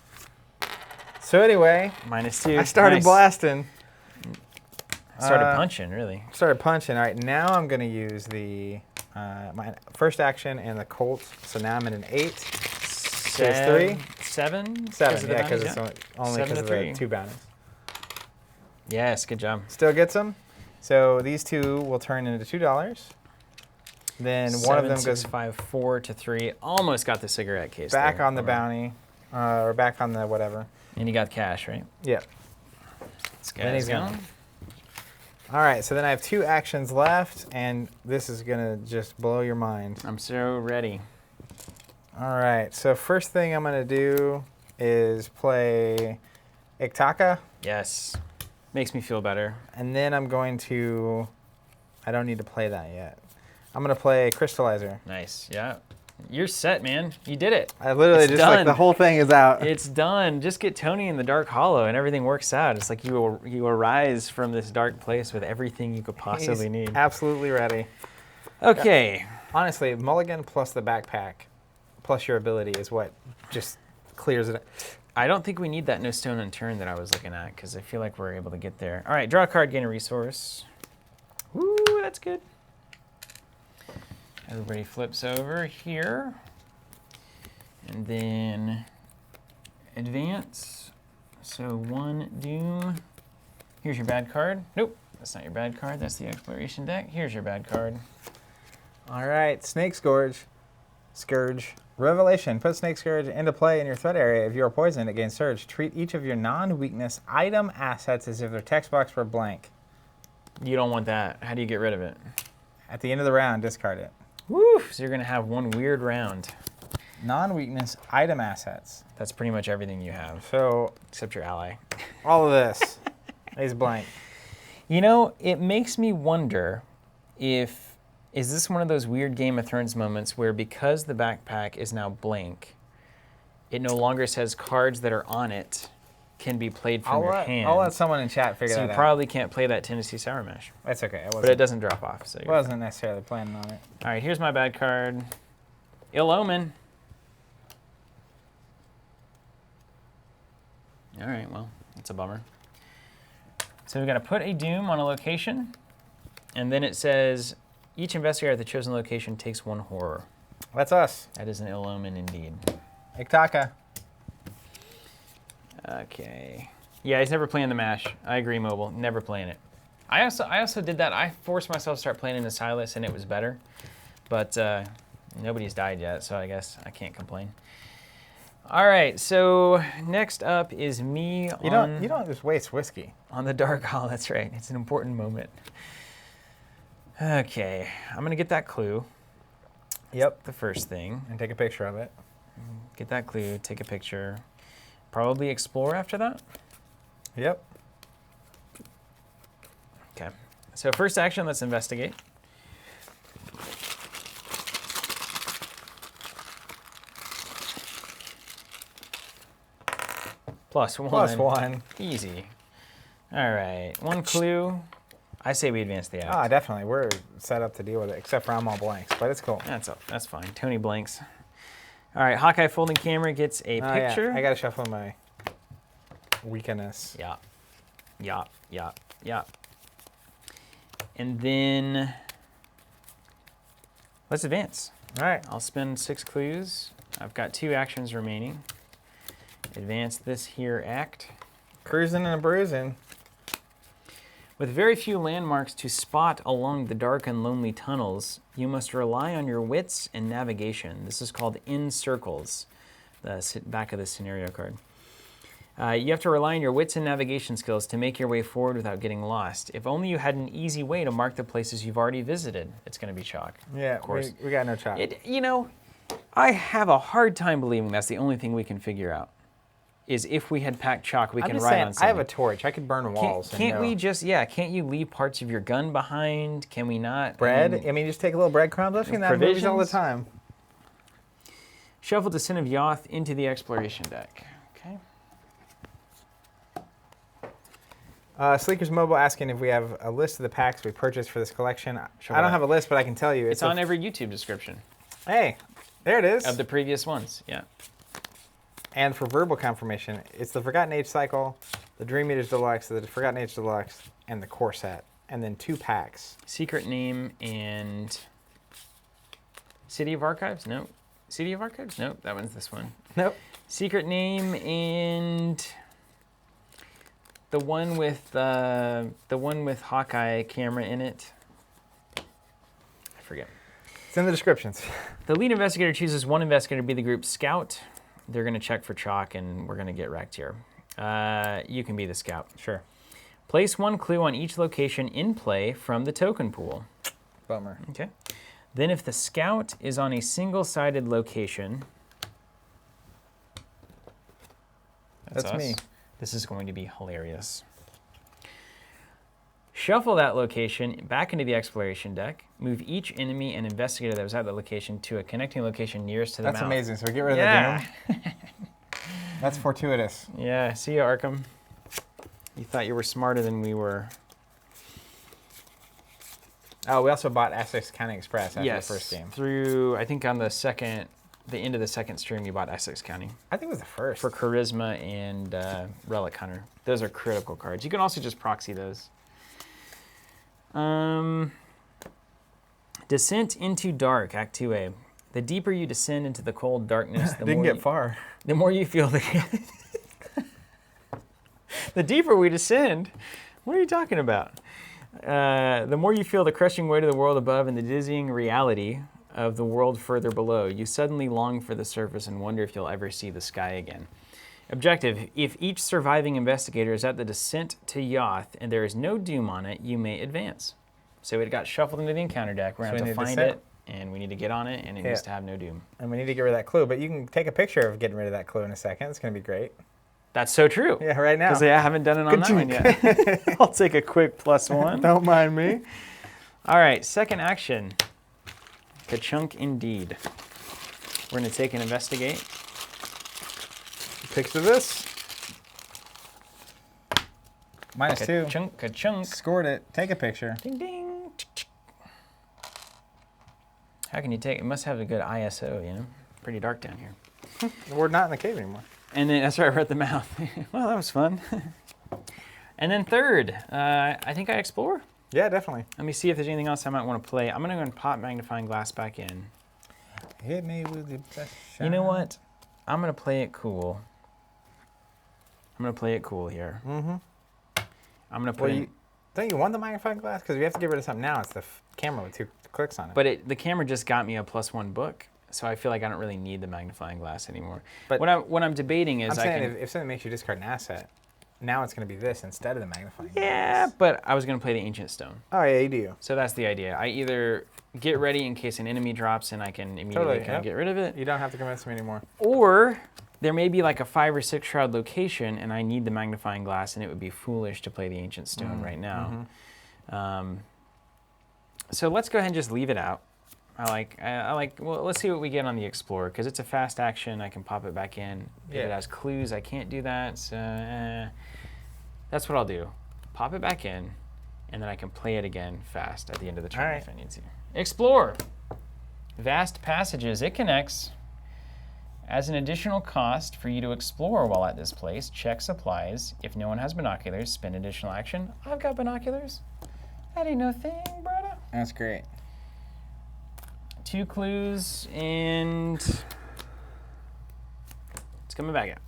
So anyway, -2. I started Nice. blasting. Started punching, really. Started punching. All right, now I'm going to use the my first action and the Colt. So now I'm at an 8. So it's 3? 7? 7, yeah, because it's bounties, only 7 because to of 3. the 2 bounties. Yes, good job. Still gets them. So these 2 will turn into $2. Then one of them 7, 6, goes 5, 4 to 3. Almost got the cigarette case. back there. on the bounty, or back on the whatever. And you got cash, right? Yeah. This Then he's guy's gone. gone. All right, so then I have 2 actions left, and this is going to just blow your mind. I'm so ready. All right, so first thing I'm going to do is play Iktaka, Yes. Makes me feel better. and then I'm going to... I don't need to play that yet. I'm going to play Crystallizer. Nice. Yeah. You're set, man. You did it. I literally It's just, like, done. the whole thing is out. It's done. Just get Tony in the Dark Hollow and everything works out. It's like you arise from this dark place with everything you could possibly He's need. absolutely ready. Okay. Honestly, Mulligan plus the backpack plus your ability is what just clears it. I don't think we need that no stone unturned that I was looking at because I feel like we're able to get there. All right, draw a card, gain a resource. Woo, that's good. Everybody flips over here. And then advance. So 1 Doom. Here's your bad card. Nope, that's not your bad card. That's the exploration deck. Here's your bad card. All right, Snake Scourge. Revelation. Put Snake Scourge into play in your threat area. If you are poisoned, it gains Surge. Treat each of your non-weakness item assets as if their text box were blank. You don't want that. How do you get rid of it? At the end of the round, discard it. Woo! So you're going to have one weird round. Non-weakness item assets. That's pretty much everything you have, So except your ally. all of this is blank. You know, it makes me wonder if, is this one of those weird Game of Thrones moments where because the backpack is now blank, it no longer says cards that are on it can be played from your hand. I'll let someone in chat figure So that you out. probably can't play that Tennessee Sour Mash. That's okay. But it doesn't drop off. So you're wasn't necessarily planning on it. All right, here's my bad card. Ill Omen. All right, well, that's a bummer. So we've got to put a Doom on a location, and then it says each investigator at the chosen location takes 1 horror. That's us. That is an Ill Omen indeed. Iktaka. Okay. Yeah, he's never playing the mash. I agree, Mobile. Never playing it. I also did that. I forced myself to start playing in the Silas, and it was better. But nobody's died yet, so I guess I can't complain. All right, so next up is me You don't just waste whiskey. on the Dark Hall. That's right. It's an important moment. Okay, I'm going to get that clue. Yep. The first thing. And take a picture of it. Get that clue, take a picture. Probably explore after that. Yep. So first action, let's investigate. +1. +1. Easy. All right, 1 clue. I say we advance the act. Ah, definitely. We're set up to deal with it, except for I'm all blanks, but it's cool. That's fine. Tony blanks. All right, Hawkeye folding camera gets a picture. Yeah. I got to shuffle my weakness. Yeah. And then let's advance. All right. I'll spend 6 clues. I've got 2 actions remaining. Advance this here act. Cruising and bruising. With very few landmarks to spot along the dark and lonely tunnels, you must rely on your wits and navigation. This is called In Circles, the back of the scenario card. You have to rely on your wits and navigation skills to make your way forward without getting lost. If only you had an easy way to mark the places you've already visited. It's going to be chalk. Yeah, of course. We got no chalk. I have a hard time believing that's the only thing we can figure out. Is if we had packed chalk, we can write on something. I have a torch. I could burn walls. Can't you leave parts of your gun behind? Can we not? Bread? I mean, just take a little breadcrumbs. I've seen that in movies all the time. Shuffle Descent of Yoth into the exploration deck. Okay. Sleeker's Mobile asking if we have a list of the packs we purchased for this collection. Sure. I don't have a list, but I can tell you. It's on every YouTube description. Hey, there it is. Of the previous ones, yeah. And for verbal confirmation, it's the Forgotten Age Cycle, the Dream Eaters Deluxe, the Forgotten Age Deluxe, and the Core Set. And then 2 packs. Secret Name and City of Archives? Nope. City of Archives? Nope, that one's this one. Nope. Secret Name and the one with Hawkeye camera in it. I forget. It's in the descriptions. The lead investigator chooses one investigator to be the group scout. They're going to check for chalk, and we're going to get wrecked here. You can be the scout. Sure. Place 1 clue on each location in play from the token pool. Bummer. Okay. Then if the scout is on a single-sided location... That's us. me. This is going to be hilarious. Shuffle that location back into the exploration deck. Move each enemy and investigator that was at that location to a connecting location nearest to the mouth. That's amazing. So we get rid of the doom. That's fortuitous. Yeah. See you, Arkham. You thought you were smarter than we were. Oh, we also bought Essex County Express after the Yes. first game. Through, I think on the end of the second stream, you bought Essex County. I think it was the first. For Charisma and Relic Hunter. Those are critical cards. You can also just proxy those. Descent into Dark, Act 2A. The deeper you descend into the cold darkness, the Didn't more get far. The more you feel the deeper we descend. What are you talking about? The more you feel the crushing weight of the world above and the dizzying reality of the world further below, you suddenly long for the surface and wonder if you'll ever see the sky again. Objective: if each surviving investigator is at the descent to Yoth and there is no doom on it, you may advance. So it got shuffled into the encounter deck. We're going to have to find it, and we need to get on it, and it needs to have no doom. And we need to get rid of that clue, but you can take a picture of getting rid of that clue in a second. It's going to be great. That's so true. Yeah, right now. Because I haven't done it on that one yet. I'll take a quick +1. Don't mind me. All right, second action. Ka-chunk indeed. We're going to take and investigate. Picture this. -2. Ka-chunk, ka-chunk. Scored it. Take a picture. Ding, ding. How can you take it? Must have a good ISO, you know? Pretty dark down here. We're not in the cave anymore. And then, that's right, we're at the mouth. Well, that was fun. And then third, I think I explore. Yeah, definitely. Let me see if there's anything else I might want to play. I'm going to go and pop magnifying glass back in. Hit me with the best shot. You know what? I'm going to play it cool. I'm going to play it cool here. Mm-hmm. I'm going to put in... Don't you want the magnifying glass? Because we have to get rid of something now. It's the camera with 2 clicks on it. But the camera just got me a +1 book, so I feel like I don't really need the magnifying glass anymore. But what I'm debating is I'm saying if something makes you discard an asset, now it's going to be this instead of the magnifying glass. Yeah, but I was going to play the Ancient Stone. Oh, yeah, you do. So that's the idea. I either get ready in case an enemy drops and I can immediately get rid of it. You don't have to convince me anymore. Or there may be like a 5 or 6 shroud location and I need the magnifying glass and it would be foolish to play the Ancient Stone right now. So let's go ahead and just leave it out. I like. Well, let's see what we get on the Explorer because it's a fast action. I can pop it back in. If it has clues, I can't do that. So that's what I'll do. Pop it back in, and then I can play it again fast at the end of the turn if I need to. Explore. Vast passages. It connects. As an additional cost for you to explore while at this place, check supplies. If no one has binoculars, spend additional action. I've got binoculars. That ain't no thing, brother. That's great. 2 clues, and it's coming back out.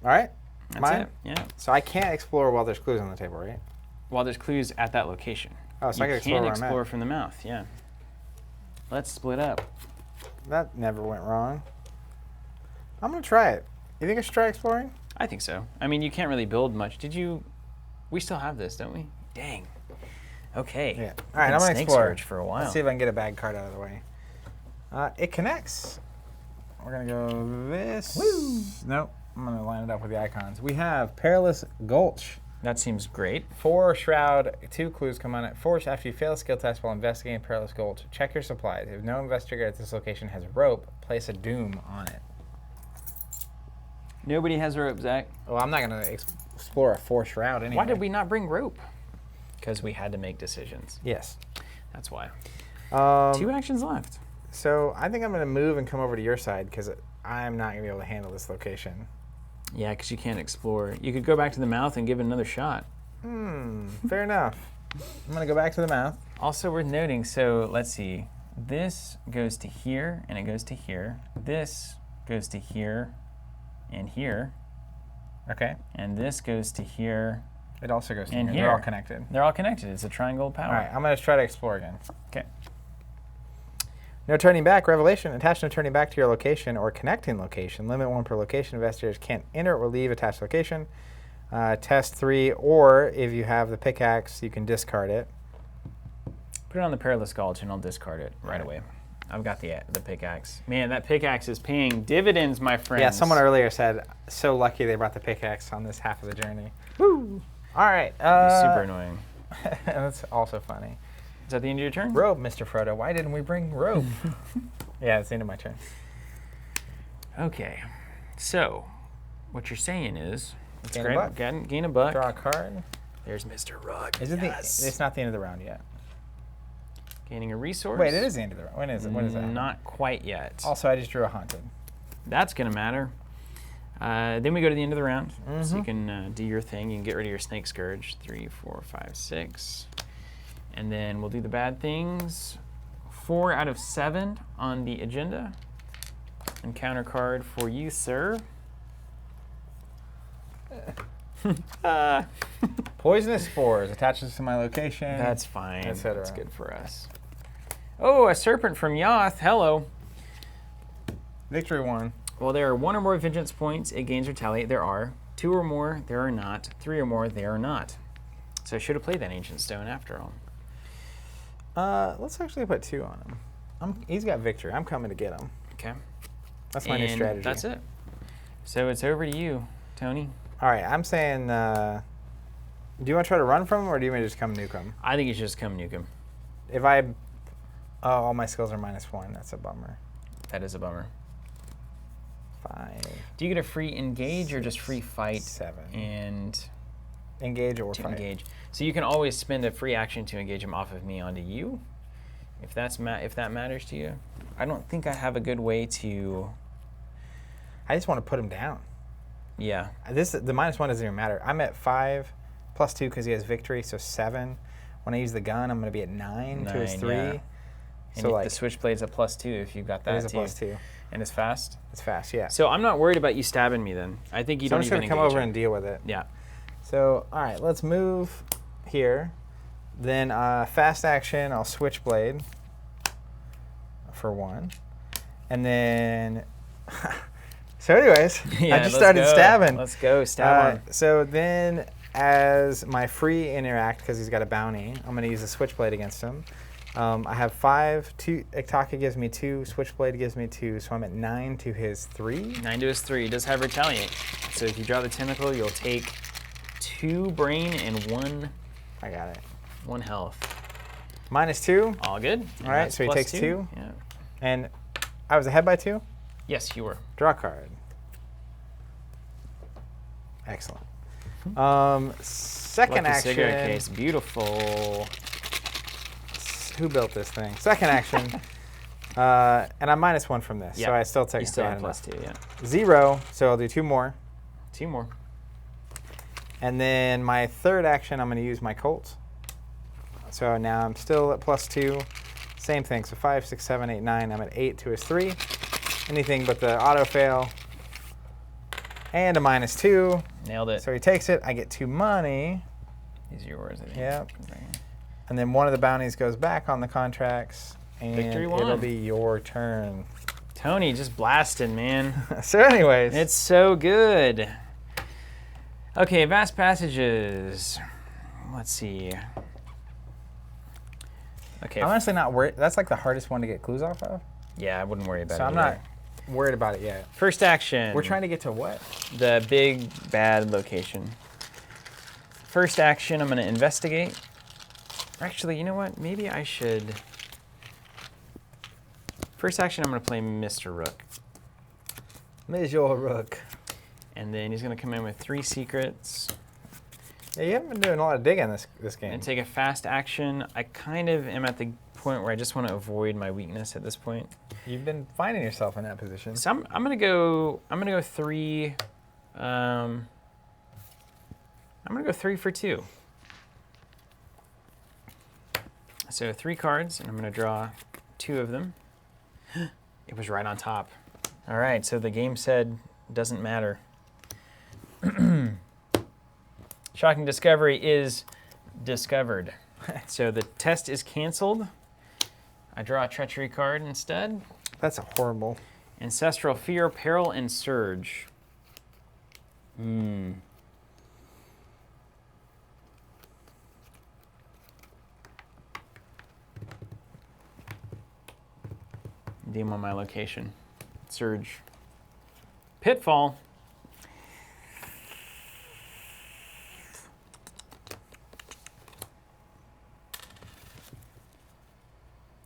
All right. That's Mine? it. Yeah. So I can't explore while there's clues on the table, right? While there's clues at that location. Oh, so I can explore You where can I'm explore at. from the mouth, yeah. Let's split up. That never went wrong. I'm going to try it. You think I should try exploring? I think so. I mean, you can't really build much. We still have this, don't we? Dang. Okay. Yeah. All right, I'm going to Snake explore. Scourge for a while. Let's see if I can get a bad card out of the way. It connects. We're going to go this. Woo! Nope. I'm going to line it up with the icons. We have Perilous Gulch. That seems great. 4 Shroud, 2 clues come on it. 4 after you fail a skill test while investigating Perilous Gulch, check your supplies. If no investigator at this location has rope, place a doom on it. Nobody has rope, Zach. Well, I'm not going to explore a 4 Shroud anyway. Why did we not bring rope? Because we had to make decisions. Yes. That's why. 2 actions left. So I think I'm going to move and come over to your side because I'm not going to be able to handle this location. Yeah, because you can't explore. You could go back to the mouth and give it another shot. Fair enough. I'm going to go back to the mouth. Also worth noting, so let's see. This goes to here, and it goes to here. This goes to here and here. Okay. And this goes to here. It also goes to And here. here. They're all connected. They're all connected. It's a triangle of power. All right, I'm going to try to explore again. Okay. No turning back. Revelation. Attach no turning back to your location or connecting location. Limit 1 per location. Investigators can't enter or leave attached location. Test 3, or if you have the pickaxe, you can discard it. Put it on the Perilous Gulch, and I'll discard it right away. I've got the pickaxe. Man, that pickaxe is paying dividends, my friends. Yeah, someone earlier said, so lucky they brought the pickaxe on this half of the journey. Woo! All right. Super annoying. That's also funny. Is that the end of your turn? Rope, Mr. Frodo. Why didn't we bring rope? Yeah, it's the end of my turn. Okay. So, what you're saying is, let's Gain a buck. gain a buck. Draw a card. There's Mr. Rugg. Is it it's not the end of the round yet. Gaining a resource. Wait, it is the end of the round. When is it? When is that? Not quite yet. Also, I just drew a haunted. That's going to matter. Then we go to the end of the round. So you can do your thing. You can get rid of your Snake Scourge. 3, 4, 5, 6. And then we'll do the bad things. 4 out of 7 on the agenda. Encounter card for you, sir. Poisonous spores attaches to my location. That's fine. etc. That's good for us. Oh, a serpent from Yoth. Hello. Victory 1. Well, there are 1 or more vengeance points. It gains retaliate. There are. 2 or more. There are not. 3 or more. There are not. So I should have played that Ancient Stone after all. Let's actually put 2 on him. He's got victory. I'm coming to get him. Okay. That's my new strategy. That's it. So it's over to you, Tony. All right, I'm saying, do you want to try to run from him, or do you want to just come nuke him? I think you should just come nuke him. If I, all my skills are -1. That's a bummer. That is a bummer. 5. Do you get a free engage or just free fight? 7. And Engage or to fight. engage. So you can always spend a free action to engage him off of me onto you, if that's if that matters to you. I don't think I have a good way to. I just want to put him down. Yeah. The -1 doesn't even matter. I'm at 5 +2 because he has victory, so 7. When I use the gun, I'm going to be at 9 to his 3. Yeah. And So like the switchblade's a +2 if you've got that it is a too. +2. And it's fast. It's fast, yeah. So I'm not worried about you stabbing me then. I think you So I'm don't just even going to come engage over him. and deal with it. Yeah. So, all right, let's move here. Then fast action, I'll switchblade for 1. And then, so anyways, Yeah, I just let's started go. stabbing. Let's go, stab on. So then as my free interact, because he's got a bounty, I'm going to use a switchblade against him. I have 5, 2, Iktaka gives me 2, Switchblade gives me 2, so I'm at 9 to his 3. 9 to his 3. He does have retaliate. So if you draw the tentacle, you'll take 2 brain and 1 I got it. 1 health. -2. All good. All right, so he takes 2. Yeah. And I was ahead by 2. Yes, you were. Draw a card. Excellent. Second Lucky action. cigarette case. Beautiful. Who built this thing? Second action. And I'm -1 from this, Yeah. so I still take You still have +2, yeah. 0, so I'll do 2 more. 2 more. And then my third action, I'm going to use my Colt. So now I'm still at +2. Same thing, so 5, 6, 7, 8, 9. I'm at 8 to his 3. Anything but the auto fail. And a -2. Nailed it. So he takes it. I get 2 money. These are yours, I think. Yep. And then one of the bounties goes back on the contracts. And Victory won. it'll be your turn. Tony just blasted, man. So anyways. It's so good. Okay, Vast Passages. Let's see. Okay. I'm honestly not worried. That's like the hardest one to get clues off of. Yeah, I wouldn't worry about So it. I'm not worried about it yet. First action. We're trying to get to what? The big bad location. First action, I'm going to investigate. Actually, you know what? Maybe I should. First action, I'm going to play Mr. Rook. Visual Rook. And then he's going to come in with 3 secrets. Yeah, you haven't been doing a lot of digging this game. And take a fast action. I kind of am at the point where I just want to avoid my weakness at this point. You've been finding yourself in that position. So I'm gonna go 3. I'm gonna go 3 for 2. So 3 cards, and I'm gonna draw 2 of them. It was right on top. All right, so the game said doesn't matter. Shocking discovery is discovered. So the test is canceled. I draw a treachery card instead. That's a horrible. Ancestral fear, peril, and surge. DM on my location. Surge. Pitfall.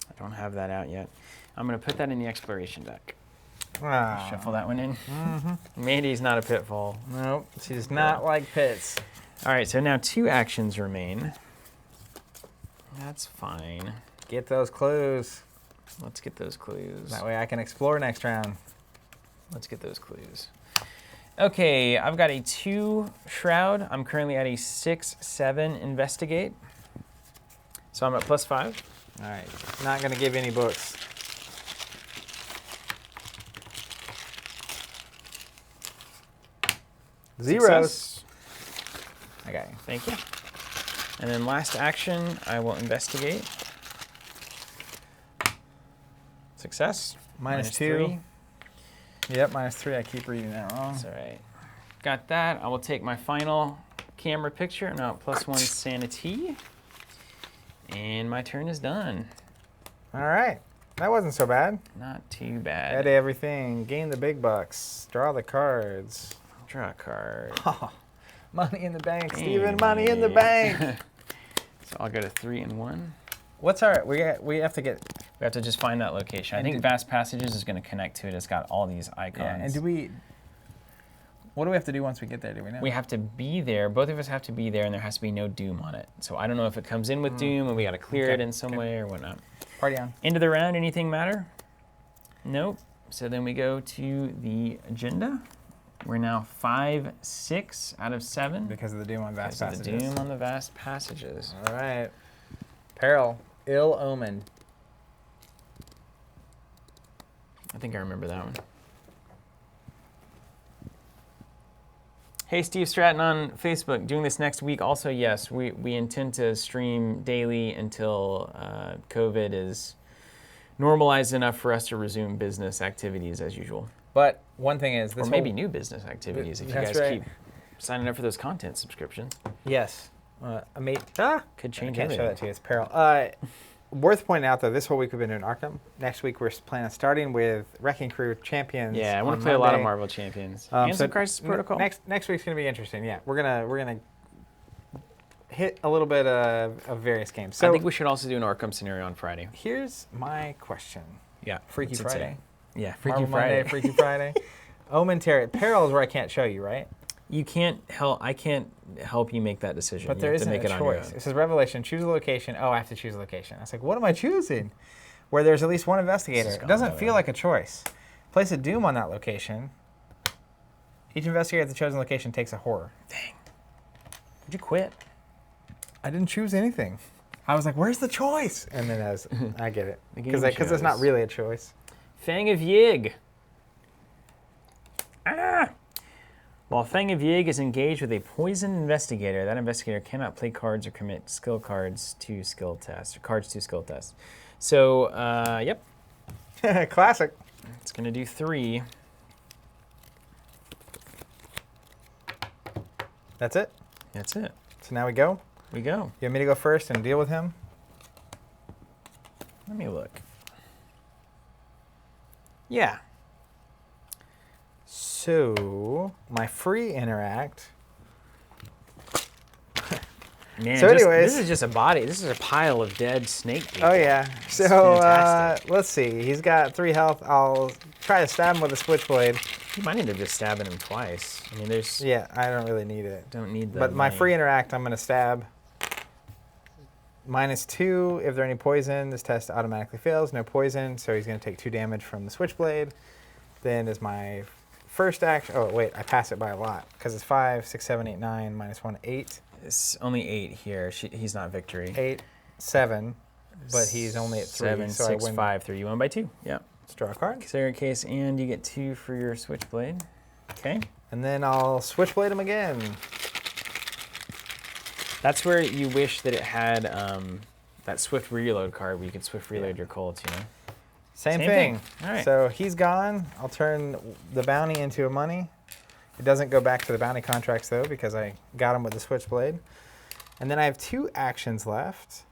I don't have that out yet. I'm going to put that in the exploration deck. Ah. Shuffle that one in. Mandy's not a pitfall. Nope, she does not like pits. All right, so now 2 actions remain. That's fine. Get those clues. Let's get those clues. That way I can explore next round. Let's get those clues. Okay, I've got a 2 Shroud. I'm currently at a 6/7 Investigate. So I'm at +5. All right, not going to give any books. Zeros. Success. Okay. Thank you. And then last action, I will investigate. Success. -2. -3. Yep, -3. I keep reading that wrong. That's all right. Got that. I will take my final camera picture. Now +1 sanity. And my turn is done. All right. That wasn't so bad. Not too bad. Edit everything. Gain the big bucks. Draw the cards. Draw a card. Money in the bank, Steven. Money in the bank. So I'll go to 3 and 1. What's our? We have to get. We have to just find that location. I think Vast Passages is going to connect to it. It's got all these icons. Yeah. And do we? What do we have to do once we get there? Do we know? We have to be there. Both of us have to be there, and there has to be no doom on it. So I don't know if it comes in with doom, and we got to clear it in some way or whatnot. Party on. End of the round. Anything matter? Nope. So then we go to the agenda. We're now 5, 6 out of 7. Because of the doom on Vast Passages. The doom on the Vast Passages. All right. Peril. Ill omen. I think I remember that one. Hey, Steve Stratton on Facebook. Doing this next week. Also, yes, we intend to stream daily until COVID is normalized enough for us to resume business activities as usual. But one thing is, this or maybe new business activities if you guys keep signing up for those content subscriptions. Yes. Could change I can't everything. show that to you. It's peril. Worth pointing out, though, this whole week we've been doing Arkham. Next week we're planning on starting with Wrecking Crew Champions. Yeah, I want on to play a lot of Monday. Marvel Champions. And some Crisis Protocol. Next week's gonna be interesting. Yeah, we're gonna hit a little bit of various games. So I think we should also do an Arkham scenario on Friday. here's my question. Yeah. Freaky what's it Friday. say? Yeah, Freaky Marvel Friday. Monday, Freaky Friday. Omen Terror. Peril is where I can't show you, right? You can't help. I can't help you make that decision. But You there have to isn't make a it on your choice. own. It says Revelation, choose a location. Oh, I have to choose a location. I was like, what am I choosing? Where there's at least one investigator. is It gone, doesn't by feel the way. like a choice. Place a doom on that location. Each investigator at the chosen location takes a horror. Dang. Would you quit? I didn't choose anything. I was like, where's the choice? And then as I get it. The game Because it's not chose. really a choice. Fang of Yig. Ah! While Fang of Yig is engaged with a poison investigator, that investigator cannot play cards or commit skill cards to skill tests, or cards to skill tests. So, yep, Classic. it's going to do 3. That's it. That's it. So now we go. We go. You want me to go first and deal with him? Let me look. Yeah. So, my free interact. Man, So anyways- this is just a body. This is a pile of dead snake people. Oh, yeah. So, fantastic. let's see. He's got 3 health. I'll try to stab him with a switchblade. You might end up just stabbing him twice. I mean, there's... Yeah, I don't really need it. Don't need the But my money. free interact, I'm going to stab. -2. If there any poison, this test automatically fails. No poison, so he's going to take 2 damage from the switchblade. Then is my first action. Oh, wait, I pass it by a lot. Because it's 5, 6, 7, 8, 9, -1, 8. It's only 8 here. He's not victory. 8, 7. But he's only at 3. 7, so 6, I win. 5, 3. You won by 2. Yeah. Let's draw a card. Consider a case, and you get 2 for your switchblade. Okay. And then I'll switchblade him again. That's where you wish that it had that swift reload card where you could swift reload your Colts, you know? Same Same thing. thing. All right. So he's gone. I'll turn the bounty into a money. It doesn't go back to the bounty contracts, though, because I got him with the switchblade. And then I have 2 actions left.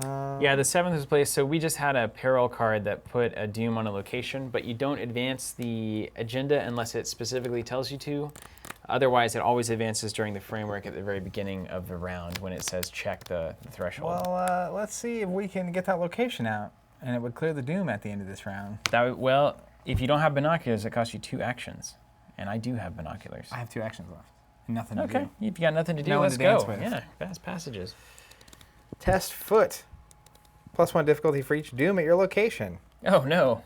Yeah, the 7th was placed. So we just had a peril card that put a doom on a location, but you don't advance the agenda unless it specifically tells you to. Otherwise, it always advances during the framework at the very beginning of the round when it says check the threshold. Well, let's see if we can get that location out. And it would clear the doom at the end of this round. Well, if you don't have binoculars, it costs you 2 actions. And I do have binoculars. I have 2 actions left. Nothing to Okay, do. you've got nothing to do. No one Let's to dance go. with. Yeah, fast passages. Test foot. +1 difficulty for each doom at your location. Oh, no.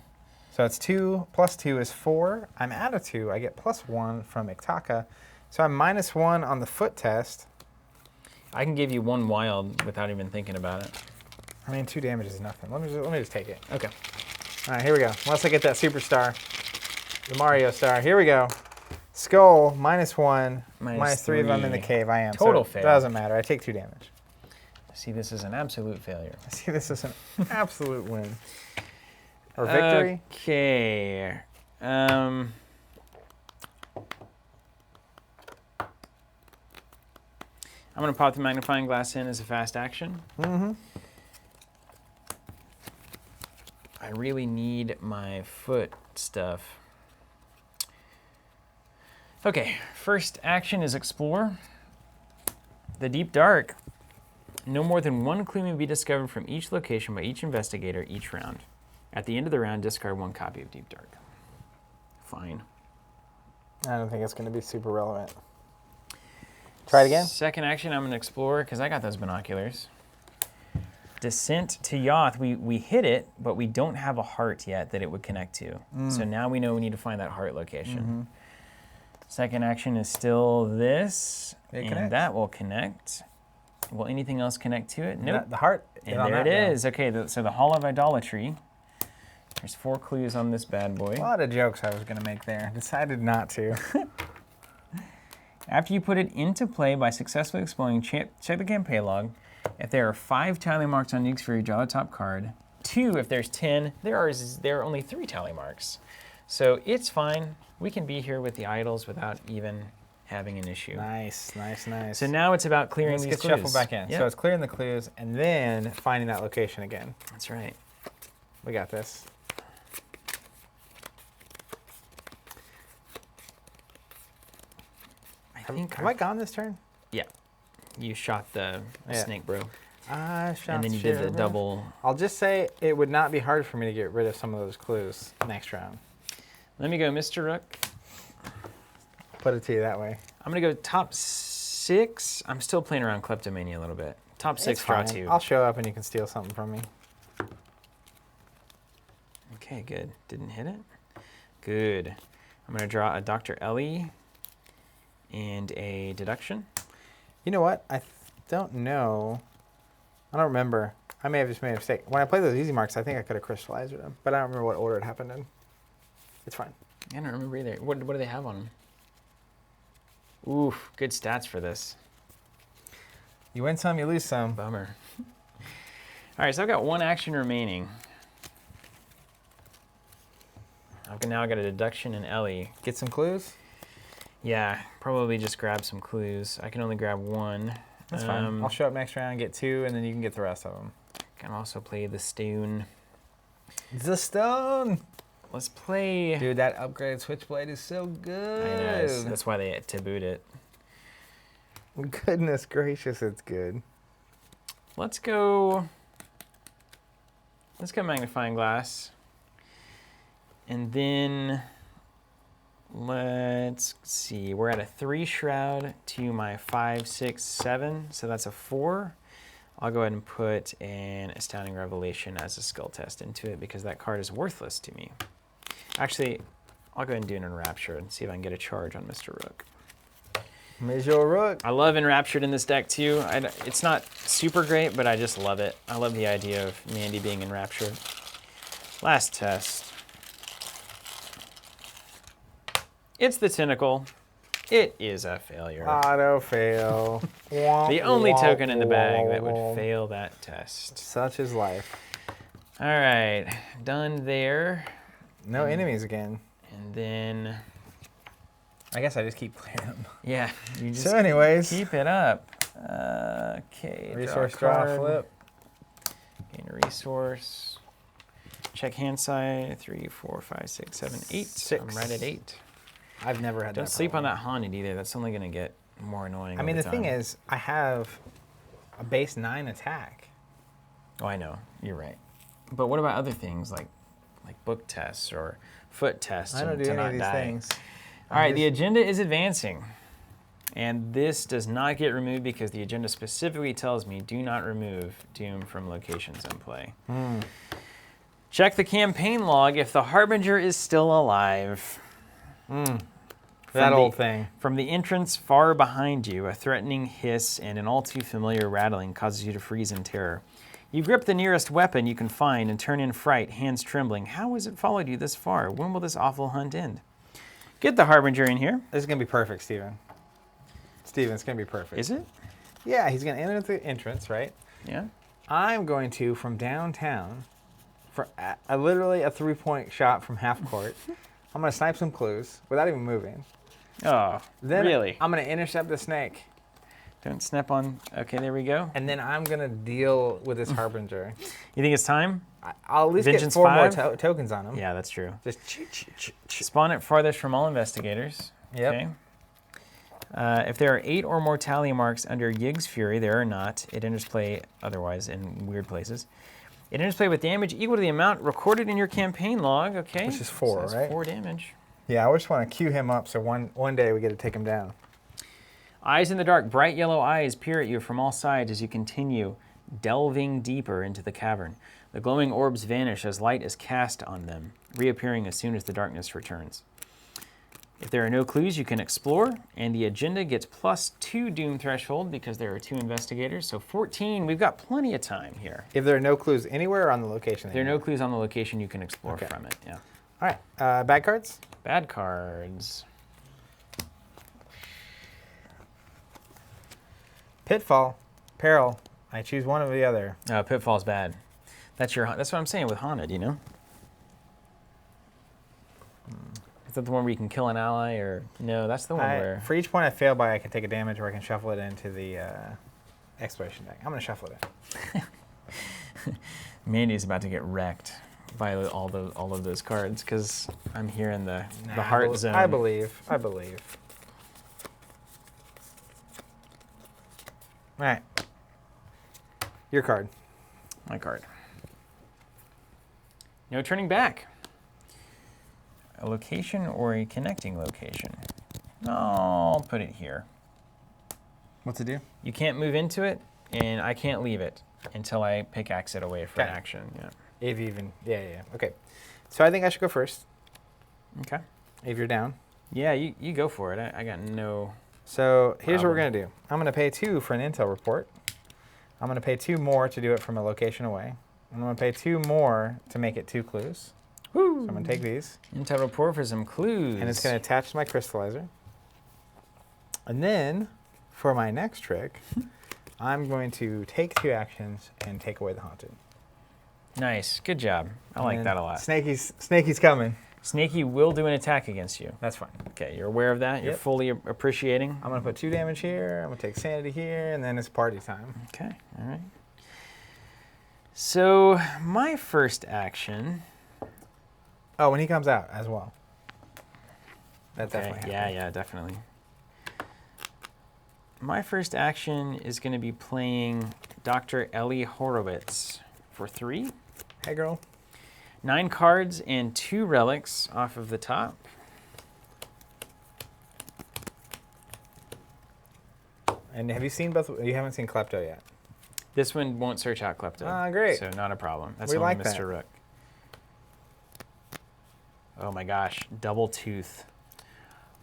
So it's 2 + 2 is 4. I'm out of 2. I get +1 from Iktaka. So I'm -1 on the foot test. I can give you 1 wild without even thinking about it. I mean, 2 damage is nothing. Let me just take it. Okay. All right, here we go. Unless I get that superstar, the Mario star. Here we go. Skull, -1, -3 if I'm in the -3. cave. I am. Total so fail. It doesn't matter. I take 2 damage. I see this as an absolute failure. I see this as an absolute win. Or victory. Okay. I'm going to pop the magnifying glass in as a fast action. Mm-hmm. I really need my foot stuff. Okay, first action is explore. The deep dark. No more than 1 clue may be discovered from each location by each investigator each round. At the end of the round, discard 1 copy of Deep Dark. Fine. I don't think it's going to be super relevant. Try it again. Second action, I'm going to explore because I got those binoculars. Descent to Yoth. We hit it, but we don't have a heart yet that it would connect to. So now we know we need to find that heart location. Second action is still this, It and connects. that will connect. Will anything else connect to it? Nope. The heart. And there it is. Okay, so the Hall of Idolatry. There's 4 clues on this bad boy. A lot of jokes I was going to make there. Decided not to. After you put it into play by successfully exploring, check the campaign log. If there are 5 tally marks on each sphere, draw the top card. 2, if there's 10, there are only 3 tally marks. So it's fine. We can be here with the idols without even having an issue. Nice, nice, nice. So now it's about clearing Let's these get clues. shuffled back in. Yep. So it's clearing the clues and then finding that location again. That's right. We got this. I think Have I gone this turn? Yeah. You shot the snake, bro. I shot And then you did the double. I'll just say it would not be hard for me to get rid of some of those clues next round. Let me go, Mr. Rook. Put it to you that way. I'm going to go top 6. I'm still playing around Kleptomania a little bit. Top 6, draw 2. I'll show up and you can steal something from me. Okay, good. Didn't hit it. Good. I'm going to draw a Dr. Ellie and a deduction. You know what? I don't know. I don't remember. I may have just made a mistake. When I played those easy marks, I think I could have crystallized them, but I don't remember what order it happened in. It's fine. I don't remember either. What do they have on them? Oof, good stats for this. You win some, you lose some. Bummer. All right, so I've got 1 action remaining. Now I got a deduction and Ellie. Get some clues? Yeah, probably just grab some clues. I can only grab 1. That's fine. I'll show up next round, get 2, and then you can get the rest of them. Can also play the stone. The stone! Let's play. Dude, that upgraded switchblade is so good. I know. That's why they tabooed it. Goodness gracious, it's good. Let's go magnifying glass. And then let's see. We're at a 3 shroud to my 5, 6, 7. So that's a 4. I'll go ahead and put an Astounding Revelation as a skill test into it because that card is worthless to me. Actually, I'll go ahead and do an Enraptured and see if I can get a charge on Mr. Rook. Mr. Rook. I love Enraptured in this deck too. It's not super great, but I just love it. I love the idea of Mandy being Enraptured. Last test. It's the Tentacle. It is a failure. Auto fail. The only token in the bag that would fail that test. Such is life. All right, done there. No enemies again. And then, I guess I just keep playing them. yeah, you just So anyways. keep it up. Okay, Resource draw, flip. Gain a resource. Check hand side. 3, 4, 5, 6, 7, 8. 6. I'm right at 8. I've never had that. Don't sleep on that Haunted either. That's only going to get more annoying. I mean, over the thing time. is, I have a base 9 attack. Oh, I know. You're right. But what about other things like book tests or foot tests? I don't do to any not of these die? things. All right, the agenda is advancing. And this does not get removed because the agenda specifically tells me do not remove Doom from locations in play. Check the campaign log if the Harbinger is still alive. That old thing. From the entrance far behind you, a threatening hiss and an all too familiar rattling causes you to freeze in terror. You grip the nearest weapon you can find and turn in fright, hands trembling. How has it followed you this far? When will this awful hunt end? Get the Harbinger in here. This is going to be perfect, Steven. Steven, it's going to be perfect. Is it? Yeah, he's going to enter the entrance, right? Yeah. I'm going to, from downtown, for literally a 3-point shot from half court, I'm going to snipe some clues without even moving. Oh, Then really? I'm going to intercept the snake. Don't snap on. Okay, there we go. And then I'm going to deal with this Harbinger. You think it's time? I'll at least Vengeance get 4 more 5? tokens on him. Yeah, that's true. Just Spawn it farthest from all investigators. Yep. Okay. If there are 8 or more tally marks under Yig's Fury, there are not. It enters play otherwise in weird places. It enters play with damage equal to the amount recorded in your campaign log. Okay. Which is 4, so that's right? 4 damage. Yeah, I just want to cue him up so one day we get to take him down. Eyes in the dark, bright yellow eyes peer at you from all sides as you continue delving deeper into the cavern. The glowing orbs vanish as light is cast on them, reappearing as soon as the darkness returns. If there are no clues, you can explore, and the agenda gets +2 Doom threshold because there are 2 investigators, so 14. We've got plenty of time here. If there are no clues anywhere or on the location? If there are no clues on the location, you can explore Okay. from it. Yeah. All right. Bad cards? Bad cards. Pitfall. Peril. I choose one or the other. Pitfall's bad. That's what I'm saying with Haunted, you know? Is that the one where you can kill an ally, or no? That's the one where. For each point I fail by, I can take a damage, or I can shuffle it into the exploration deck. I'm going to shuffle it in. Mandy's about to get wrecked by all of those cards because I'm here in the heart zone. I believe. All right. Your card. My card. No turning back. A location or a connecting location. I'll put it here. What's it do? You can't move into it, and I can't leave it until I pickaxe it away for Okay. action. Yeah. If you even, yeah. Okay. So I think I should go first, Okay. if you're down. Yeah, you go for it. I got no... So here's what we're Problem. going to do. I'm going to pay 2 for an intel report. I'm going to pay 2 more to do it from a location away. I'm going to pay 2 more to make it 2 clues. Woo! So I'm going to take these. Intel report for some clues. And it's going to attach to my crystallizer. And then, for my next trick, I'm going to take 2 actions and take away the haunted. Nice. Good job. I like And that a lot. Snaky's coming. Snaky will do an attack against you. That's fine. Okay, you're aware of that? You're Yep. fully appreciating? I'm going to put 2 damage here. I'm going to take sanity here, and then it's party time. Okay, all right. So, my first action... Oh, when he comes out as well. That Okay, definitely yeah, happens. yeah, definitely. My first action is going to be playing Dr. Ellie Horowitz for 3. Hey, girl. 9 cards and 2 relics off of the top. And have you seen both? You haven't seen Klepto yet. This one won't search out Klepto. Ah, great. So not a problem. That's We only like Mr. that. Rook. Oh my gosh, double tooth.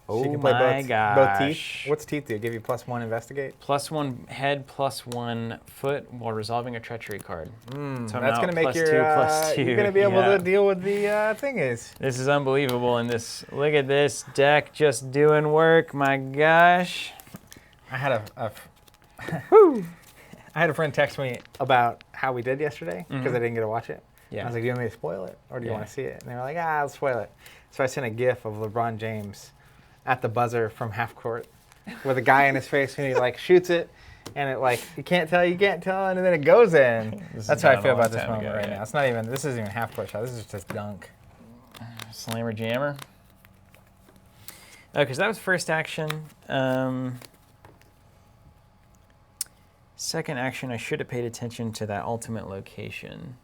Oh She can play my both gosh. teeth. What's teeth do? Give you +1 investigate? +1 head, +1 foot while resolving a treachery card. So I'm That's now going to make +2, your, +2. you're going to be able Yeah. to deal with the thingies. This is unbelievable in this. Look at this deck just doing work. My gosh. I had I had a friend text me about how we did yesterday because I didn't get to watch it. Yeah. I was like, do you want me to spoil it or do you Yeah. want to see it? And they were like, I'll spoil it. So I sent a GIF of LeBron James at the buzzer from half court with a guy in his face and he like shoots it and it like, you can't tell, and then it goes in. This That's is how I done feel a long about this time moment ago, right yeah. now. This isn't even half court shot. This is just dunk. Slammer jammer. Okay, so that was first action. Second action, I should have paid attention to that ultimate location.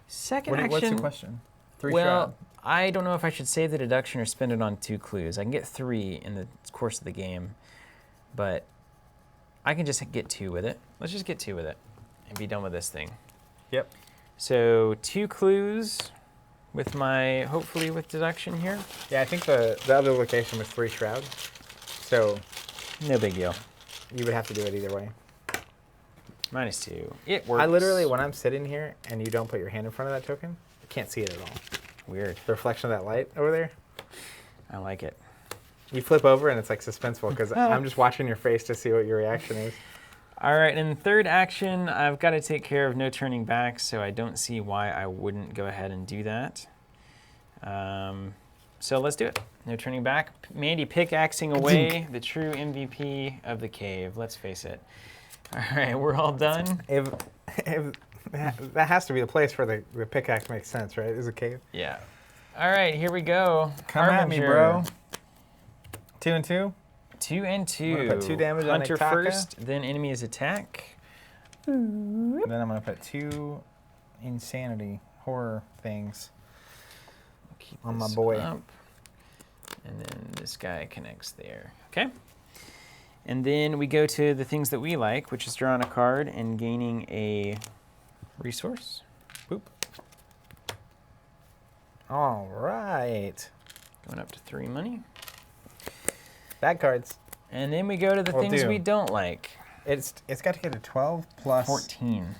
Second action. What's the question? 3 Well, shot. I don't know if I should save the deduction or spend it on 2 clues. I can get 3 in the course of the game, but I can just get 2 with it. Let's just get 2 with it and be done with this thing. Yep. So 2 clues with my, hopefully with deduction here. Yeah, I think the other location was 3 shroud. So No big deal. you would have to do it either way. -2. It works. I literally, when I'm sitting here and you don't put your hand in front of that token, I can't see it at all. Weird. The reflection of that light over there. I like it. You flip over and it's like suspenseful because I'm just watching your face to see what your reaction is. All right, in third action, I've got to take care of no turning back, so I don't see why I wouldn't go ahead and do that. So let's do it. No turning back. Mandy pickaxing away, the true MVP of the cave. Let's face it. All right, we're all done. If that has to be the place where the pickaxe makes sense, right? Is a cave. Yeah. All right, here we go. Come at me, Harbinger. bro. 2 and 2. 2 and 2. I'm gonna put 2 damage on Hunter Iktaka. first, then enemy's attack. And then I'm gonna put 2 insanity horror things Keep on my this boy. up. And then this guy connects there. Okay. And then we go to the things that we like, which is drawing a card and gaining a resource. Boop. All right. Going up to 3 money. Bad cards. And then we go to the Will things do. we don't like. It's got to get a 12 plus. 14.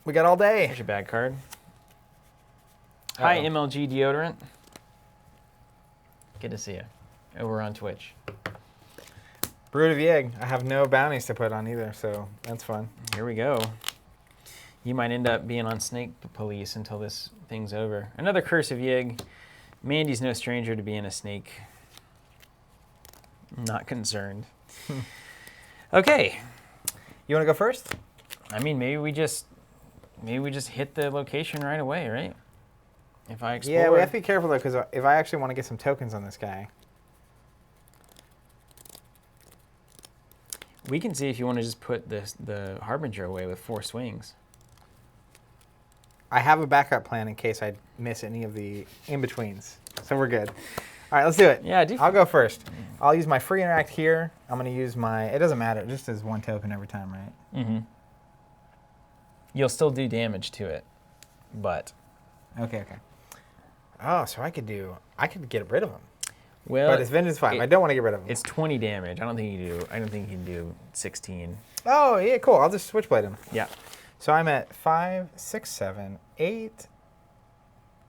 We got all day. Here's your bad card. Hi, Uh-oh. MLG deodorant. Good to see you over on Twitch. Brood of Yig. I have no bounties to put on either, so that's fun. Here we go. You might end up being on Snake Police until this thing's over. Another Curse of Yig. Mandy's no stranger to being a snake. Not concerned. Okay. You want to go first? I mean, maybe we just hit the location right away, right? If I explore. Yeah, we have to be careful though, because if I actually want to get some tokens on this guy. We can see if you want to just put the Harbinger away with 4 swings. I have a backup plan in case I miss any of the in-betweens. So we're good. All right, let's do it. Yeah, I'll go first. I'll use my free interact here. I'm going to use my... It doesn't matter. It just does 1 token every time, right? Mm-hmm. You'll still do damage to it, but... Okay. Oh, so I could get rid of him. Well, but it's Vengeance 5. I don't want to get rid of him. It's 20 damage. I don't think you can do 16. Oh, yeah, cool. I'll just Switchblade him. Yeah. So I'm at 5, 6, 7, 8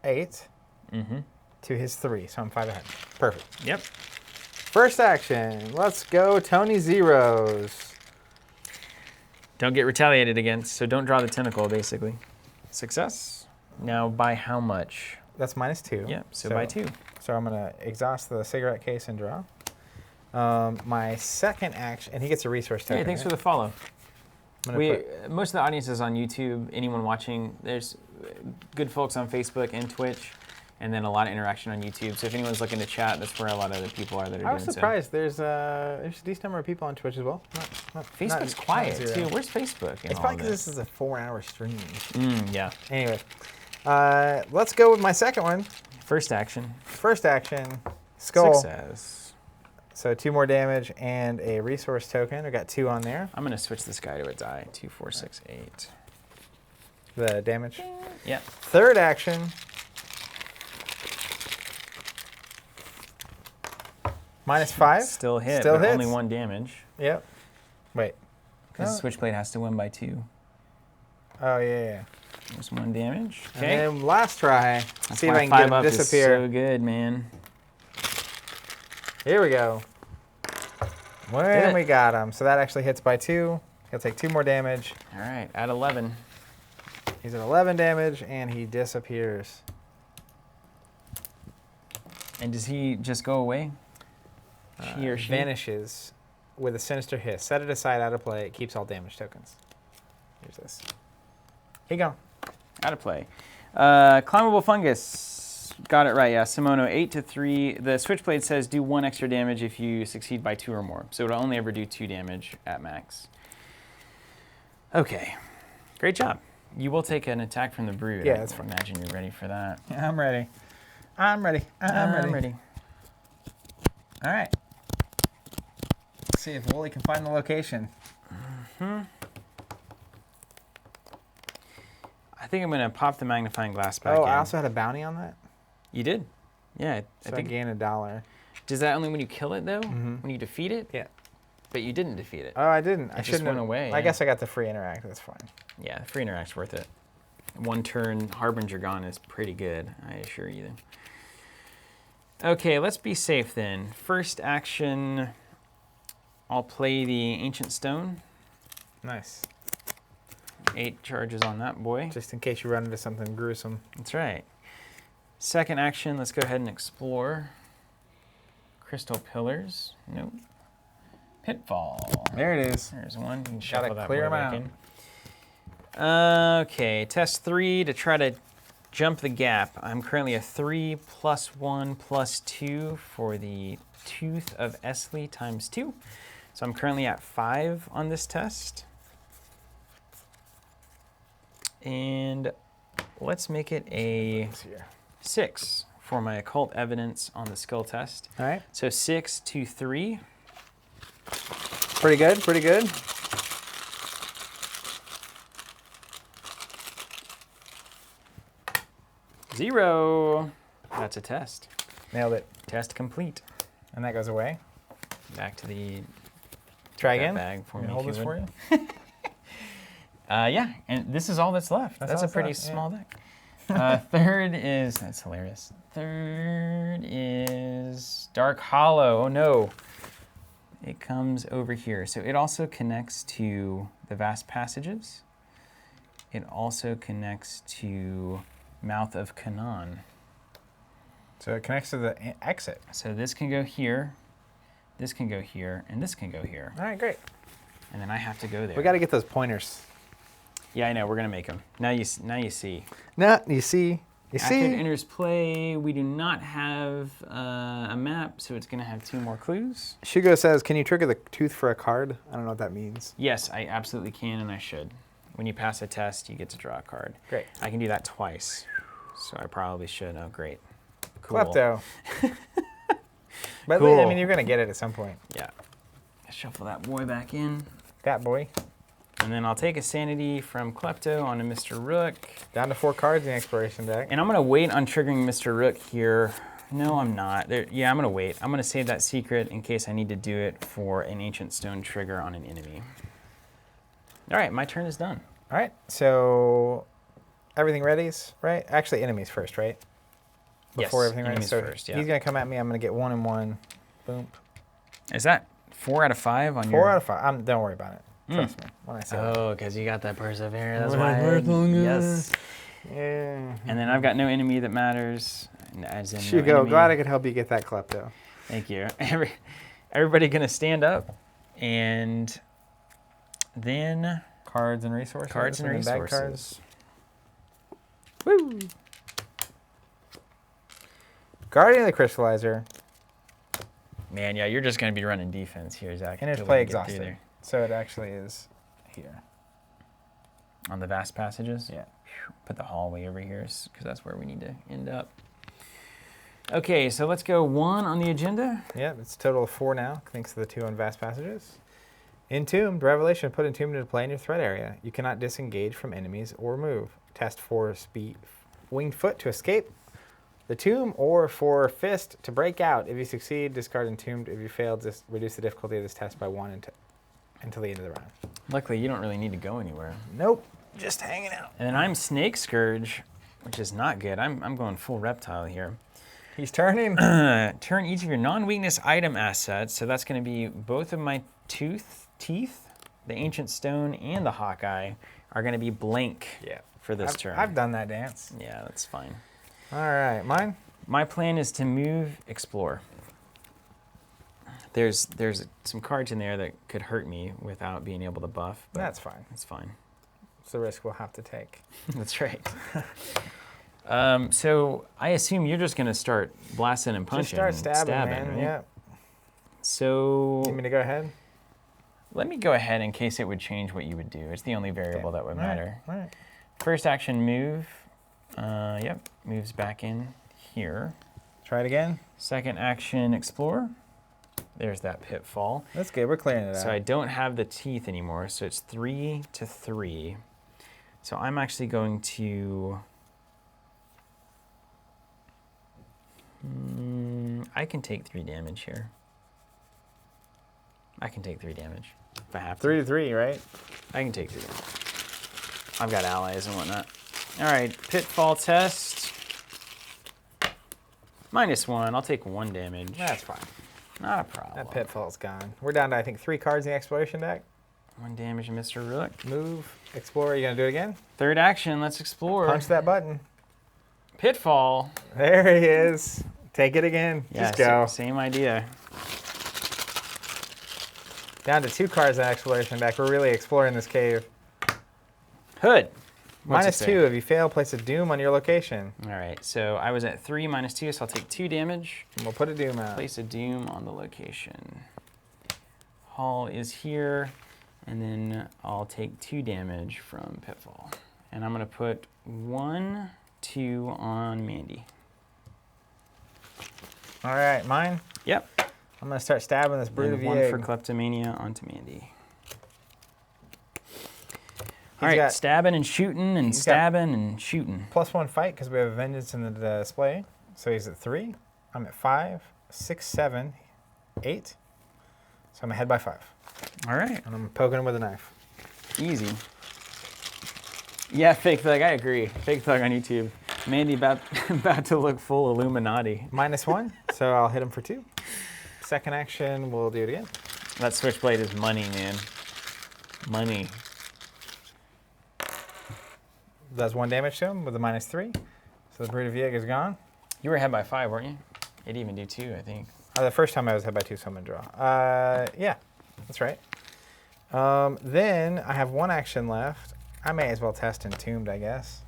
to his 3. So I'm 5 ahead. Perfect. Yep. First action. Let's go Tony Zeros. Don't get retaliated against, so don't draw the tentacle, basically. Success. Now, by how much? That's -2. Yep, so by 2. So I'm going to exhaust the cigarette case and draw. My second action, and he gets a resource token. Hey, thanks for the follow. Most Most of the audience is on YouTube. Anyone watching, there's good folks on Facebook and Twitch, and then a lot of interaction on YouTube. So if anyone's looking to chat, that's where a lot of the people are that are doing so. I was surprised. There's a decent number of people on Twitch as well. Facebook's quiet, too. Where's Facebook? It's probably because this is a 4-hour stream. Yeah. Anyway, let's go with my second one. First action. Skull. Success. So 2 more damage and a resource token. I got 2 on there. I'm going to switch this guy to a die. 2, 4, 6, 8. The damage. Yeah. Third action. -5. Still hit, Still but hits. only 1 damage. Yep. Wait. Because Switchblade has to win by 2. Oh, yeah. There's 1 damage. Okay. And then last try. That's see if why I can 5 get him up to is disappear. so good, man. Here we go. When we got him. So that actually hits by 2. He'll take 2 more damage. All right, at 11. He's at 11 damage, and he disappears. And does he just go away? He or she? Vanishes with a sinister hiss. Set it aside, out of play. It keeps all damage tokens. Here's this. Here you go. Out of play. Climbable fungus. Got it right, yeah. Simono, 8 to 3. The Switchblade says do 1 extra damage if you succeed by 2 or more. So it'll only ever do 2 damage at max. Okay. Great job. You will take an attack from the Brood. Yeah, that's fine. Imagine you're ready for that. Yeah, I'm ready. I'm ready. All right. Let's see if Wooly can find the location. I think I'm going to pop the magnifying glass back in. I also had a bounty on that. You did? Yeah. So I gain $1. Does that only when you kill it, though? When you defeat it? Yeah. But you didn't defeat it. Oh, I didn't. I just shouldn't went have. away. I guess I got the free interact. That's fine. Yeah, free interact's worth it. 1 turn Harbinger gone is pretty good, I assure you. Okay, let's be safe then. First action, I'll play the Ancient Stone. Nice. 8 charges on that boy. Just in case you run into something gruesome. That's right. Second action, let's go ahead and explore. Crystal Pillars. Nope. Pitfall. There it is. There's 1. You can Gotta shuffle that clear boy 'em back out. in. Okay, test 3 to try to jump the gap. I'm currently a 3 + 1 + 2 for the Tooth of Essex times 2. So I'm currently at 5 on this test. And let's make it a 6 for my occult evidence on the skill test. All right. So 6 to 3. Pretty good, pretty good. Zero. That's a test. Nailed it. Test complete. And that goes away. Back to the Try again. bag for me. Hold if this you for would. you. Yeah, and this is all that's left. That's a pretty small deck. Third is, that's hilarious. Third is Dark Hollow. Oh no. It comes over here. So it also connects to the Vast Passages. It also connects to Mouth of Canaan. So it connects to the exit. So this can go here, this can go here, and this can go here. All right, great. And then I have to go there. We got to get those pointers. Yeah, I know. We're gonna make them. Now you see. Now you see. You After see? it enters play, we do not have a map, so it's going to have 2 more clues. Shugo says, can you trigger the tooth for a card? I don't know what that means. Yes, I absolutely can, and I should. When you pass a test, you get to draw a card. Great. I can do that twice, so I probably should. Oh, great. Cool. Klepto. But Cool. I mean, you're going to get it at some point. Yeah. Shuffle that boy back in. That boy. And then I'll take a sanity from Klepto onto Mr. Rook. Down to 4 cards in the exploration deck. And I'm going to wait on triggering Mr. Rook here. No, I'm not. Yeah, I'm going to wait. I'm going to save that secret in case I need to do it for an Ancient Stone trigger on an enemy. All right, my turn is done. All right, so everything readies, right? Actually, enemies first, right? Before Yes, everything ready. enemies So first, yeah. he's going to come at me. I'm going to get 1 and 1. Boom. Is that 4 out of 5 on your... 4 out of 5. Don't worry about it. Trust me when I say that. Oh, because you got that perseverance. That's Right, why. right, longer. Yes. Yeah. And then I've got no enemy that matters. As in no Shugo, enemy. glad I could help you get that Klepto. Thank you. Everybody gonna stand up, and then Cards and resources. cards and then back resources. Woo! Guardian of the Crystallizer. Man, yeah, you're just gonna be running defense here, Zach. And it's Good play way to get through exhausted. there. So it actually is here. On the vast passages. Yeah. Put the hallway over here because that's where we need to end up. Okay, so let's go 1 on the agenda. Yep, it's a total of 4 now, thanks to the 2 on Vast Passages. Entombed, Revelation, put Entombed into play in your threat area. You cannot disengage from enemies or move. Test for speed, Winged Foot to escape the tomb, or for Fist to break out. If you succeed, discard Entombed. If you fail, just reduce the difficulty of this test by 1 until the end of the round. Luckily, you don't really need to go anywhere. Nope, just hanging out. And then I'm Snake Scourge, which is not good. I'm going full reptile here. He's turning. Turn each of your non-weakness item assets. So that's going to be both of my teeth, the Ancient Stone, and the Hawkeye are going to be blank Yeah. for this turn. I've done that dance. Yeah, that's fine. All right, mine? My plan is to move, explore. There's some cards in there that could hurt me without being able to buff. But That's fine. That's fine. It's the risk we'll have to take. That's right. So I assume you're just going to start blasting and punching. Just start stabbing, man. right? Yeah. So You want me to go ahead? let me go ahead in case it would change what you would do. It's the only variable that would matter. All right. First action, move. Yep, moves back in here. Try it again. Second action, explore. There's that pitfall. That's good. We're clearing it out. So I don't have the teeth anymore, so it's 3 to 3. So I'm actually going to... I can take 3 damage here. I can take 3 damage if I have to. 3 to 3, right? I can take 3 damage. I've got allies and whatnot. All right, pitfall test. -1. I'll take 1 damage. That's fine. Not a problem. That pitfall's gone. We're down to, I think, 3 cards in the exploration deck. 1 damage, Mr. Rook. Move, explore. You gonna do it again? Third action, let's explore. Punch that button. Pitfall. There he is. Take it again. Yeah, Just go. Same idea. Down to 2 cards in the exploration deck. We're really exploring this cave. Hood. What's it say? -2. If you fail, place a doom on your location. All right, so I was at 3 -2, so I'll take 2 damage. And we'll put a doom out. Place a doom on the location. Hall is here, and then I'll take 2 damage from Pitfall. And I'm gonna put 1, 2 on Mandy. All right, mine. Yep. I'm gonna start stabbing this brood of And 1 egg. for Kleptomania onto Mandy. He's All right, got- stabbing and shooting and he's got- stabbing and shooting. +1 fight because we have Vengeance in the display. So he's at 3. I'm at 5, 6, 7, 8. So I'm ahead by 5. All right, And I'm poking him with a knife. easy. Yeah, Fake Thug, I agree. Fake Thug on YouTube. Mandy about to look full Illuminati. -1, so I'll hit him for 2. Second action, we'll do it again. That switchblade is money, man. Money. Does 1 damage to him with a -3. So the brood of egg is gone. You were ahead by 5, weren't you? It'd even do 2, I think. The first time I was ahead by 2, so I'm gonna draw. Yeah, that's right. Then I have 1 action left. I may as well test Entombed, I guess.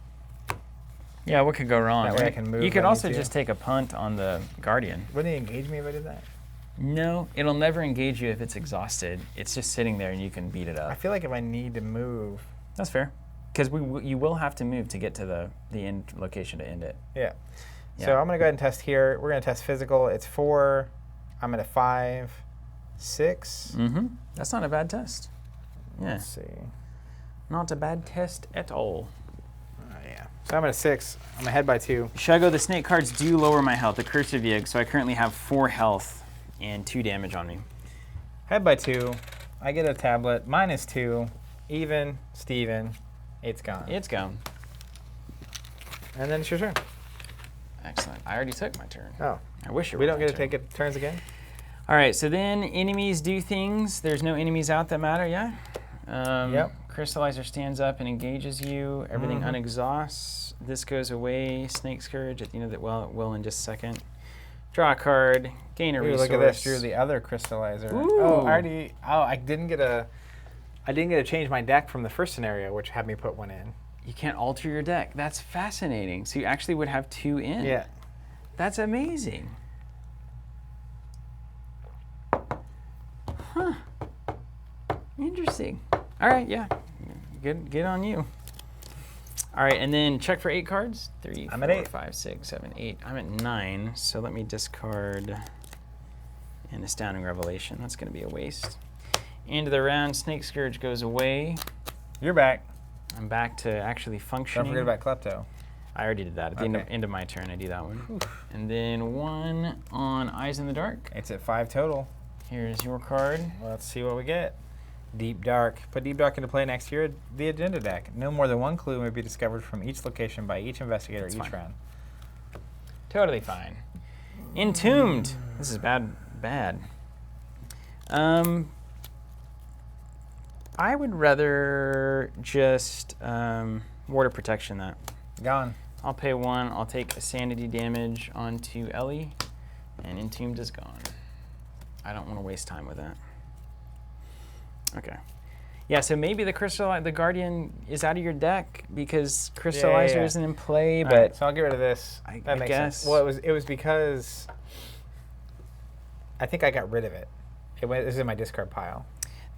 Yeah, what could go wrong? That way I right? can move You could when I also need to. just take a punt on the Guardian. Wouldn't it engage me if I did that? No, it'll never engage you if it's exhausted. It's just sitting there and you can beat it I up. feel like if I need to move. That's fair. Because you will have to move to get to the end location to end it. Yeah. Yeah. So I'm going to go ahead and test here. We're going to test physical. It's 4. I'm at a 5, 6. Mm-hmm. That's not a bad test. Yeah. Let's see. Not a bad test at all. Yeah. So I'm at a 6. I'm ahead by 2. Should I go? The snake cards do lower my health. The Curse of Yig, so I currently have 4 health and 2 damage on me. Ahead by 2. I get a tablet. Minus 2. Even. Steven. It's gone. It's gone. And then it's your turn. Excellent. I already took my turn. Oh. I wish it We were don't my get to turn. take it turns again? All right, so then enemies do things. There's no enemies out that matter, yeah? Yep. Crystallizer stands up and engages you. Everything unexhausts. This goes away. Snake Scourge at the end of the, well, it will in just a second. Draw a card. Gain a Ooh, resource. look at this. Drew the other crystallizer. Ooh. Oh, I didn't get to change my deck from the first scenario, which had me put one in. You can't alter your deck. That's fascinating. So you actually would have 2 in. Yeah. That's amazing. Huh. Interesting. All right, yeah. Good on you. All right, and then check for 8 cards. 3, I'm 4, at 8. 5, 6, 7, 8. I'm at 9, so let me discard an Astounding Revelation. That's going to be a waste. End of the round, Snake Scourge goes away. You're back. I'm back to actually functioning. Don't forget about Klepto. I already did that. At the end of my turn, I do that one. Oof. And then 1 on Eyes in the Dark. It's at 5 total. Here's your card. Let's see what we get. Deep Dark. Put Deep Dark into play next to the agenda deck. No more than 1 clue may be discovered from each location by each investigator That's each fine. round. Totally fine. Entombed. This is bad. I would rather just Ward of Protection that. Gone. I'll pay 1. I'll take a sanity damage onto Ellie, and Entombed is gone. I don't want to waste time with that. Okay. Yeah, so maybe the Guardian is out of your deck because Crystallizer isn't in play, All but right, so I'll get rid of this. I That makes guess. sense. Well, it was because I think I got rid of it. It was in my discard pile.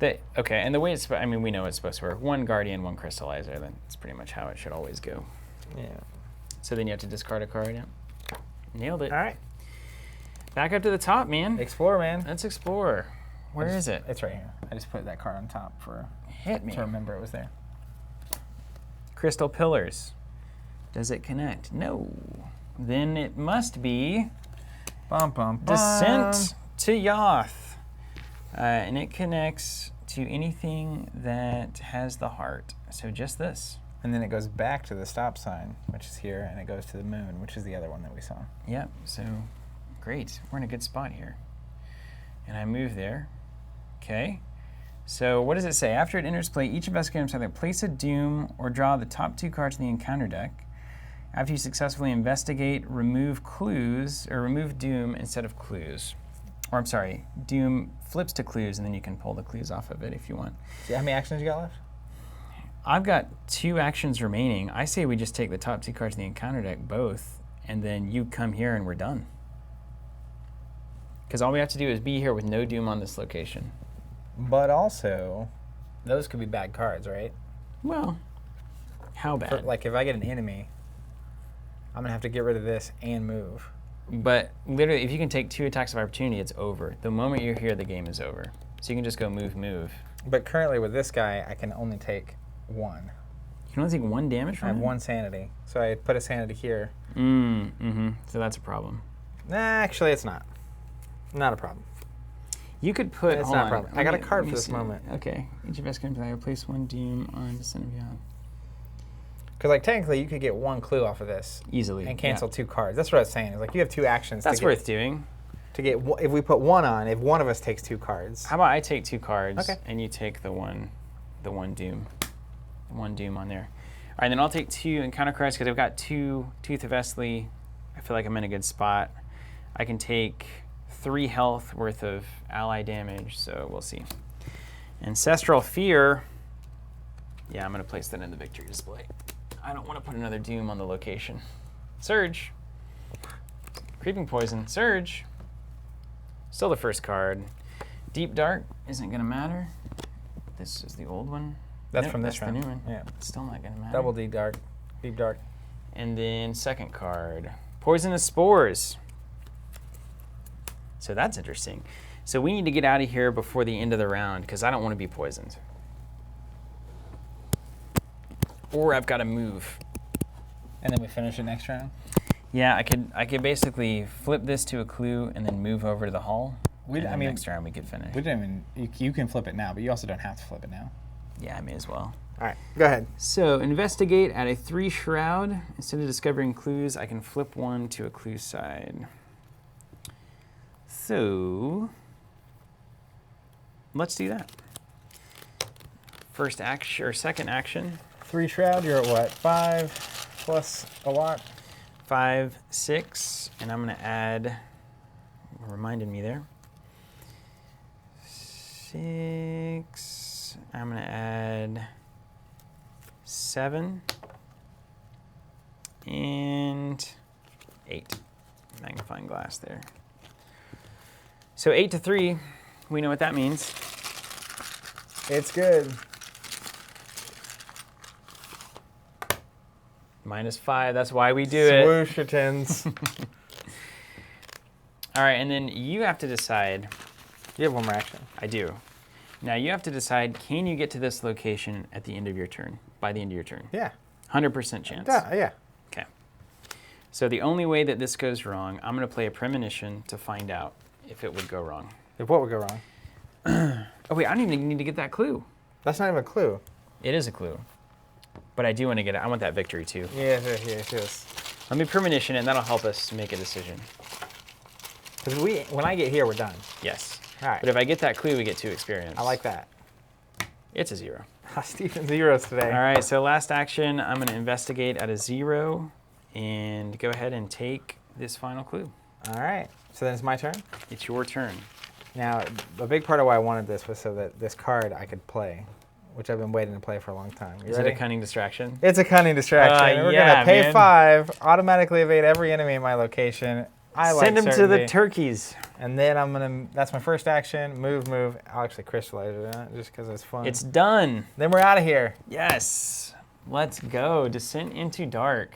okay, and the way I mean, we know it's supposed to work. 1 Guardian, 1 Crystallizer. That's pretty much how it should always go. Yeah. So then you have to discard a card. Yeah. Nailed it. All right. Back up to the top, man. Explore, man. Let's explore. Where is it? It's right here. I just put that card on top Hit me. to remember it was there. Crystal Pillars. Does it connect? No. Then it must be Bum, bum, bum. Descent to Yoth. And it connects to anything that has the heart. So just this. And then it goes back to the stop sign, which is here, and it goes to the moon, which is the other one that we saw. Yep. So great. We're in a good spot here. And I move there. Okay. So what does it say? After it enters play, each investigator must either place a doom or draw the top 2 cards in the encounter deck. After you successfully investigate, remove clues, or remove doom instead of clues. Or I'm sorry, doom flips to clues, and then you can pull the clues off of it if you want. See how many actions you got left? I've got 2 actions remaining. I say we just take the top 2 cards in the encounter deck, both, and then you come here and we're done. Because all we have to do is be here with no doom on this location. But also, those could be bad cards, right? Well, how bad? Like if I get an enemy, I'm gonna have to get rid of this and move. But literally, if you can take 2 attacks of opportunity, it's over. The moment you're here, the game is over. So you can just go move. But currently with this guy, I can only take 1. You can only take 1 damage I from have it? 1 sanity, so I put a sanity here. So that's a problem. Nah, actually, it's not. Not a problem. You could put. It's hold not a on. problem. I Let got a me- card let for me this see. moment. Okay. Each investigator player place 1 doom on Descent of Yoth. Because like technically, you could get 1 clue off of this Easily. and cancel 2 cards. That's what I was saying. It's like you have 2 actions. That's to worth doing. if we put 1 on, if one of us takes 2 cards. How about I take 2 cards Okay. and you take the one doom. 1 doom on there. All right, then I'll take 2 encounter cards because I've got 2 Tooth of Esli. I feel like I'm in a good spot. I can take 3 health worth of ally damage, so we'll see. Ancestral Fear. Yeah, I'm going to place that in the victory display. I don't want to put another Doom on the location. Surge. Creeping Poison. Surge. Still the first card. Deep Dark isn't going to matter. This is the old one. That's Nope, from this that's round. the new one. Yeah. It's still not going to matter. Double Deep Dark. Deep Dark. And then second card. Poisonous Spores. So that's interesting. So we need to get out of here before the end of the round because I don't want to be poisoned. Or I've got to move. And then we finish it next round? Yeah, I could basically flip this to a clue and then move over to the hall. Next round we could finish. We didn't even, you can flip it now, but you also don't have to flip it now. Yeah, I may as well. All right, go ahead. So investigate at a 3 shroud. Instead of discovering clues, I can flip one to a clue side. So let's do that. First action or second action. 3 shroud, you're at what? 5 plus a lot? 5, 6, and I'm going to add, reminded me there, 6, I'm going to add 7, and 8. Magnifying glass there. So 8 to 3, we know what that means. It's good. -5, that's why we do it. Swooshertons. All right, and then you have to decide. You have one more action. I do. Now you have to decide, can you get to this location at the end of your turn, by the end of your turn? Yeah. 100% chance. Yeah. Okay. So the only way that this goes wrong, I'm going to play a premonition to find out if it would go wrong. If what would go wrong? Oh wait, I don't even need to get that clue. That's not even a clue. It is a clue. But I do want to get it. I want that victory too. Yes, it is. Let me premonition and that'll help us make a decision. Because when I get here, we're done. Yes. All right. But if I get that clue, we get 2 experience. I like that. It's a 0. Stephen zeros today. All right, so last action, I'm going to investigate at a 0 and go ahead and take this final clue. All right. So then it's my turn? It's your turn. Now, a big part of why I wanted this was so that this card I could play, which I've been waiting to play for a long time. Is it a cunning distraction? It's a cunning distraction. We're going to pay 5, automatically evade every enemy in my location. Send them to the turkeys. And then I'm going to, that's my first action, move. I'll actually crystallize it just because it's fun. It's done. Then we're out of here. Yes. Let's go. Descent into Dark.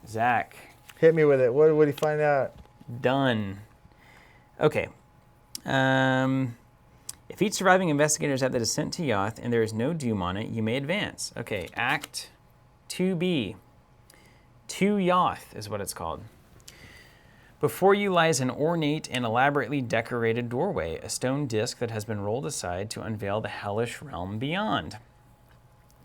Zach. Hit me with it. What did he find out? Done. Okay. If each surviving investigator is at the descent to Yoth and there is no doom on it, you may advance. Okay, Act 2B. To Yoth is what it's called. Before you lies an ornate and elaborately decorated doorway, a stone disc that has been rolled aside to unveil the hellish realm beyond.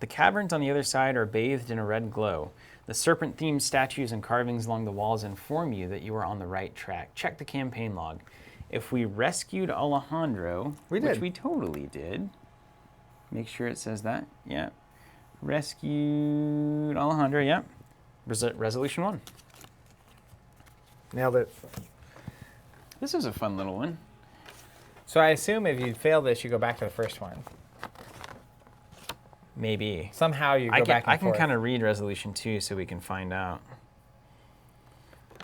The caverns on the other side are bathed in a red glow. The serpent-themed statues and carvings along the walls inform you that you are on the right track. Check the campaign log. If we rescued Alejandro, which we totally did, make sure it says that. Yeah. Rescued Alejandro, yeah. Resolution 1. Nailed it. This is a fun little one. So I assume if you fail this, you go back to the first one. Maybe. Somehow you go back and I can forth. kind of read Resolution 2 so we can find out.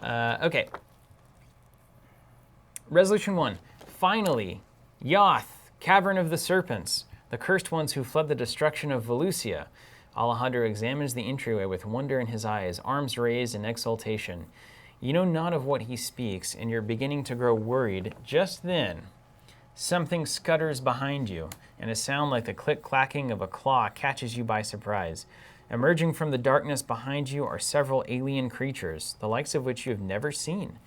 Okay. Resolution 1. Finally, Yoth, Cavern of the Serpents, the cursed ones who fled the destruction of Volusia. Alejandro examines the entryway with wonder in his eyes, arms raised in exultation. You know not of what he speaks, and you're beginning to grow worried. Just then, something scutters behind you, and a sound like the click-clacking of a claw catches you by surprise. Emerging from the darkness behind you are several alien creatures, the likes of which you have never seen.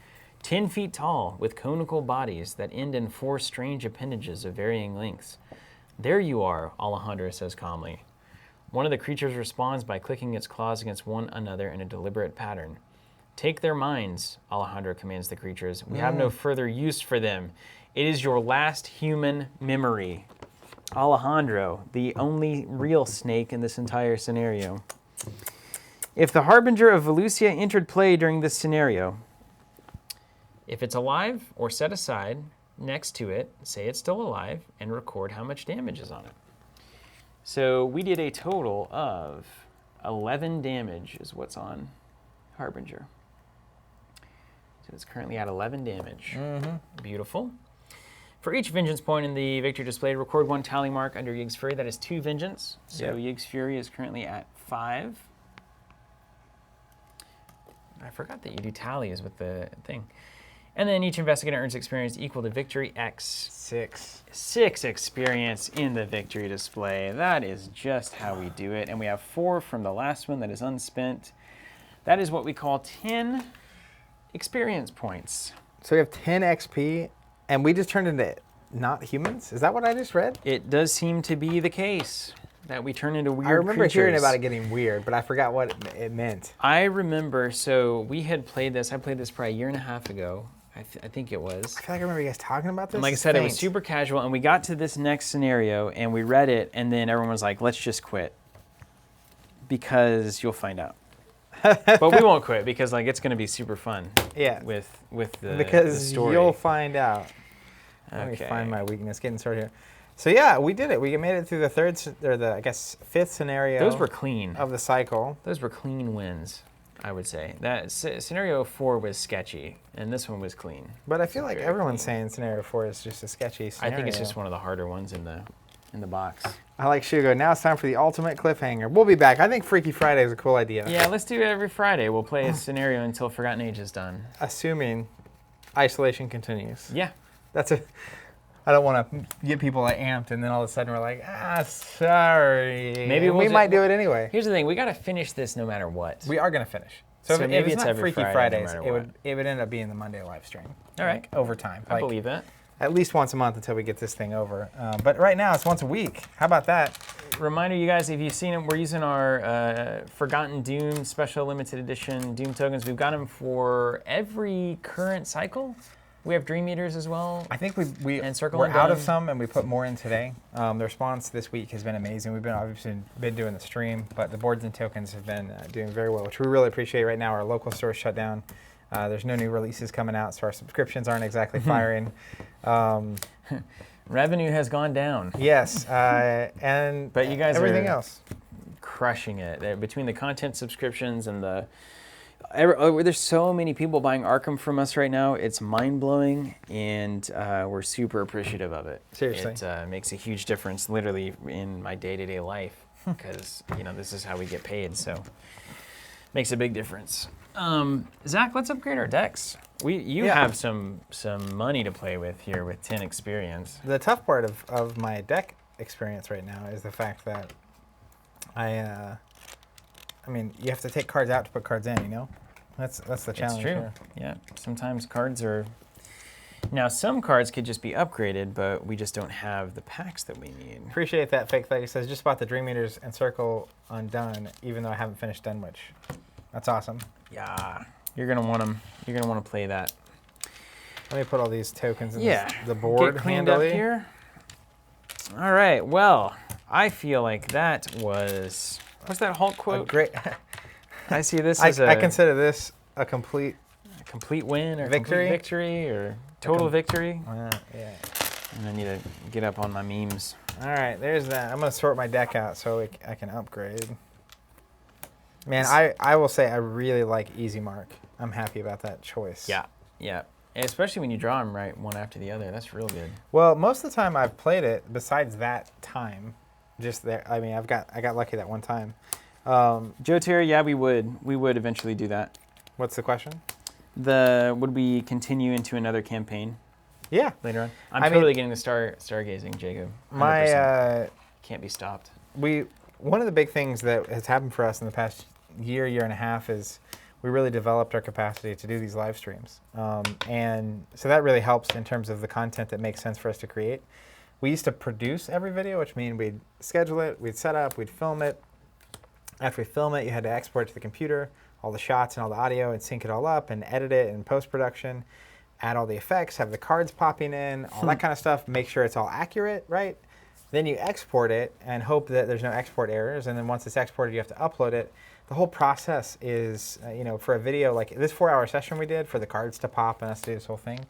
10 feet tall, with conical bodies that end in 4 strange appendages of varying lengths. There you are, Alejandro says calmly. One of the creatures responds by clicking its claws against one another in a deliberate pattern. Take their minds, Alejandro commands the creatures. We have no further use for them. It is your last human memory. Alejandro, the only real snake in this entire scenario. If the Harbinger of Volusia entered play during this scenario, if it's alive or set aside, next to it, say it's still alive, and record how much damage is on it. So we did a total of 11 damage is what's on Harbinger. So it's currently at 11 damage. Beautiful. For each vengeance point in the victory displayed, record 1 tally mark under Yig's Fury. That is 2 vengeance. So Yig's Fury is currently at 5. I forgot that you do tallies with the thing. And then each investigator earns experience equal to victory X. 6. 6 experience in the victory display. That is just how we do it. And we have 4 from the last one that is unspent. That is what we call 10 experience points. So we have 10 XP, and we just turned into not humans? Is that what I just read? It does seem to be the case that we turn into weird creatures. I remember hearing about it getting weird, but I forgot what it meant. I remember, so we had played this. I played this probably a year and a half ago. I think it was. I feel like I remember you guys talking about this. And like I said, it was super casual, and we got to this next scenario, and we read it, and then everyone was like, let's just quit, because you'll find out. But we won't quit, because like it's going to be super fun. Yeah. With the because story. You'll find out. Okay. Let me find my weakness. Getting started here. So yeah, we did it. We made it through the I guess 5th scenario. Those were clean. Of the cycle. Those were clean wins, I would say. That scenario 4 was sketchy, and this one was clean. But I feel like everyone's saying scenario 4 is just a sketchy scenario. I think it's just one of the harder ones in the box. I like Shugo. Now it's time for the ultimate cliffhanger. We'll be back. I think Freaky Friday is a cool idea. Yeah, let's do it every Friday. We'll play a scenario until Forgotten Age is done. Assuming isolation continues. Yeah. I don't want to get people amped, and then all of a sudden we're like, sorry. Maybe we might do it anyway. Here's the thing: we got to finish this no matter what. We are going to finish. So if maybe it's not every Freaky Friday, Fridays, it would end up being the Monday live stream. All right, over time. I believe that. At least once a month until we get this thing over. But right now it's once a week. How about that? Reminder, you guys, if you've seen it, we're using our Forgotten Doom Special Limited Edition Doom tokens. We've got them for every current cycle. We have Dream Eaters as well. I think we're Circle out of some, and we put more in today. The response this week has been amazing. We've obviously been doing the stream, but the boards and tokens have been doing very well, which we really appreciate. Right now, our local store is shut down. There's no new releases coming out, so our subscriptions aren't exactly firing. Revenue has gone down. Yes, but you guys everything are else crushing it. Between the content subscriptions and there's so many people buying Arkham from us right now. It's mind-blowing, and we're super appreciative of it. Seriously. It makes a huge difference, literally, in my day-to-day life, because this is how we get paid, so makes a big difference. Zach, let's upgrade our decks. You have some money to play with here with 10 experience. The tough part of my deck experience right now is the fact that I mean, you have to take cards out to put cards in, That's the challenge. It's true. Here. Yeah. Sometimes cards are... Now, some cards could just be upgraded, but we just don't have the packs that we need. Appreciate that, Fake Thug. It says, just bought the Dream Eaters and Circle undone, even though I haven't finished Dunwich. That's awesome. Yeah. You're going to want them. You're going to want to play that. Let me put all these tokens in the board Get cleaned handily. up here. All right. Well, I feel like that was... What's that Hulk quote? Great. I see this as I consider this a complete win or victory, complete victory or total victory. Yeah. And I need to get up on my memes. All right, there's that. I'm going to sort my deck out so I can upgrade. Man, I will say I really like Easy Mark. I'm happy about that choice. Yeah. And especially when you draw them right one after the other. That's real good. Well, most of the time I've played it, besides that time, just there. I mean, I got lucky that one time. Joe Terry, yeah, we would eventually do that. What's the question? Would we continue into another campaign? Yeah, later on. I'm totally getting the stargazing, Jacob. 100%. My can't be stopped. One of the big things that has happened for us in the past year and a half is we really developed our capacity to do these live streams, and so that really helps in terms of the content that makes sense for us to create. We used to produce every video, which means we'd schedule it, we'd set up, we'd film it. After we film it, you had to export it to the computer, all the shots and all the audio, and sync it all up and edit it in post-production, add all the effects, have the cards popping in, all that kind of stuff, make sure it's all accurate, right? Then you export it and hope that there's no export errors, and then once it's exported, you have to upload it. The whole process is, for a video like this 4-hour session we did for the cards to pop and us to do this whole thing,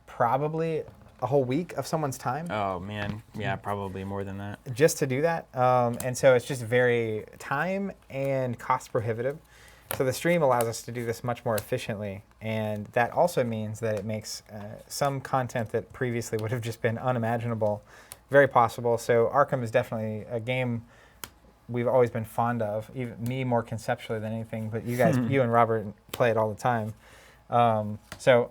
probably a whole week of someone's time. Oh man, yeah, probably more than that. Just to do that. And so it's just very time and cost prohibitive. So the stream allows us to do this much more efficiently. And that also means that it makes some content that previously would have just been unimaginable very possible. So Arkham is definitely a game we've always been fond of, even me more conceptually than anything, but you guys, you and Robert play it all the time. So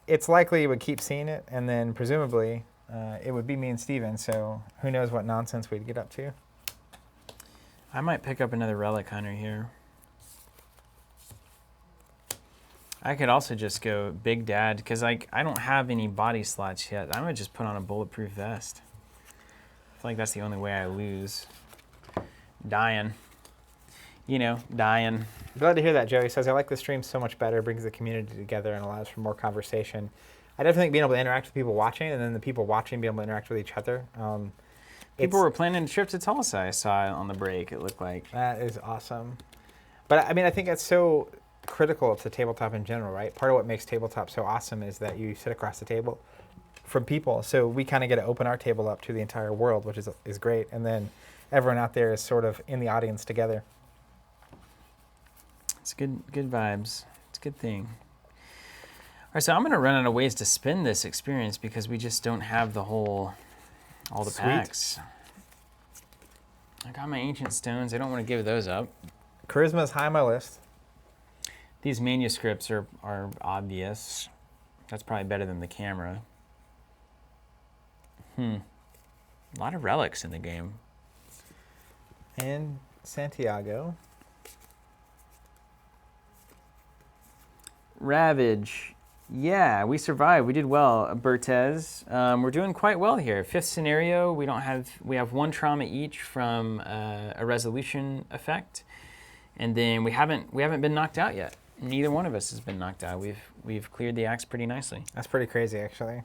it's likely you would keep seeing it, and then presumably it would be me and Steven, so who knows what nonsense we'd get up to. I might pick up another Relic Hunter here. I could also just go Big Dad, because I don't have any body slots yet. I might just put on a bulletproof vest. I feel like that's the only way I lose. Dying. You know, dying. Glad to hear that, Joey says, I like the stream so much better, brings the community together and allows for more conversation. I definitely think being able to interact with people watching, and then the people watching being able to interact with each other. People were planning a trip to Tulsa, I saw on the break, it looked like. That is awesome. But I mean, I think that's so critical to tabletop in general, right? Part of what makes tabletop so awesome is that you sit across the table from people. So we kind of get to open our table up to the entire world, which is great. And then everyone out there is sort of in the audience together. It's good vibes. It's a good thing. All right, so I'm going to run out of ways to spin this experience because we just don't have all the Sweet. packs. I got my ancient stones. I don't want to give those up. Charisma is high on my list. These manuscripts are obvious. That's probably better than the camera. A lot of relics in the game. And Santiago. Ravage. Yeah, we survived. We did well. Bertez. We're doing quite well here. 5th scenario, we have 1 trauma each from a resolution effect. And then we haven't been knocked out yet. Neither one of us has been knocked out. We've cleared the axe pretty nicely. That's pretty crazy, actually.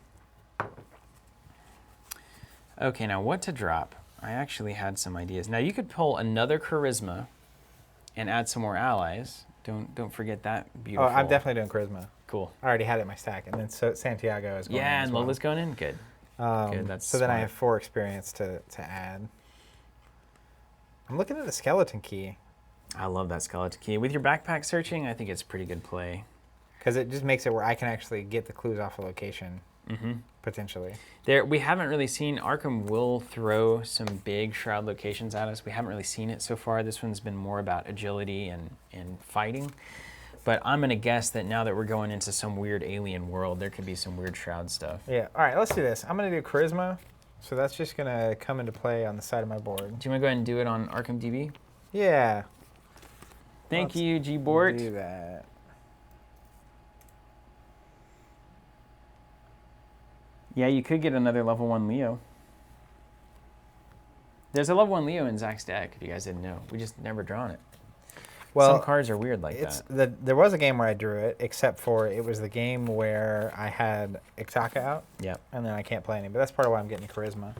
Okay, now what to drop? I actually had some ideas. Now you could pull another charisma and add some more allies. Don't forget that beautiful. Oh, I'm definitely doing charisma. Cool. I already had it in my stack, and then Santiago is going in Yeah, as and well. Lola's going in. Good. Good. That's so then I smart. have 4 experience to add. I'm looking at the skeleton key. I love that skeleton key. With your backpack searching, I think it's a pretty good play. Because it just makes it where I can actually get the clues off a location, potentially. We haven't really seen, Arkham will throw some big shroud locations at us. We haven't really seen it so far. This one's been more about agility and fighting. But I'm going to guess that now that we're going into some weird alien world, there could be some weird shroud stuff. Yeah, all right, let's do this. I'm going to do charisma, so that's just going to come into play on the side of my board. Do you want to go ahead and do it on Arkham DB? Yeah. Thank you, Let's G-Bort. do that. Yeah, you could get another level 1 Leo. There's a level 1 Leo in Zach's deck, if you guys didn't know. We just never drawn it. Well, some cards are weird like that. There was a game where I drew it, except for it was the game where I had Ixtaka out. Yep. And then I can't play any, but that's part of why I'm getting charisma.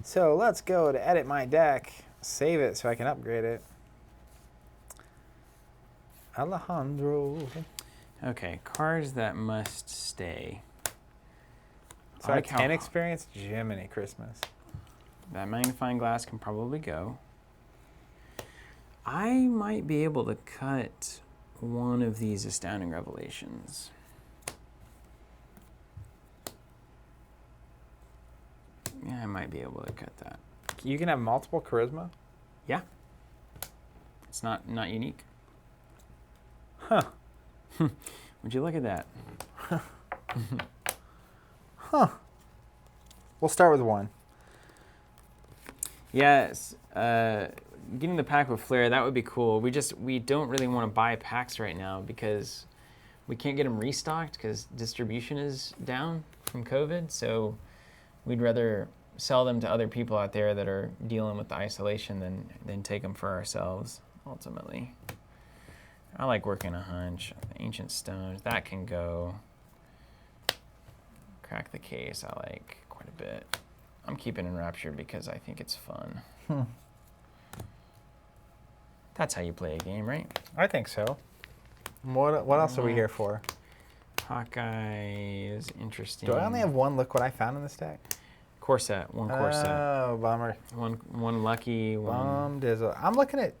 So let's go to edit my deck, save it so I can upgrade it. Alejandro. Okay, cards that must stay. So I have 10 experience, Jiminy Christmas. That magnifying glass can probably go. I might be able to cut one of these astounding revelations. Yeah, I might be able to cut that. You can have multiple charisma? Yeah. It's not unique. Huh. Would you look at that? Huh. We'll start with 1. Yes. Getting the pack with Flare, that would be cool. We don't really want to buy packs right now because we can't get them restocked because distribution is down from COVID. So we'd rather sell them to other people out there that are dealing with the isolation than take them for ourselves, ultimately. I like working a hunch. Ancient Stones, that can go. Crack the Case, I like quite a bit. I'm keeping Enraptured because I think it's fun. That's how you play a game, right? I think so. What else are we here for? Hawkeye is interesting. Do I only have one Look What I Found in this deck? Core set, one core set. Oh, bummer. One lucky, one. Dizzle. I'm looking at,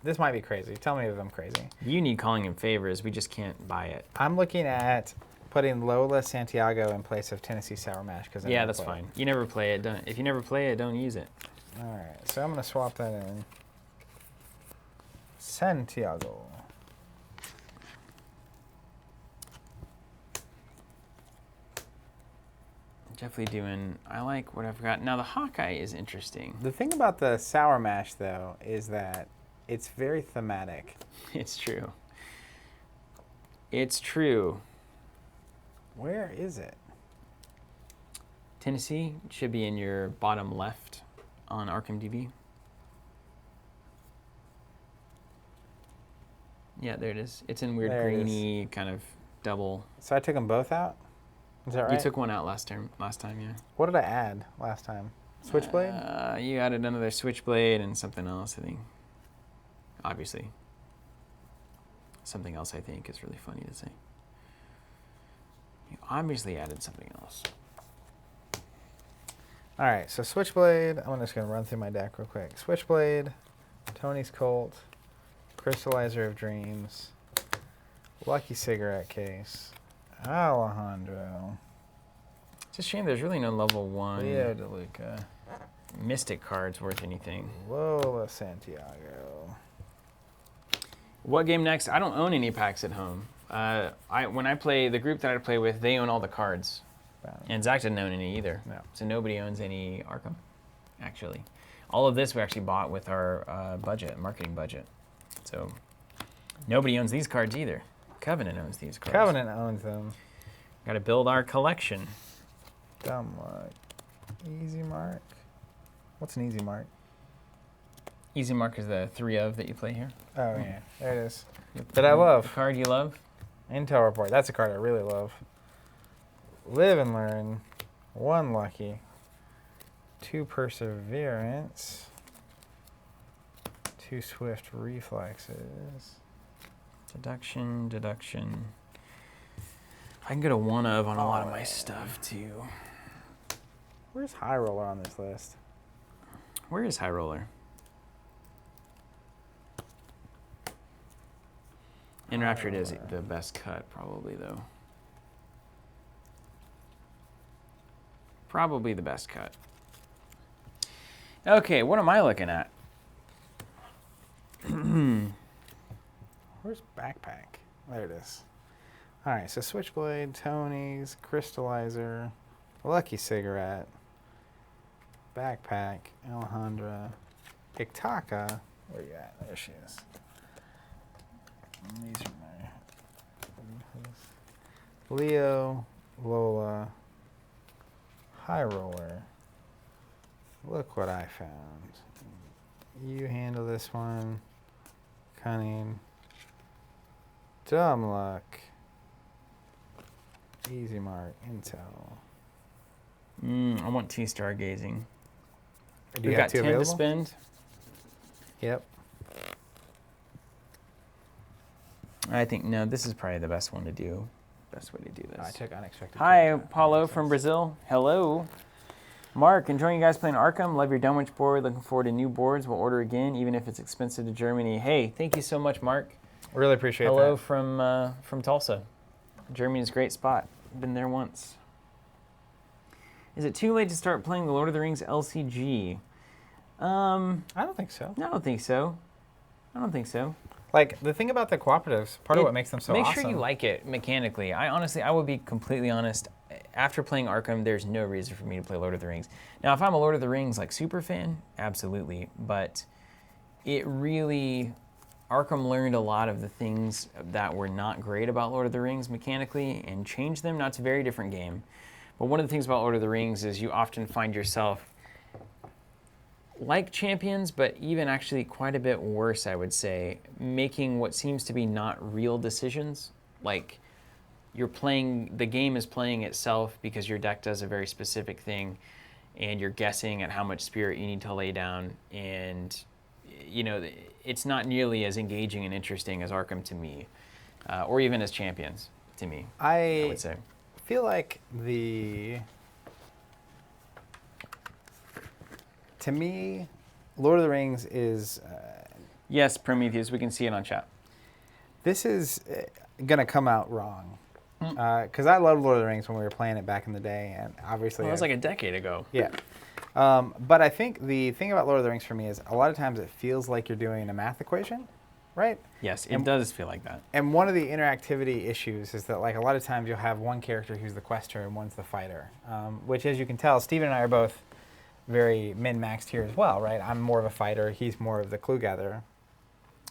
this might be crazy. Tell me if I'm crazy. You need Calling in Favors. We just can't buy it. I'm looking at putting Lola Santiago in place of Tennessee Sour Mash. Yeah, that's fine. You never play it. If you never play it, don't use it. All right, so I'm going to swap that in. Santiago. Definitely doing, I like what I've got. Now the Hawkeye is interesting. The thing about the Sour Mash, though, is that it's very thematic. It's true. It's true. Where is it? Tennessee should be in your bottom left on Arkham DB. Yeah, there it is. It's in weird greeny kind of double. So I took them both out? Is that right? You took one out last time, yeah. What did I add last time? Switchblade? You added another Switchblade and something else, I think. Obviously. Something else, I think, is really funny to say. You obviously added something else. All right, so Switchblade. I'm just going to run through my deck real quick. Switchblade, Tony's Colt, Crystallizer of Dreams, Lucky Cigarette Case, Alejandro. It's a shame there's really no level 1 Leo DeLuca, Mystic cards worth anything. Lola Santiago. What game next? I don't own any packs at home. When I play, the group that I play with, they own all the cards. And Zach didn't own any either. No. So nobody owns any Arkham, actually. All of this we actually bought with our marketing budget. So nobody owns these cards either. Covenant owns these cards. Covenant owns them. Got to build our collection. Dumb luck. Easy Mark. What's an Easy Mark? Easy Mark is the 3 of that you play here. Oh, yeah. There it is. That I love. The card you love? Intel Report. That's a card I really love. Live and Learn. 1 Lucky. 2 Perseverance. 2 Swift Reflexes. Deduction. I can get a 1 of on a lot of my stuff, too. Where's High Roller on this list? Where is High Roller? Enraptured is the best cut, probably, though. Probably the best cut. Okay, what am I looking at? Where's Backpack? There it is. All right, so Switchblade, Tony's, Crystallizer, Lucky Cigarette, Backpack, Alejandra, Iktaka. Where you at? There she is. These are my Leo, Lola, High Roller. Look what I found. You handle this one. Cunning. Dumb Luck. Easy Mark. Intel. I want T Stargazing. Do We've you got have 2 10 available? to spend. Yep. I think, no, this is probably the best one to do. Best way to do this. I took Unexpected. Hi, Paulo from Brazil. Hello. Mark, enjoying you guys playing Arkham. Love your Dunwich board. Looking forward to new boards. We'll order again, even if it's expensive to Germany. Hey, thank you so much, Mark. Really appreciate Hello that. from Tulsa. Germany's a great spot. Been there once. Is it too late to start playing the Lord of the Rings LCG? I don't think so. I don't think so. Like, the thing about the cooperatives, part of what makes them so awesome. Make sure you like it mechanically. I would be completely honest. After playing Arkham, there's no reason for me to play Lord of the Rings. Now, if I'm a Lord of the Rings like super fan, absolutely. But it really, Arkham learned a lot of the things that were not great about Lord of the Rings mechanically and changed them. Now, it's a very different game. But one of the things about Lord of the Rings is you often find yourself like champions, but even actually quite a bit worse, I would say, making what seems to be not real decisions. Like, the game is playing itself because your deck does a very specific thing, and you're guessing at how much spirit you need to lay down, and, you know, it's not nearly as engaging and interesting as Arkham to me, or even as champions. to me. I would say. feel like to me, Lord of the Rings is. Yes, Prometheus. We can see it on chat. This is gonna come out wrong, because I loved Lord of the Rings when we were playing it back in the day, and obviously Well, it was like a decade ago. Yeah. But I think the thing about Lord of the Rings for me is a lot of times it feels like you're doing a math equation, right? Yes, it does feel like that. And one of the interactivity issues is that, like, a lot of times you'll have one character who's the quester and one's the fighter, which, as you can tell, Steven and I are both very min-maxed here as well, right? I'm more of a fighter. He's more of the clue gatherer.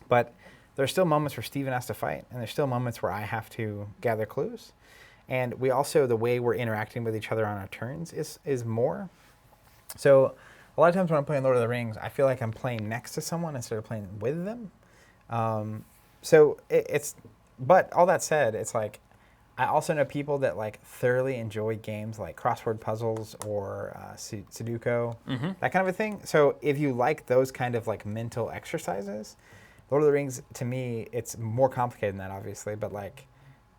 But there's still moments where Steven has to fight, and there's still moments where I have to gather clues. And we also, the way we're interacting with each other on our turns is more. So a lot of times when I'm playing Lord of the Rings, I feel like I'm playing next to someone instead of playing with them. But all that said, it's like, I also know people that like thoroughly enjoy games like crossword puzzles or Sudoku, that kind of a thing. So if you like those kind of like mental exercises, Lord of the Rings, to me, it's more complicated than that, obviously, but like,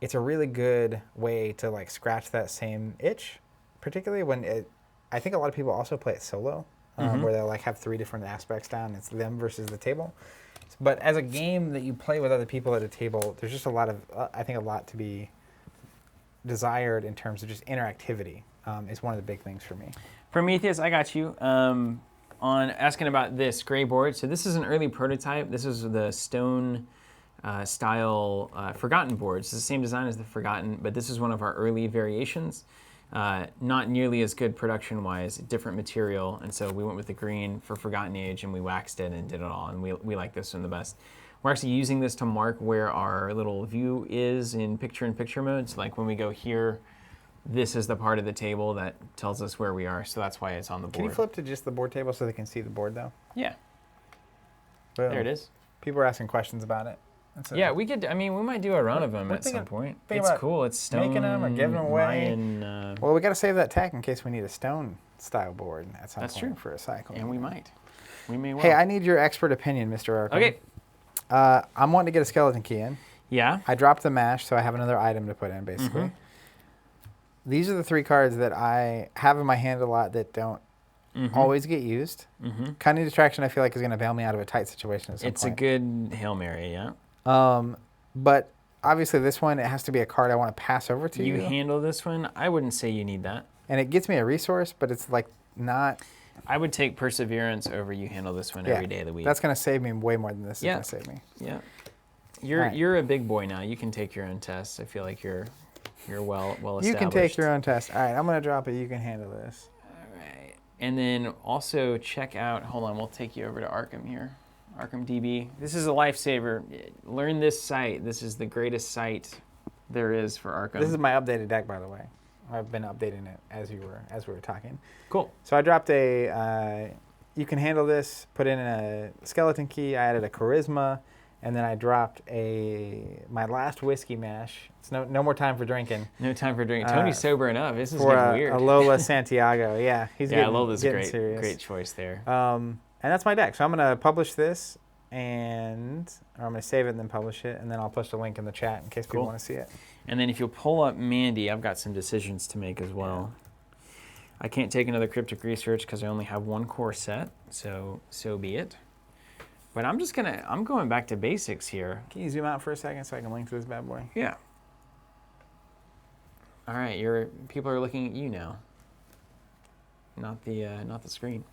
it's a really good way to like scratch that same itch, particularly when I think a lot of people also play it solo, where they'll like have 3 different aspects down. It's them versus the table. But as a game that you play with other people at a table, there's just a lot to be desired in terms of just interactivity is one of the big things for me. Prometheus, I got you. On asking about this gray board. So this is an early prototype. This is the stone style Forgotten board. It's the same design as the Forgotten, but this is one of our early variations. Not nearly as good production-wise, different material, and so we went with the green for Forgotten Age, and we waxed it and did it all, and we like this one the best. We're actually using this to mark where our little view is in picture-in-picture mode. So like when we go here, this is the part of the table that tells us where we are, so that's why it's on the board. Can you flip to just the board table so they can see the board, though? Yeah. Boom. There it is. People are asking questions about it. Yeah, we could. I mean, we might do a run of them at some point. It's cool. It's stone. Making them or giving them away. Mayan, well, we got to save that tech in case we need a stone style board at some That's point true. for a cycle. And we might. We may well. Hey, I need your expert opinion, Mr. Arkham. Okay. I'm wanting to get a skeleton key in. Yeah. I dropped the mash, so I have another item to put in, basically. These are the 3 cards that I have in my hand a lot that don't always get used. Cunning Distraction, I feel like, is going to bail me out of a tight situation at some point. It's a good Hail Mary, yeah. But obviously this one, it has to be a card I want to pass over to you. You handle this one. I wouldn't say you need that. And it gets me a resource, but it's like not... I would take Perseverance over you handle this one every day of the week. That's going to save me way more than this is going to save me. Yeah. You're a big boy now. You can take your own tests. I feel like you're well established. You can take your own test. All right, I'm going to drop it. You can handle this. All right. And then also check out, hold on, we'll take you over to Arkham here. Arkham DB. This is a lifesaver. Learn this site. This is the greatest site there is for Arkham. This is my updated deck, by the way. I've been updating it as we were talking. Cool. So I dropped you can handle this, put in a skeleton key, I added a charisma, and then I dropped my last whiskey mash. It's no more time for drinking. No time for drinking. Tony's sobering up. This is for getting weird. A Lola Santiago. Yeah, Lola's getting great choice there. And that's my deck. So I'm going to publish this, or I'm going to save it and then publish it, and then I'll post a link in the chat in case people want to see it. And then if you'll pull up Mandy, I've got some decisions to make as well. I can't take another cryptic research because I only have 1 core set, so be it. But I'm going back to basics here. Can you zoom out for a second so I can link to this bad boy? Yeah. All right, people are looking at you now. Not the screen.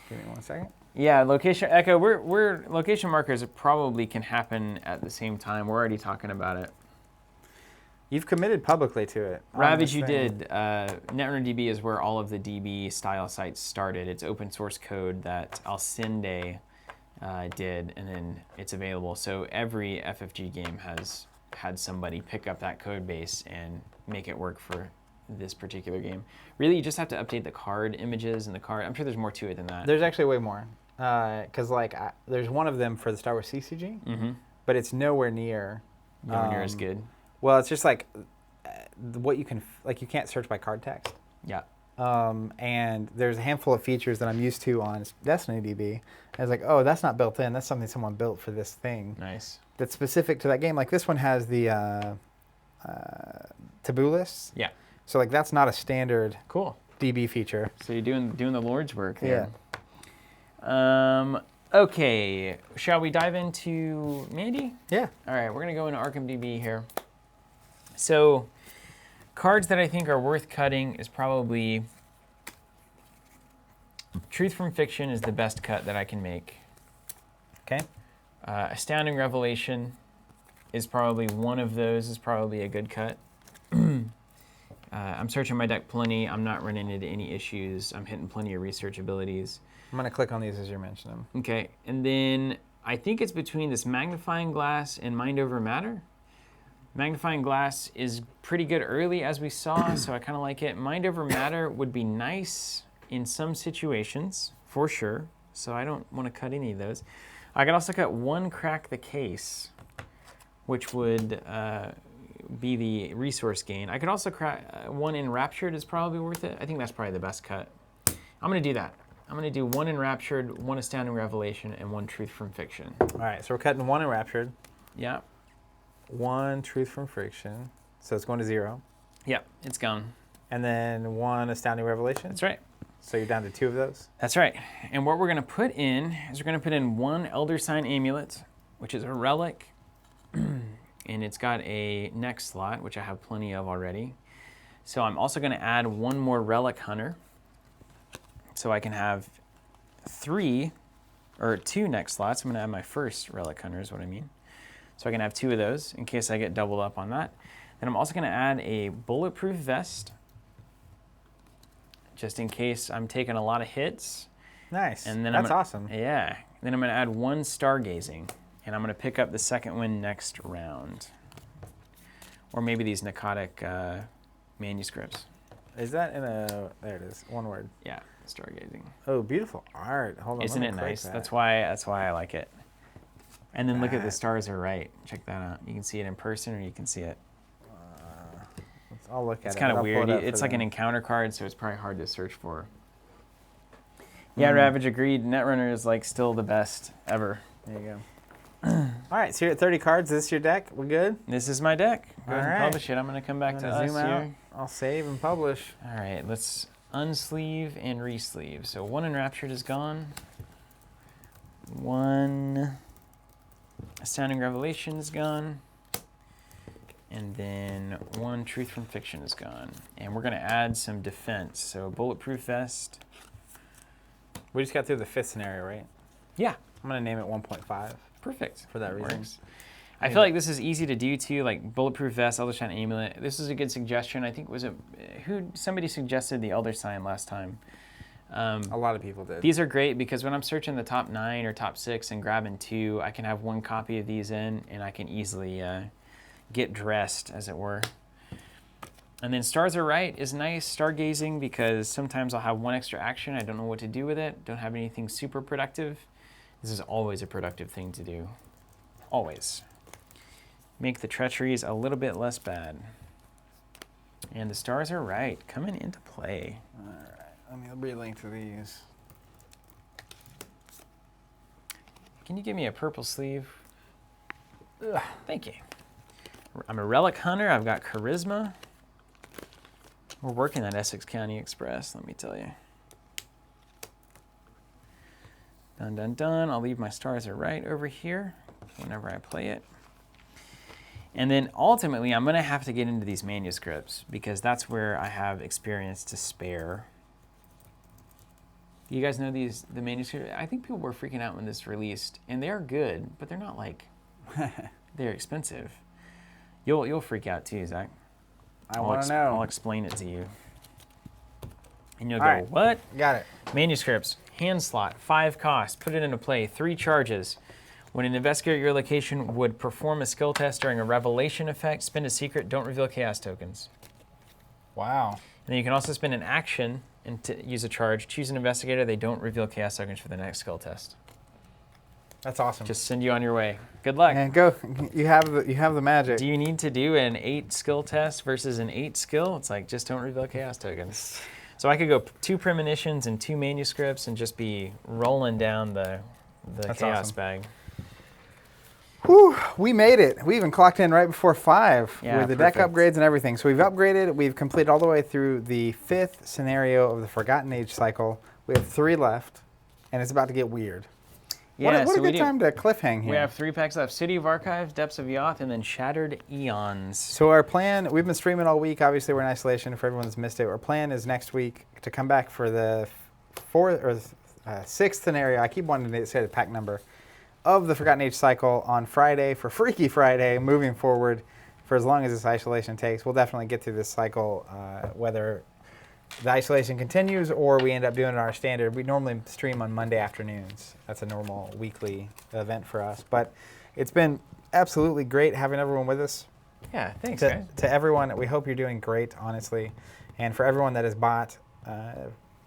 Give me 1 second. Yeah, location echo. We're location markers probably can happen at the same time. We're already talking about it. You've committed publicly to it. Ravage, you did. NetrunnerDB is where all of the DB style sites started. It's open source code that Alcinde did, and then it's available. So every FFG game has had somebody pick up that code base and make it work for this particular game. Really, you just have to update the card images and the card. I'm sure there's more to it than that. There's actually way more. Because there's one of them for the Star Wars CCG, but it's nowhere near. Nowhere near as good. Well, it's just like what you can, you can't search by card text. Yeah. And there's a handful of features that I'm used to on Destiny DB. I was like, oh, that's not built in. That's something someone built for this thing. Nice. That's specific to that game. Like this one has the taboo lists. Yeah. So like that's not a standard Cool. DB feature. So you're doing the Lord's work there. Yeah. Okay. Shall we dive into Mandy? Yeah. All right. We're gonna go into Arkham DB here. So cards that I think are worth cutting is probably Truth from Fiction is the best cut that I can make. Okay. Astounding Revelation is probably one of those. Is probably a good cut. I'm searching my deck plenty. I'm not running into any issues. I'm hitting plenty of research abilities. I'm going to click on these as you mention them. Okay, and then I think it's between this Magnifying Glass and Mind Over Matter. Magnifying Glass is pretty good early, as we saw, so I kind of like it. Mind Over Matter would be nice in some situations, for sure, so I don't want to cut any of those. I could also cut one Crack the Case, which would be the resource gain. I could also crack one Enraptured is probably worth it. I think that's probably the best cut. I'm going to do that. I'm going to do one Enraptured, one Astounding Revelation, and one Truth from Fiction. All right, so we're cutting one Enraptured. Yeah. One Truth from Fiction. So it's going to 0. Yeah, it's gone. And then one Astounding Revelation. That's right. So you're down to 2 of those? That's right. And what we're going to put in is we're going to put in one Elder Sign Amulet, which is a relic. And it's got a neck slot, which I have plenty of already. So I'm also going to add one more Relic Hunter. So I can have 2 neck slots. I'm going to add my first Relic Hunter is what I mean. So I can have 2 of those in case I get doubled up on that. Then I'm also going to add a Bulletproof Vest, just in case I'm taking a lot of hits. Nice. And then That's awesome. Yeah. Then I'm going to add one Stargazing. And I'm going to pick up the second one next round. Or maybe these Narcotic manuscripts. Is that in a... There it is. One word. Yeah, Stargazing. Oh, beautiful art. Hold on. Isn't it nice? That's why I like it. And then look at the stars are right. Check that out. You can see it in person or you can see it. I'll look at it. It's kind of weird. It's like an an encounter card, so it's probably hard to search for. Yeah, Ravage agreed. Netrunner is like still the best ever. There you go. All right, so you're at 30 cards. Is this your deck? We good? This is my deck. Go ahead and right. publish it. I'm going to come back to us zoom out. here. I'll save and publish. All right, let's unsleeve and resleeve. So one Enraptured is gone. One Astounding Revelation is gone. And then one Truth from Fiction is gone. And we're going to add some defense. So Bulletproof Vest. We just got through the 5th scenario, right? Yeah. I'm going to name it 1.5. Perfect. For that reason. Works. I feel like this is easy to do too, like Bulletproof Vest, Elder Sign Amulet. This is a good suggestion. I think somebody suggested the Elder Sign last time. A lot of people did. These are great because when I'm searching the top 9 or top 6 and grabbing 2, I can have one copy of these in and I can easily get dressed, as it were. And then Stars Are Right is nice, stargazing, because sometimes I'll have one extra action. I don't know what to do with it. Don't have anything super productive. This is always a productive thing to do. Always. Make the treacheries a little bit less bad. And the Stars Are Right coming into play. All right, let me relink to these. Can you give me a purple sleeve? Ugh, thank you. I'm a Relic Hunter. I've got Charisma. We're working at Essex County Express, let me tell you. Dun, dun, dun. I'll leave my Stars Are Right over here whenever I play it. And then ultimately, I'm going to have to get into these manuscripts because that's where I have experience to spare. You guys know the manuscripts? I think people were freaking out when this released, and they're good, but they're not like, they're expensive. You'll freak out too, Zach. I want to know. I'll explain it to you. And you'll All go, right. what? Got it. Manuscripts, hand slot, 5 cost, put it into play, 3 charges. When an investigator at your location would perform a skill test during a revelation effect, spend a secret, don't reveal chaos tokens. Wow. And then you can also spend an action and use a charge. Choose an investigator, they don't reveal chaos tokens for the next skill test. That's awesome. Just send you on your way. Good luck. And go. You have the magic. Do you need to do an 8 skill test versus an 8 skill? It's like, just don't reveal chaos tokens. So I could go 2 premonitions and 2 manuscripts and just be rolling down the chaos awesome. bag. Whew, we made it. We even clocked in right before 5 Yeah, with the deck perfect. upgrades and everything. So we've upgraded. We've completed all the way through the 5th scenario of the Forgotten Age cycle. We have 3 left, and it's about to get weird. Yeah, what so a good time to cliffhang here. We have 3 packs left: City of Archives, Depths of Yoth, and then Shattered Eons. So our plan, we've been streaming all week. Obviously, we're in isolation for everyone that's missed it. Our plan is next week to come back for the 4th or 6th scenario. I keep wanting to say the pack number of the Forgotten Age cycle on Friday for Freaky Friday, moving forward for as long as this isolation takes. We'll definitely get through this cycle, whether the isolation continues or we end up doing our standard. We normally stream on Monday afternoons. That's a normal weekly event for us. But it's been absolutely great having everyone with us. Yeah, thanks, guys. To everyone, we hope you're doing great, honestly. And for everyone that has bought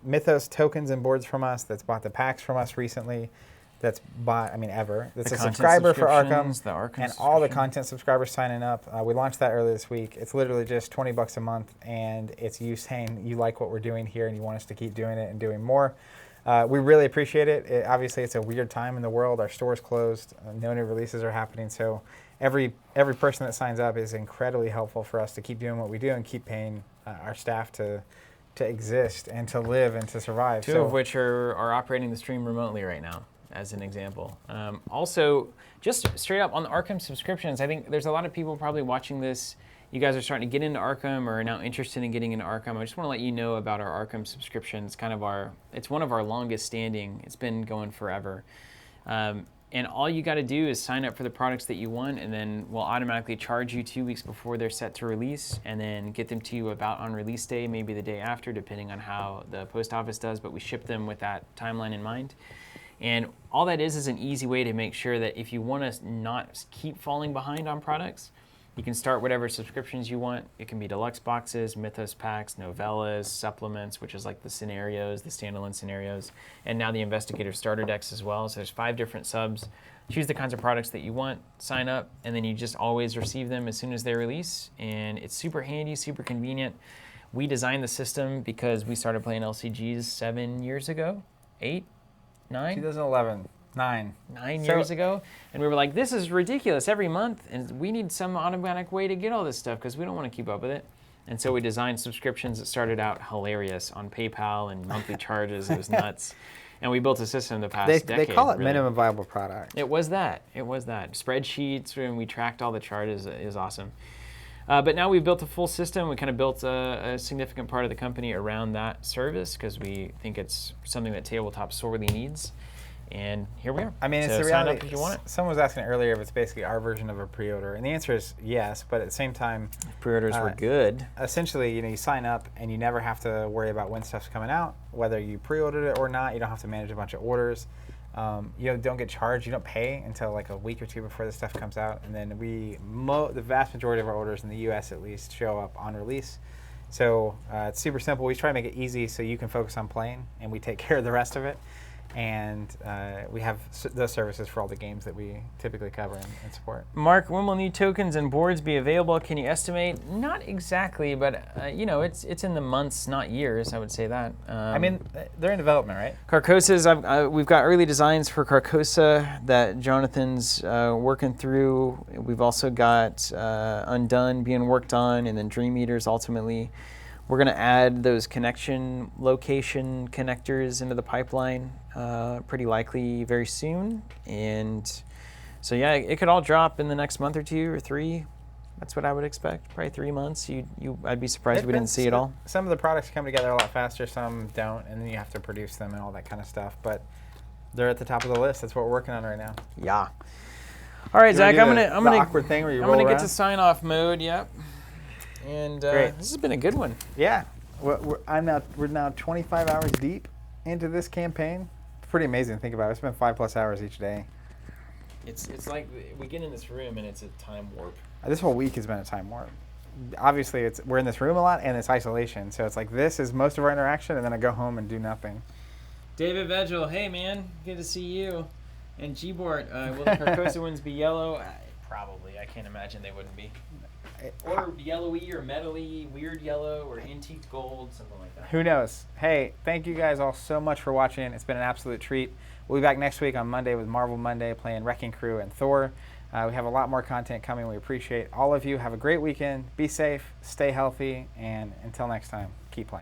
Mythos tokens and boards from us, that's bought the packs from us recently, that's bought, ever. That's a subscriber for Arkham, and all the content subscribers signing up. We launched that earlier this week. It's literally just $20 a month, and it's you saying you like what we're doing here and you want us to keep doing it and doing more. We really appreciate it. Obviously, it's a weird time in the world. Our store's closed. No new releases are happening. So every person that signs up is incredibly helpful for us to keep doing what we do and keep paying our staff to exist and to live and to survive. Two of which are operating the stream remotely right now, as an example. Also, just straight up on the Arkham subscriptions, I think there's a lot of people probably watching this. You guys are starting to get into Arkham or are now interested in getting into Arkham. I just want to let you know about our Arkham subscription. It's one of our longest standing. It's been going forever. And all you got to do is sign up for the products that you want, and then we'll automatically charge you 2 weeks before they're set to release, and then get them to you about on release day, maybe the day after, depending on how the post office does, but we ship them with that timeline in mind. And all that is an easy way to make sure that if you want to not keep falling behind on products, you can start whatever subscriptions you want. It can be deluxe boxes, Mythos packs, novellas, supplements, which is like the scenarios, the standalone scenarios, and now the Investigator starter decks as well. So there's 5 different subs. Choose the kinds of products that you want, sign up, and then you just always receive them as soon as they release. And it's super handy, super convenient. We designed the system because we started playing LCGs 7 years ago, 8, 9? 2011. 9 years ago, and we were like, this is ridiculous every month, and we need some automatic way to get all this stuff because we don't want to keep up with it. And so we designed subscriptions that started out hilarious on PayPal and monthly charges. It was nuts. And we built a system the past decade. They call it minimum viable product. It was that. Spreadsheets, and we tracked all the charges. It was awesome. But now we've built a full system. We kind of built a significant part of the company around that service because we think it's something that tabletop sorely needs. And here we are. It's so the sign reality. up if you want it. Someone was asking earlier if it's basically our version of a pre-order, and the answer is yes. But at the same time, pre-orders were good. Essentially, you sign up and you never have to worry about when stuff's coming out, whether you pre-ordered it or not. You don't have to manage a bunch of orders. You don't get charged. You don't pay until like a week or two before the stuff comes out, and then the vast majority of our orders in the U.S. at least show up on release. So it's super simple. We try to make it easy so you can focus on playing, and we take care of the rest of it. And we have those services for all the games that we typically cover and support. Mark, when will new tokens and boards be available? Can you estimate? Not exactly, but it's in the months, not years. I would say that. They're in development, right? Carcosa's. We've got early designs for Carcosa that Jonathan's working through. We've also got Undone being worked on, and then Dream Eaters ultimately. We're going to add those connection location connectors into the pipeline pretty likely very soon. And so, yeah, it could all drop in the next month or 2 or 3. That's what I would expect. Probably 3 months. I'd be surprised if we didn't see it all. Some of the products come together a lot faster, some don't, and then you have to produce them and all that kind of stuff. But they're at the top of the list. That's what we're working on right now. Yeah. All right, Zach, I'm gonna awkward thing where you I'm roll gonna around. get to sign off mode. Yep. And this has been a good one. Yeah, we're now 25 hours deep into this campaign. It's pretty amazing to think about. I spend 5+ hours each day. It's like we get in this room and it's a time warp. This whole week has been a time warp. Obviously, we're in this room a lot and it's isolation. So it's like this is most of our interaction, and then I go home and do nothing. David Vegel, hey man, good to see you. And Gbort, will the Carcosa ones be yellow? Probably. I can't imagine they wouldn't be. Or yellowy or metally, weird yellow or antique gold, something like that. Who knows? Hey, thank you guys all so much for watching. It's been an absolute treat. We'll be back next week on Monday with Marvel Monday, playing Wrecking Crew and Thor. We have a lot more content coming. We appreciate all of you. Have a great weekend. Be safe, stay healthy, and until next time, keep playing.